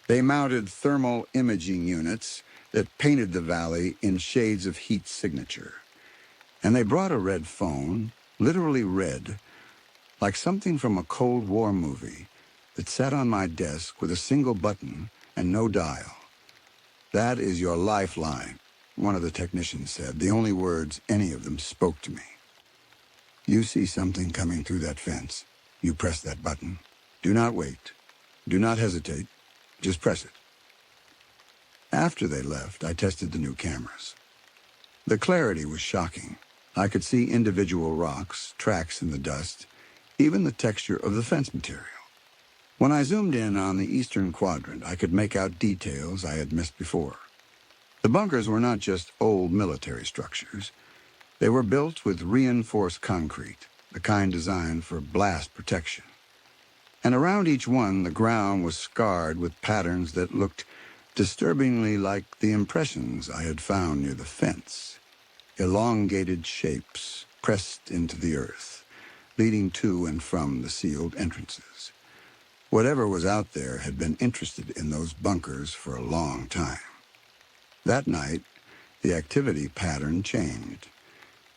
They mounted thermal imaging units that painted the valley in shades of heat signature. And they brought a red phone, literally red, like something from a Cold War movie, that sat on my desk with a single button and no dial. That is your lifeline, one of the technicians said, the only words any of them spoke to me. You see something coming through that fence. You press that button. Do not wait. Do not hesitate. Just press it. After they left, I tested the new cameras. The clarity was shocking. I could see individual rocks, tracks in the dust, even the texture of the fence material. When I zoomed in on the eastern quadrant, I could make out details I had missed before. The bunkers were not just old military structures. They were built with reinforced concrete, the kind designed for blast protection. And around each one, the ground was scarred with patterns that looked disturbingly like the impressions I had found near the fence. Elongated shapes pressed into the earth, leading to and from the sealed entrances. Whatever was out there had been interested in those bunkers for a long time. That night, the activity pattern changed.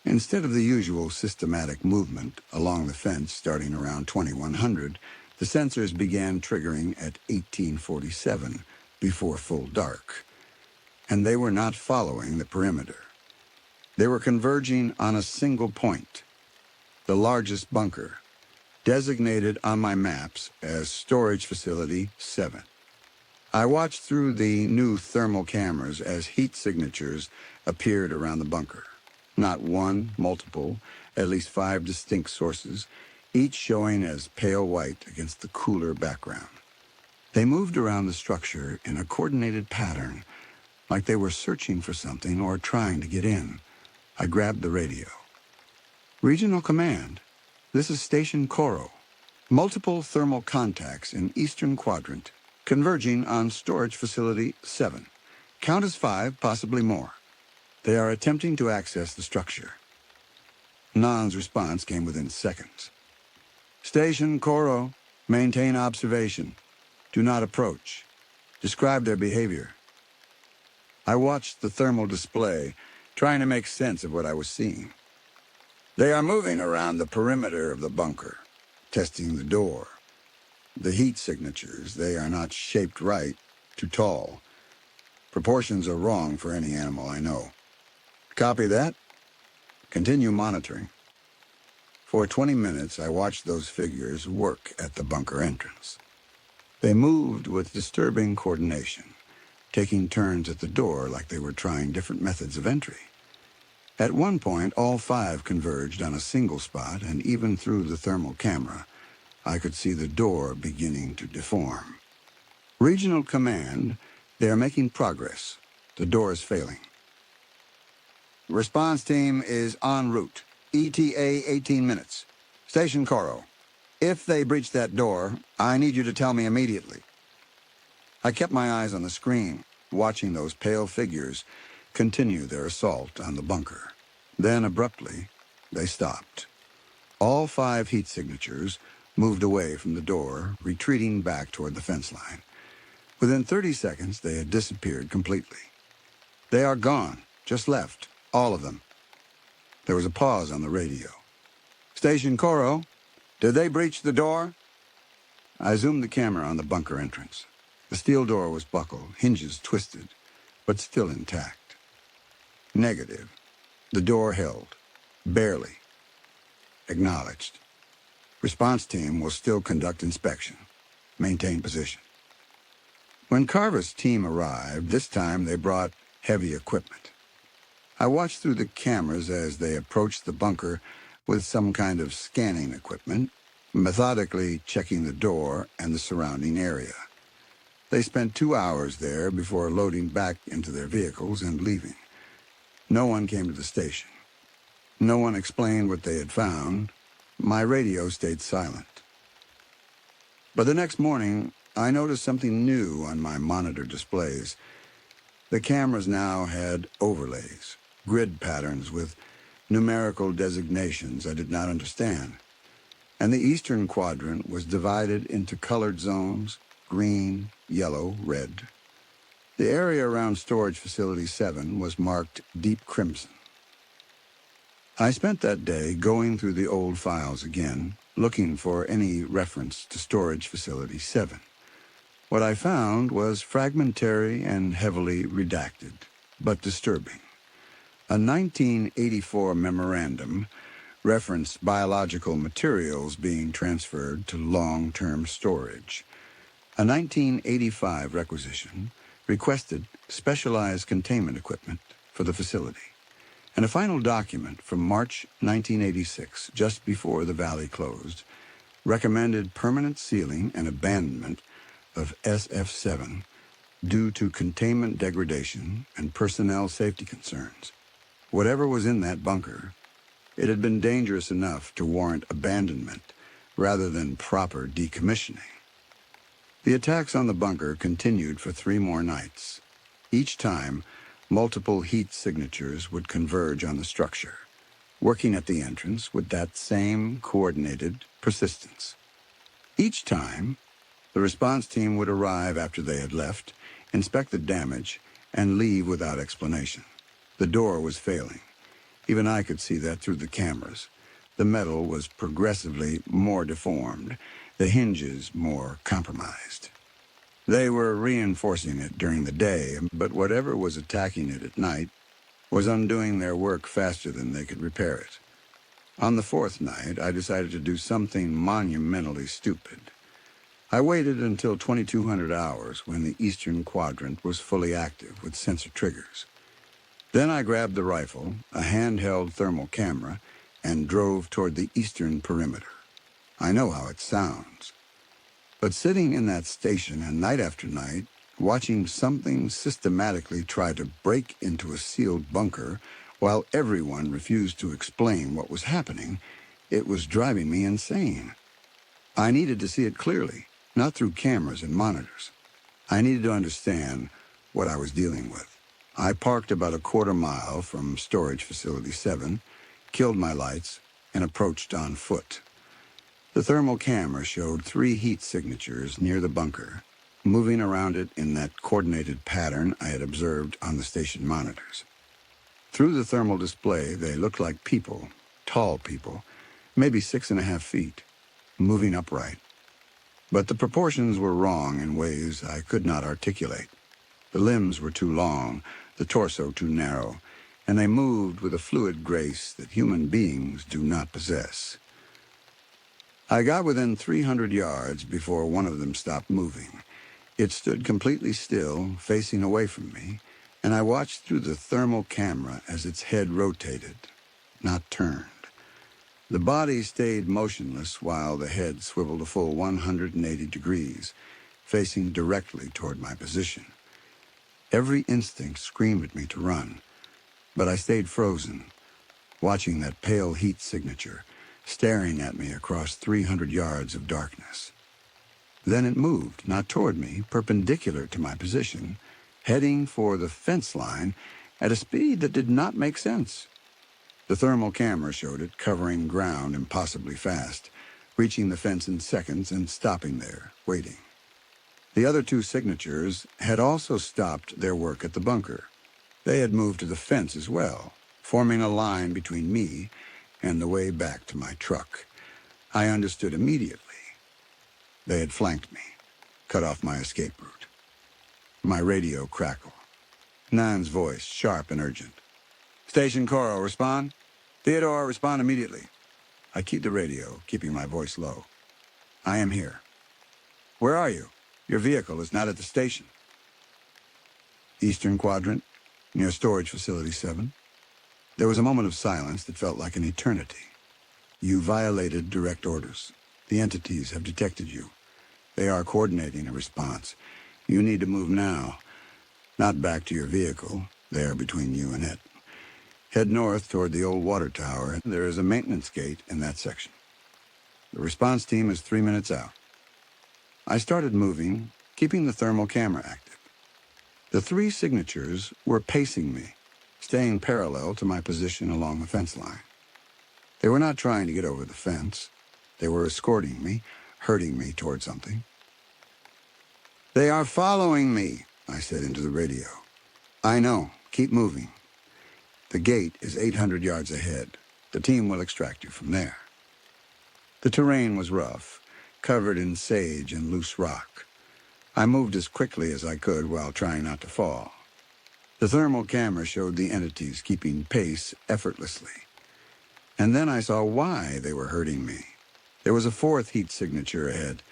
Instead of the usual systematic movement along the fence starting around 2100, the sensors began triggering at 1847, before full dark. And they were not following the perimeter. They were converging on a single point, the largest bunker, designated on my maps as Storage Facility 7. I watched through the new thermal cameras as heat signatures appeared around the bunker. Not one, multiple, at least 5 distinct sources, each showing as pale white against the cooler background. They moved around the structure in a coordinated pattern, like they were searching for something or trying to get in. I grabbed the radio. Regional Command, this is Station Coro. Multiple thermal contacts in Eastern Quadrant, converging on Storage Facility 7. Count as 5, possibly more. They are attempting to access the structure. Nan's response came within seconds. Station Coro, maintain observation. Do not approach. Describe their behavior. I watched the thermal display, trying to make sense of what I was seeing. They are moving around the perimeter of the bunker, testing the door. The heat signatures, they are not shaped right, too tall. Proportions are wrong for any animal I know. Copy that. Continue monitoring. For 20 minutes, I watched those figures work at the bunker entrance. They moved with disturbing coordination, taking turns at the door like they were trying different methods of entry. At one point, all 5 converged on a single spot, and even through the thermal camera, I could see the door beginning to deform. Regional Command, they are making progress. The door is failing. Response team is en route. ETA 18 minutes. Station Coro. If they breach that door, I need you to tell me immediately. I kept my eyes on the screen, watching those pale figures continue their assault on the bunker. Then, abruptly, they stopped. All 5 heat signatures moved away from the door, retreating back toward the fence line. Within 30 seconds, they had disappeared completely. They are gone, just left, all of them. There was a pause on the radio. Station Coro, did they breach the door? I zoomed the camera on the bunker entrance. The steel door was buckled, hinges twisted, but still intact. Negative. The door held. Barely. Acknowledged. Response team will still conduct inspection. Maintain position. When Carver's team arrived, this time they brought heavy equipment. I watched through the cameras as they approached the bunker with some kind of scanning equipment, methodically checking the door and the surrounding area. They spent 2 hours there before loading back into their vehicles and leaving. No one came to the station. No one explained what they had found. My radio stayed silent. But the next morning, I noticed something new on my monitor displays. The cameras now had overlays, grid patterns with numerical designations I did not understand. And the eastern quadrant was divided into colored zones, green, yellow, red. The area around Storage Facility 7 was marked deep crimson. I spent that day going through the old files again, looking for any reference to Storage Facility 7. What I found was fragmentary and heavily redacted, but disturbing. A 1984 memorandum referenced biological materials being transferred to long-term storage. A 1985 requisition requested specialized containment equipment for the facility. And a final document from March 1986, just before the valley closed, recommended permanent sealing and abandonment of SF-7 due to containment degradation and personnel safety concerns. Whatever was in that bunker, it had been dangerous enough to warrant abandonment rather than proper decommissioning. The attacks on the bunker continued for 3 more nights. Each time, multiple heat signatures would converge on the structure, working at the entrance with that same coordinated persistence. Each time, the response team would arrive after they had left, inspect the damage, and leave without explanation. The door was failing. Even I could see that through the cameras. The metal was progressively more deformed, the hinges more compromised. They were reinforcing it during the day, but whatever was attacking it at night was undoing their work faster than they could repair it. On the fourth night, I decided to do something monumentally stupid. I waited until 2200 hours when the eastern quadrant was fully active with sensor triggers. Then I grabbed the rifle, a handheld thermal camera, and drove toward the eastern perimeter. I know how it sounds. But sitting in that station and night after night, watching something systematically try to break into a sealed bunker while everyone refused to explain what was happening, it was driving me insane. I needed to see it clearly, not through cameras and monitors. I needed to understand what I was dealing with. I parked about a quarter mile from Storage Facility 7, killed my lights, and approached on foot. The thermal camera showed 3 heat signatures near the bunker, moving around it in that coordinated pattern I had observed on the station monitors. Through the thermal display, they looked like people, tall people, maybe 6.5 feet, moving upright. But the proportions were wrong in ways I could not articulate. The limbs were too long, the torso too narrow, and they moved with a fluid grace that human beings do not possess. I got within 300 yards before one of them stopped moving. It stood completely still, facing away from me, and I watched through the thermal camera as its head rotated, not turned. The body stayed motionless while the head swiveled a full 180 degrees, facing directly toward my position. Every instinct screamed at me to run, but I stayed frozen, watching that pale heat signature, staring at me across 300 yards of darkness. Then it moved, not toward me, perpendicular to my position, heading for the fence line at a speed that did not make sense. The thermal camera showed it covering ground impossibly fast, reaching the fence in seconds and stopping there, waiting. The other 2 signatures had also stopped their work at the bunker. They had moved to the fence as well, forming a line between me and the way back to my truck. I understood immediately. They had flanked me, cut off my escape route. My radio crackled. Nan's voice, sharp and urgent. Station Coral, respond. Theodore, respond immediately. I keyed the radio, keeping my voice low. I am here. Where are you? Your vehicle is not at the station. Eastern Quadrant, near Storage Facility 7. There was a moment of silence that felt like an eternity. You violated direct orders. The entities have detected you. They are coordinating a response. You need to move now. Not back to your vehicle, there between you and it. Head north toward the old water tower. There is a maintenance gate in that section. The response team is 3 minutes out. I started moving, keeping the thermal camera active. The 3 signatures were pacing me, staying parallel to my position along the fence line. They were not trying to get over the fence. They were escorting me, herding me toward something. They are following me, I said into the radio. I know. Keep moving. The gate is 800 yards ahead. The team will extract you from there. The terrain was rough, covered in sage and loose rock. I moved as quickly as I could while trying not to fall. The thermal camera showed the entities keeping pace effortlessly. And then I saw why they were hurting me. There was a 4th heat signature ahead,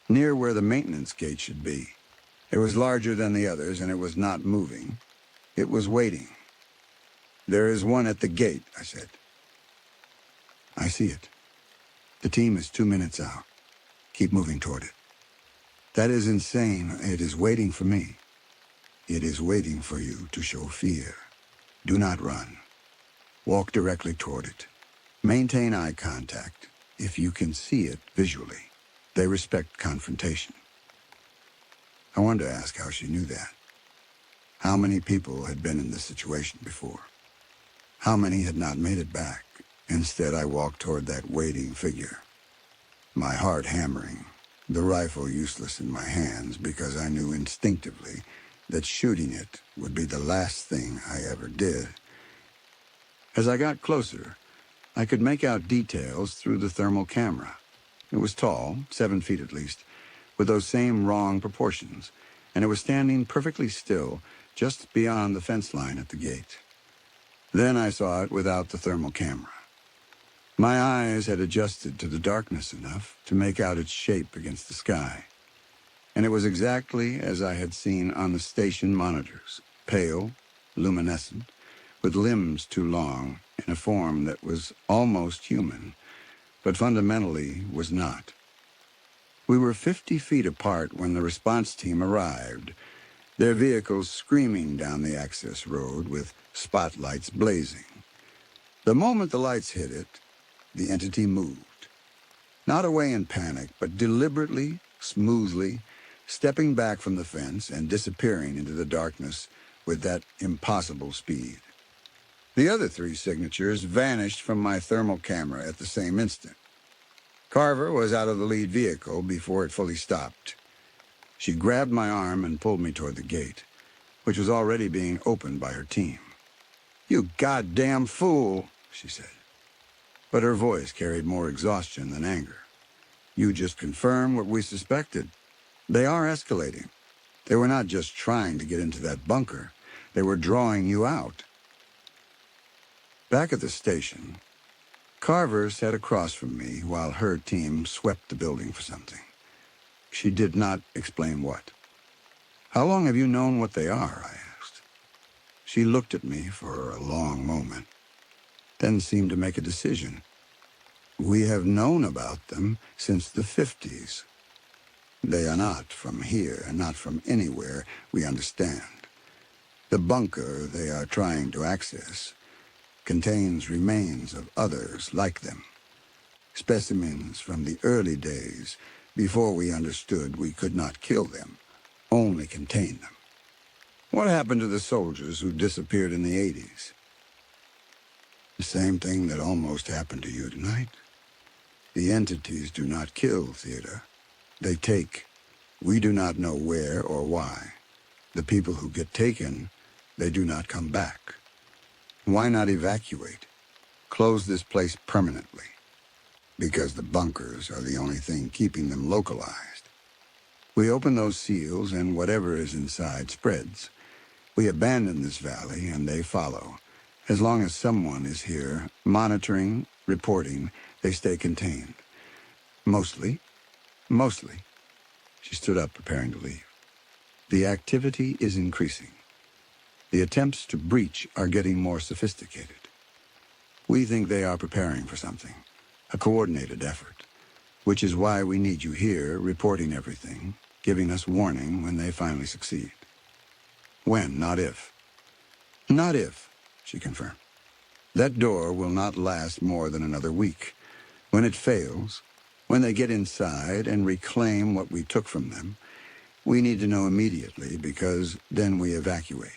near where the maintenance gate should be. It was larger than the others, and it was not moving. It was waiting. There is one at the gate, I said. I see it. The team is 2 minutes out. Keep moving toward it. That is insane. It is waiting for me. It is waiting for you to show fear. Do not run. Walk directly toward it. Maintain eye contact if you can see it visually. They respect confrontation. I wanted to ask how she knew that. How many people had been in this situation before? How many had not made it back? Instead, I walked toward that waiting figure, my heart hammering, the rifle useless in my hands because I knew instinctively that shooting it would be the last thing I ever did. As I got closer, I could make out details through the thermal camera. It was tall, 7 feet at least, with those same wrong proportions, and it was standing perfectly still just beyond the fence line at the gate. Then I saw it without the thermal camera. My eyes had adjusted to the darkness enough to make out its shape against the sky, and it was exactly as I had seen on the station monitors, pale, luminescent, with limbs too long, in a form that was almost human, but fundamentally was not. We were 50 feet apart when the response team arrived, their vehicles screaming down the access road with spotlights blazing. The moment the lights hit it, the entity moved. Not away in panic, but deliberately, smoothly, stepping back from the fence and disappearing into the darkness with that impossible speed. The other 3 signatures vanished from my thermal camera at the same instant. Carver was out of the lead vehicle before it fully stopped. She grabbed my arm and pulled me toward the gate, which was already being opened by her team. "You goddamn fool," she said. But her voice carried more exhaustion than anger. "You just confirmed what we suspected. They are escalating. They were not just trying to get into that bunker. They were drawing you out." Back at the station, Carver sat across from me while her team swept the building for something. She did not explain what. "How long have you known what they are?" I asked. She looked at me for a long moment, then seemed to make a decision. "We have known about them since the 50s. They are not from here, not from anywhere, we understand. The bunker they are trying to access contains remains of others like them. Specimens from the early days, before we understood we could not kill them, only contain them. What happened to the soldiers who disappeared in the 80s? The same thing that almost happened to you tonight. The entities do not kill, Theodore. They take. We do not know where or why. The people who get taken, they do not come back. Why not evacuate? Close this place permanently. Because the bunkers are the only thing keeping them localized. We open those seals and whatever is inside spreads. We abandon this valley and they follow. As long as someone is here, monitoring, reporting, they stay contained. Mostly. She stood up, preparing to leave. The activity is increasing. The attempts to breach are getting more sophisticated. We think they are preparing for something, a coordinated effort, which is why we need you here reporting everything, giving us warning when they finally succeed. When, not if. Not if, she confirmed. That door will not last more than another week. When it fails, when they get inside and reclaim what we took from them, we need to know immediately because then we evacuate.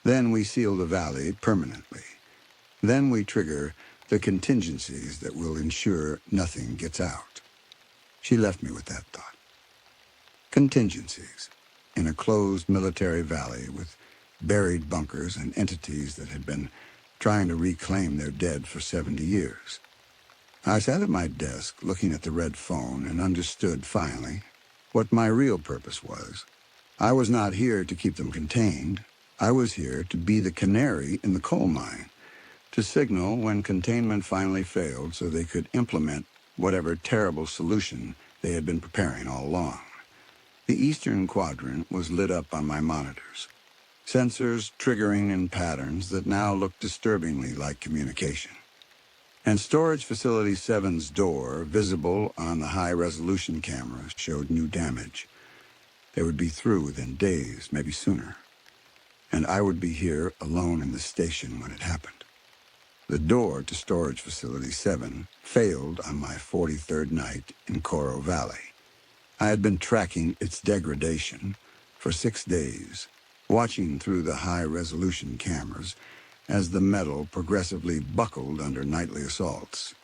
Then we seal the valley permanently. Then we trigger the contingencies that will ensure nothing gets out. She left me with that thought. Contingencies in a closed military valley with buried bunkers and entities that had been trying to reclaim their dead for 70 years. I sat at my desk looking at the red phone and understood finally what my real purpose was. I was not here to keep them contained. I was here to be the canary in the coal mine, to signal when containment finally failed so they could implement whatever terrible solution they had been preparing all along. The eastern quadrant was lit up on my monitors, sensors triggering in patterns that now looked disturbingly like communication. And Storage Facility 7's door, visible on the high-resolution cameras, showed new damage. They would be through within days, maybe sooner. And I would be here alone in the station when it happened. The door to Storage Facility 7 failed on my 43rd night in Coro Valley. I had been tracking its degradation for 6 days, watching through the high-resolution cameras as the metal progressively buckled under nightly assaults.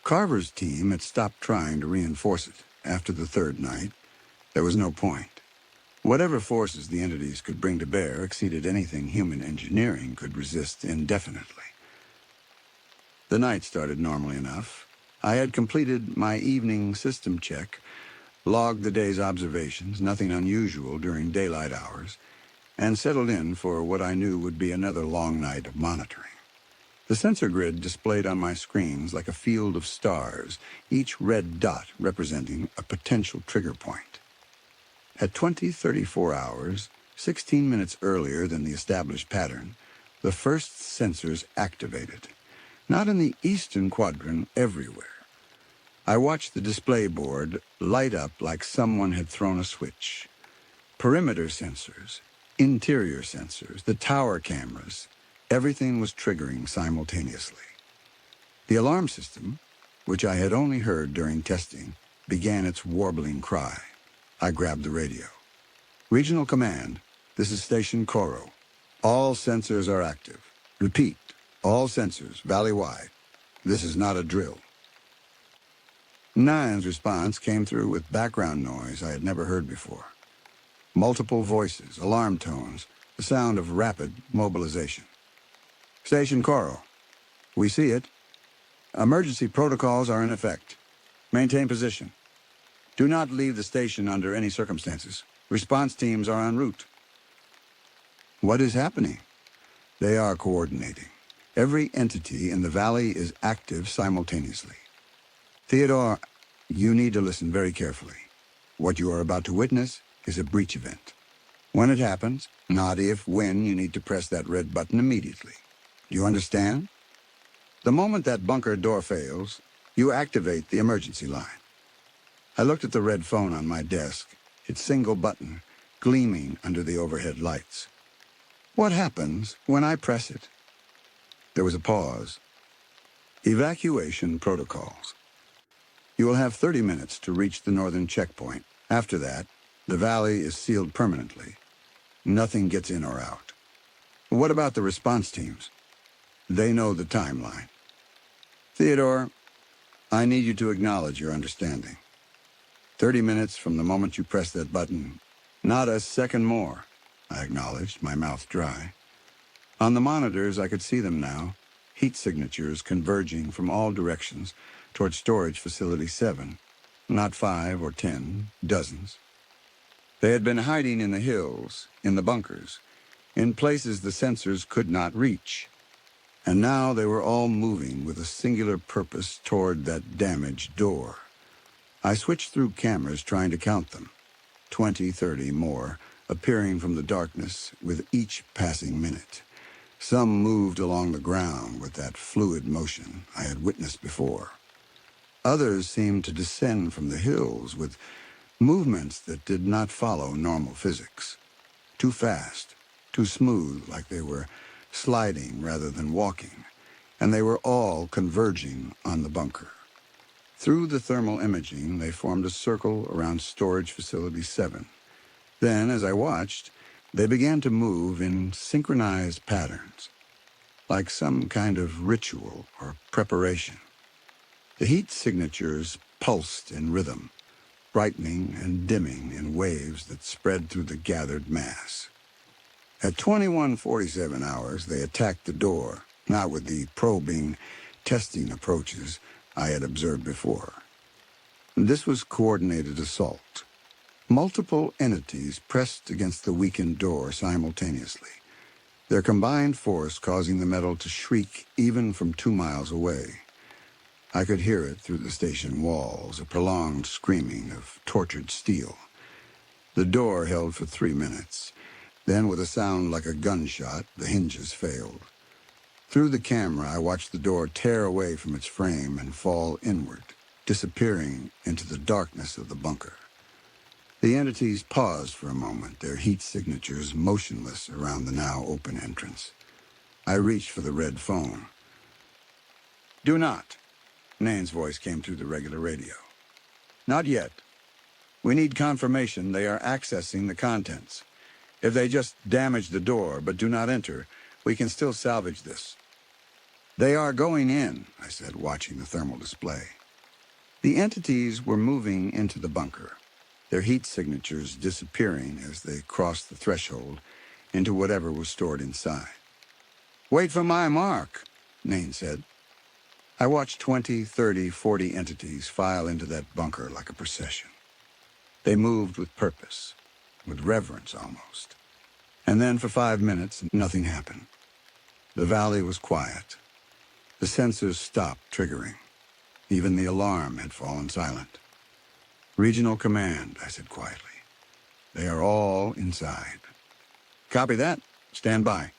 Carver's team had stopped trying to reinforce it after the 3rd night. There was no point. Whatever forces the entities could bring to bear exceeded anything human engineering could resist indefinitely. The night started normally enough. I had completed my evening system check, logged the day's observations, nothing unusual during daylight hours, and settled in for what I knew would be another long night of monitoring. The sensor grid displayed on my screens like a field of stars, each red dot representing a potential trigger point. At 20:34 hours, 16 minutes earlier than the established pattern, the first sensors activated. Not in the eastern quadrant, everywhere. I watched the display board light up like someone had thrown a switch. Perimeter sensors, interior sensors, the tower cameras, everything was triggering simultaneously. The alarm system, which I had only heard during testing, began its warbling cry. I grabbed the radio. Regional Command, this is Station Coro. All sensors are active. Repeat, all sensors, valley-wide. This is not a drill. Nine's response came through with background noise I had never heard before. Multiple voices, alarm tones, the sound of rapid mobilization. Station Coro, we see it. Emergency protocols are in effect. Maintain position. Do not leave the station under any circumstances. Response teams are en route. What is happening? They are coordinating. Every entity in the valley is active simultaneously. Theodore, you need to listen very carefully. What you are about to witness is a breach event. When it happens, not if, when, you need to press that red button immediately. Do you understand? The moment that bunker door fails, you activate the emergency line. I looked at the red phone on my desk, its single button, gleaming under the overhead lights. What happens when I press it? There was a pause. Evacuation protocols. You will have 30 minutes to reach the northern checkpoint. After that, the valley is sealed permanently. Nothing gets in or out. What about the response teams? They know the timeline. Theodore, I need you to acknowledge your understanding. 30 minutes from the moment you press that button. Not a second more, I acknowledged, my mouth dry. On the monitors, I could see them now, heat signatures converging from all directions toward Storage Facility 7. Not 5 or 10, dozens. They had been hiding in the hills, in the bunkers, in places the sensors could not reach. And now they were all moving with a singular purpose toward that damaged door. I switched through cameras trying to count them. 20, 30 more, appearing from the darkness with each passing minute. Some moved along the ground with that fluid motion I had witnessed before. Others seemed to descend from the hills with movements that did not follow normal physics. Too fast, too smooth, like they were sliding rather than walking, and they were all converging on the bunker. Through the thermal imaging, they formed a circle around Storage Facility 7. Then, as I watched, they began to move in synchronized patterns, like some kind of ritual or preparation. The heat signatures pulsed in rhythm, brightening and dimming in waves that spread through the gathered mass. At 21:47 hours, they attacked the door, not with the probing, testing approaches I had observed before. This was coordinated assault. Multiple entities pressed against the weakened door simultaneously, their combined force causing the metal to shriek even from 2 miles away. I could hear it through the station walls, a prolonged screaming of tortured steel. The door held for 3 minutes. Then, with a sound like a gunshot, the hinges failed. Through the camera, I watched the door tear away from its frame and fall inward, disappearing into the darkness of the bunker. The entities paused for a moment, their heat signatures motionless around the now open entrance. I reached for the red phone. "Do not," Nain's voice came through the regular radio. "Not yet. We need confirmation they are accessing the contents. If they just damage the door but do not enter, we can still salvage this." "They are going in," I said, watching the thermal display. The entities were moving into the bunker, their heat signatures disappearing as they crossed the threshold into whatever was stored inside. "Wait for my mark," Nain said. I watched 20, 30, 40 entities file into that bunker like a procession. They moved with purpose, with reverence almost. And then for 5 minutes, nothing happened. The valley was quiet. The sensors stopped triggering. Even the alarm had fallen silent. "Regional Command," I said quietly. "They are all inside." "Copy that. Stand by."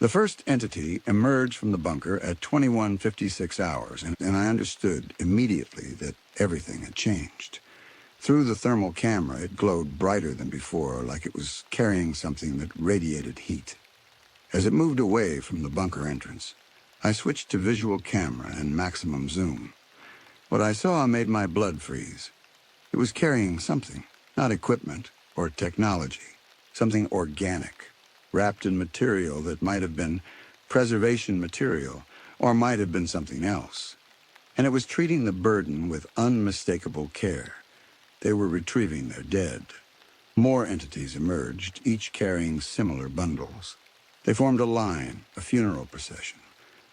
The first entity emerged from the bunker at 21:56 hours, and I understood immediately that everything had changed. Through the thermal camera, it glowed brighter than before, like it was carrying something that radiated heat. As it moved away from the bunker entrance, I switched to visual camera and maximum zoom. What I saw made my blood freeze. It was carrying something, not equipment or technology, something organic, wrapped in material that might have been preservation material or might have been something else. And it was treating the burden with unmistakable care. They were retrieving their dead. More entities emerged, each carrying similar bundles. They formed a line, a funeral procession,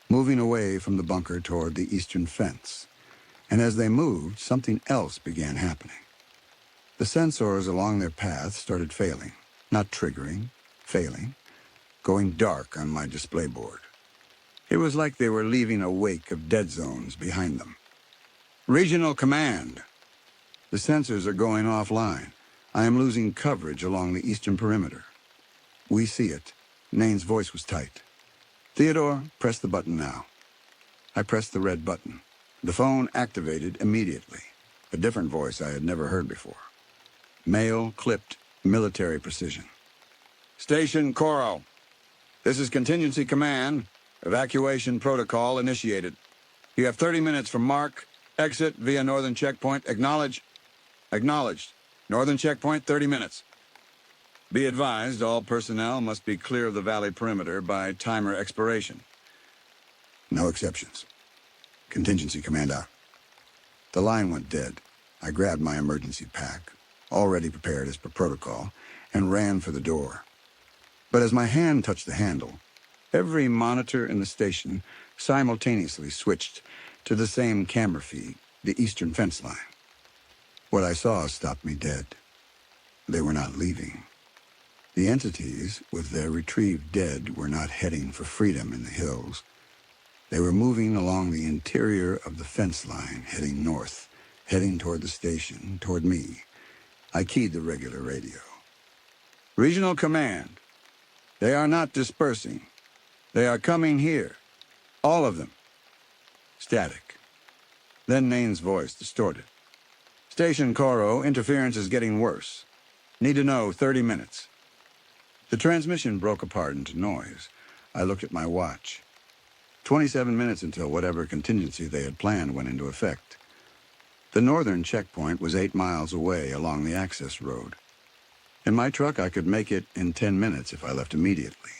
moving away from the bunker toward the eastern fence. And as they moved, something else began happening. The sensors along their path started failing, not triggering, failing, going dark on my display board. It was like they were leaving a wake of dead zones behind them. "Regional Command. The sensors are going offline. I am losing coverage along the eastern perimeter." "We see it." Nane's voice was tight. "Theodore, press the button now." I pressed the red button. The phone activated immediately. A different voice I had never heard before. Male, clipped, military precision. "Station Coro. This is Contingency Command. Evacuation protocol initiated. You have 30 minutes from mark. Exit via Northern Checkpoint. Acknowledge. Acknowledged. Northern Checkpoint, 30 minutes. Be advised, all personnel must be clear of the valley perimeter by timer expiration. No exceptions. Contingency Command out." The line went dead. I grabbed my emergency pack, already prepared as per protocol, and ran for the door. But as my hand touched the handle, every monitor in the station simultaneously switched to the same camera feed, the eastern fence line. What I saw stopped me dead. They were not leaving. The entities, with their retrieved dead, were not heading for freedom in the hills. They were moving along the interior of the fence line, heading north, heading toward the station, toward me. I keyed the regular radio. "Regional Command. They are not dispersing. They are coming here. All of them." Static. Then Nane's voice distorted. "Station Coro, interference is getting worse. Need to know 30 minutes. The transmission broke apart into noise. I looked at my watch. 27 minutes until whatever contingency they had planned went into effect. The northern checkpoint was 8 miles away along the access road. In my truck, I could make it in 10 minutes if I left immediately.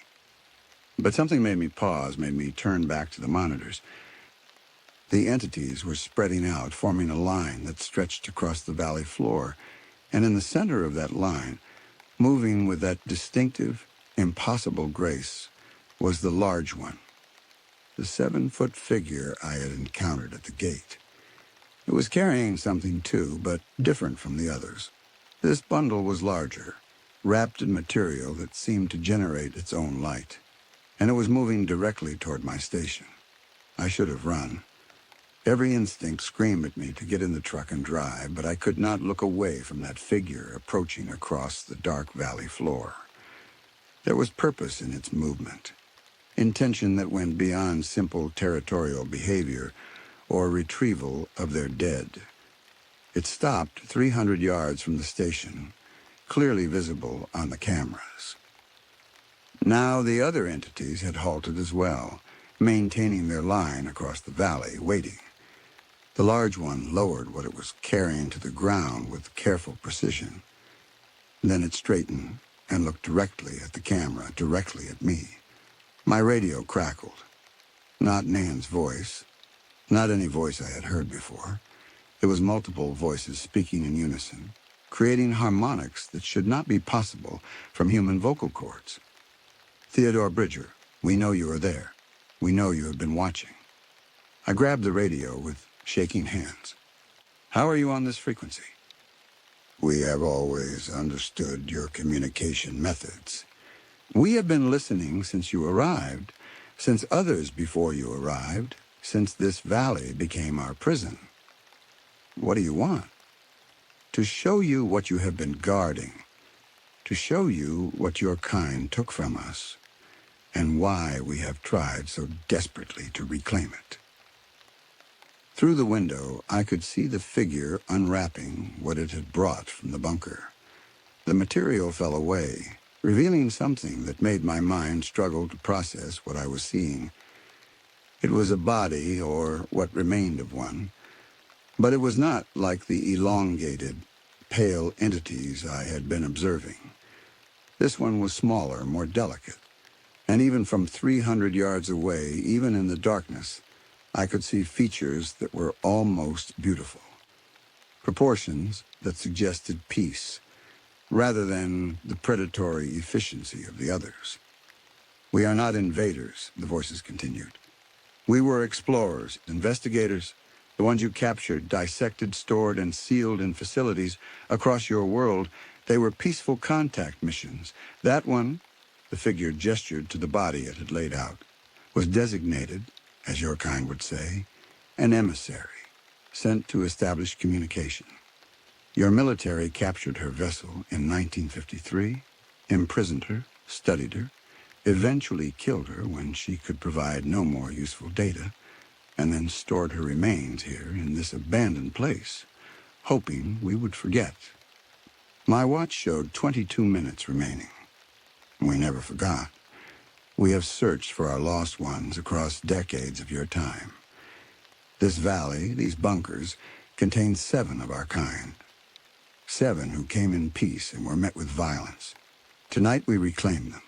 But something made me pause, made me turn back to the monitors. The entities were spreading out, forming a line that stretched across the valley floor, and in the center of that line, moving with that distinctive, impossible grace, was the large one. The 7-foot figure I had encountered at the gate. It was carrying something too, but different from the others. This bundle was larger, wrapped in material that seemed to generate its own light, and it was moving directly toward my station. I should have run. Every instinct screamed at me to get in the truck and drive, but I could not look away from that figure approaching across the dark valley floor. There was purpose in its movement. Intention that went beyond simple territorial behavior or retrieval of their dead. It stopped 300 yards from the station, clearly visible on the cameras. Now the other entities had halted as well, maintaining their line across the valley, waiting. The large one lowered what it was carrying to the ground with careful precision. Then it straightened and looked directly at the camera, directly at me. My radio crackled. Not Nan's voice. Not any voice I had heard before. It was multiple voices speaking in unison, creating harmonics that should not be possible from human vocal cords. "Theodore Bridger, we know you are there. We know you have been watching." I grabbed the radio with shaking hands. "How are you on this frequency?" "We have always understood your communication methods. We have been listening since you arrived, since others before you arrived, since this valley became our prison. What do you want? To show you what you have been guarding, to show you what your kind took from us, and why we have tried so desperately to reclaim it. Through the window, I could see the figure unwrapping what it had brought from the bunker. The material fell away, revealing something that made my mind struggle to process what I was seeing. It was a body, or what remained of one, but it was not like the elongated, pale entities I had been observing. This one was smaller, more delicate, and even from 300 yards away, even in the darkness, I could see features that were almost beautiful. Proportions that suggested peace, rather than the predatory efficiency of the others. We are not invaders, the voices continued. We were explorers, investigators, the ones you captured, dissected, stored, and sealed in facilities across your world. They were peaceful contact missions. That one, the figure gestured to the body it had laid out, was designated, as your kind would say, an emissary, sent to establish communication. Your military captured her vessel in 1953, imprisoned her, studied her, eventually killed her when she could provide no more useful data, and then stored her remains here in this abandoned place, hoping we would forget. My watch showed 22 minutes remaining. We never forgot. We have searched for our lost ones across decades of your time. This valley, these bunkers, contain 7 of our kind. 7 who came in peace and were met with violence. Tonight we reclaim them.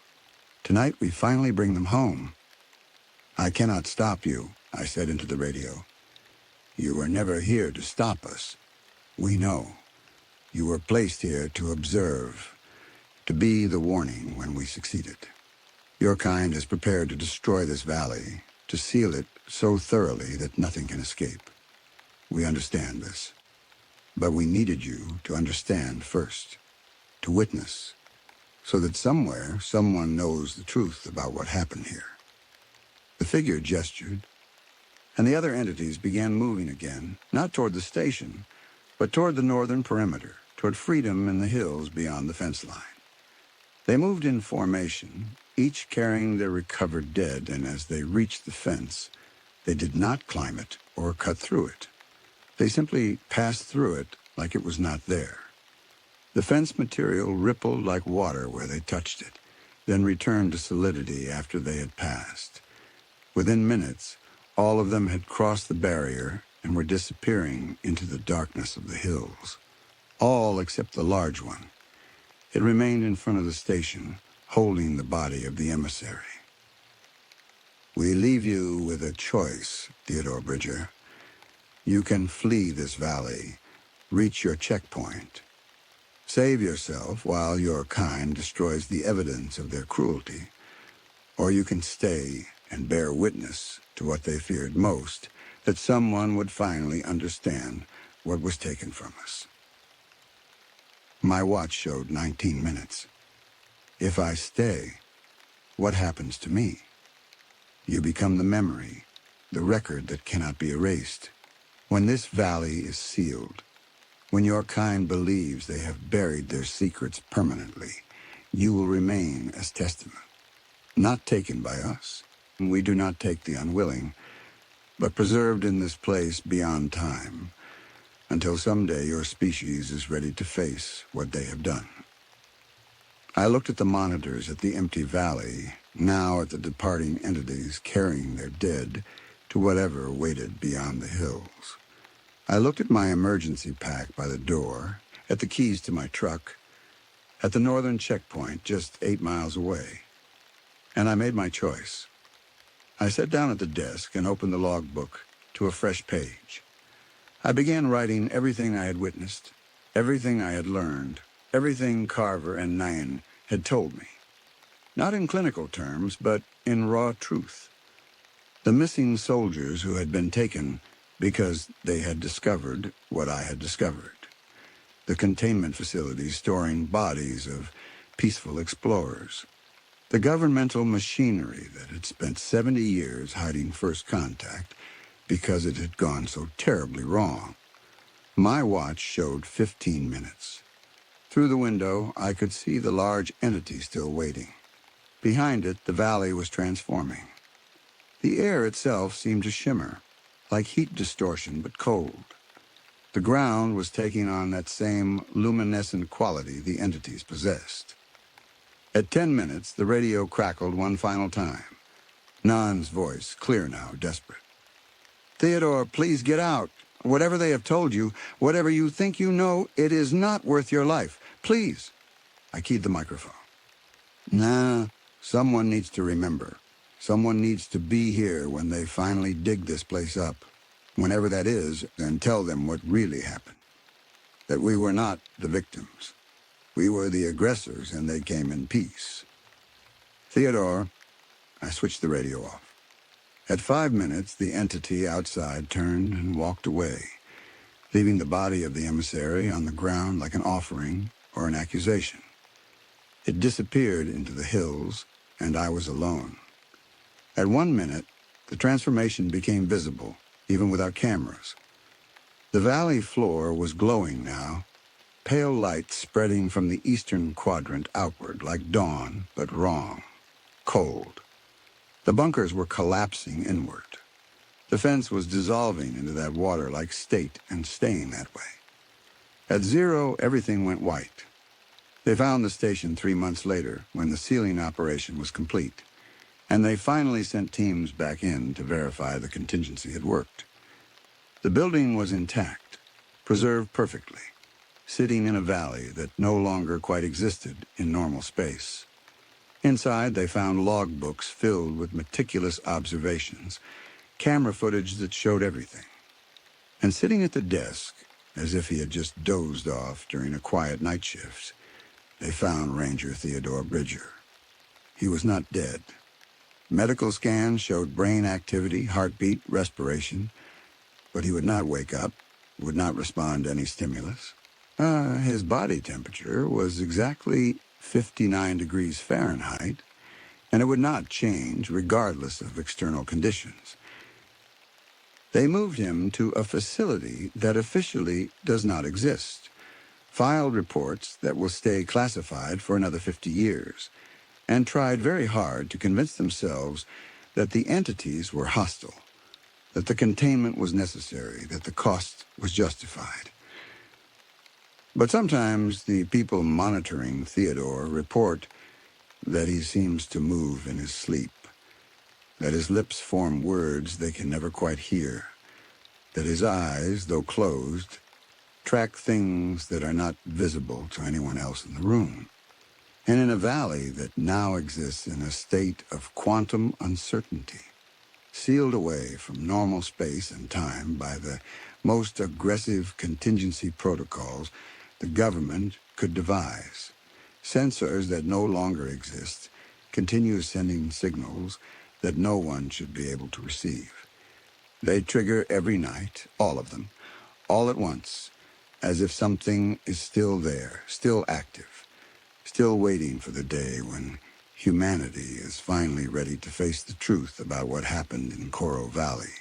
Tonight we finally bring them home. I cannot stop you, I said into the radio. You were never here to stop us. We know. You were placed here to observe, to be the warning when we succeeded. Your kind is prepared to destroy this valley, to seal it so thoroughly that nothing can escape. We understand this. But we needed you to understand first, to witness, so that somewhere someone knows the truth about what happened here. The figure gestured, and the other entities began moving again, not toward the station, but toward the northern perimeter, toward freedom in the hills beyond the fence line. They moved in formation, each carrying their recovered dead, and as they reached the fence, they did not climb it or cut through it. They simply passed through it like it was not there. The fence material rippled like water where they touched it, then returned to solidity after they had passed. Within minutes, all of them had crossed the barrier and were disappearing into the darkness of the hills. All except the large one. It remained in front of the station, holding the body of the emissary. We leave you with a choice, Theodore Bridger. You can flee this valley, reach your checkpoint, save yourself while your kind destroys the evidence of their cruelty, or you can stay and bear witness to what they feared most, that someone would finally understand what was taken from us. My watch showed 19 minutes. If I stay, what happens to me? You become the memory, the record that cannot be erased. When this valley is sealed, when your kind believes they have buried their secrets permanently, you will remain as testament. Not taken by us. We do not take the unwilling, but preserved in this place beyond time, until someday your species is ready to face what they have done. I looked at the monitors at the empty valley, now at the departing entities carrying their dead to whatever waited beyond the hills. I looked at my emergency pack by the door, at the keys to my truck, at the northern checkpoint just 8 miles away, and I made my choice. I sat down at the desk and opened the logbook to a fresh page. I began writing everything I had witnessed, everything I had learned, everything Carver and Nyan had told me. Not in clinical terms, but in raw truth. The missing soldiers who had been taken because they had discovered what I had discovered. The containment facilities storing bodies of peaceful explorers. The governmental machinery that had spent 70 years hiding first contact because it had gone so terribly wrong. My watch showed 15 minutes. Through the window, I could see the large entity still waiting. Behind it, the valley was transforming. The air itself seemed to shimmer, like heat distortion but cold. The ground was taking on that same luminescent quality the entities possessed. At 10 minutes, the radio crackled one final time. Nan's voice, clear now, desperate. "Theodore, please get out. Whatever they have told you, whatever you think you know, it is not worth your life. Please." I keyed the microphone. "Nah, someone needs to remember. Someone needs to be here when they finally dig this place up. Whenever that is, and tell them what really happened. That we were not the victims. We were the aggressors, and they came in peace." "Theodore," I switched the radio off. At 5 minutes, the entity outside turned and walked away, leaving the body of the emissary on the ground like an offering or an accusation. It disappeared into the hills, and I was alone. At 1 minute, the transformation became visible, even without cameras. The valley floor was glowing now, pale light spreading from the eastern quadrant outward like dawn, but wrong, cold. The bunkers were collapsing inward. The fence was dissolving into that water like state and staying that way. At 0, everything went white. They found the station 3 months later when the sealing operation was complete, and they finally sent teams back in to verify the contingency had worked. The building was intact, preserved perfectly, sitting in a valley that no longer quite existed in normal space. Inside, they found logbooks filled with meticulous observations, camera footage that showed everything. And sitting at the desk, as if he had just dozed off during a quiet night shift, they found Ranger Theodore Bridger. He was not dead. Medical scans showed brain activity, heartbeat, respiration, but he would not wake up, would not respond to any stimulus. His body temperature was exactly 59 degrees Fahrenheit, and it would not change regardless of external conditions. They moved him to a facility that officially does not exist, filed reports that will stay classified for another 50 years, and tried very hard to convince themselves that the entities were hostile, that the containment was necessary, that the cost was justified. But sometimes the people monitoring Theodore report that he seems to move in his sleep, that his lips form words they can never quite hear, that his eyes, though closed, track things that are not visible to anyone else in the room. And in a valley that now exists in a state of quantum uncertainty, sealed away from normal space and time by the most aggressive contingency protocols the government could devise. Sensors that no longer exist continue sending signals that no one should be able to receive. They trigger every night, all of them, all at once, as if something is still there, still active, still waiting for the day when humanity is finally ready to face the truth about what happened in Coral Valley.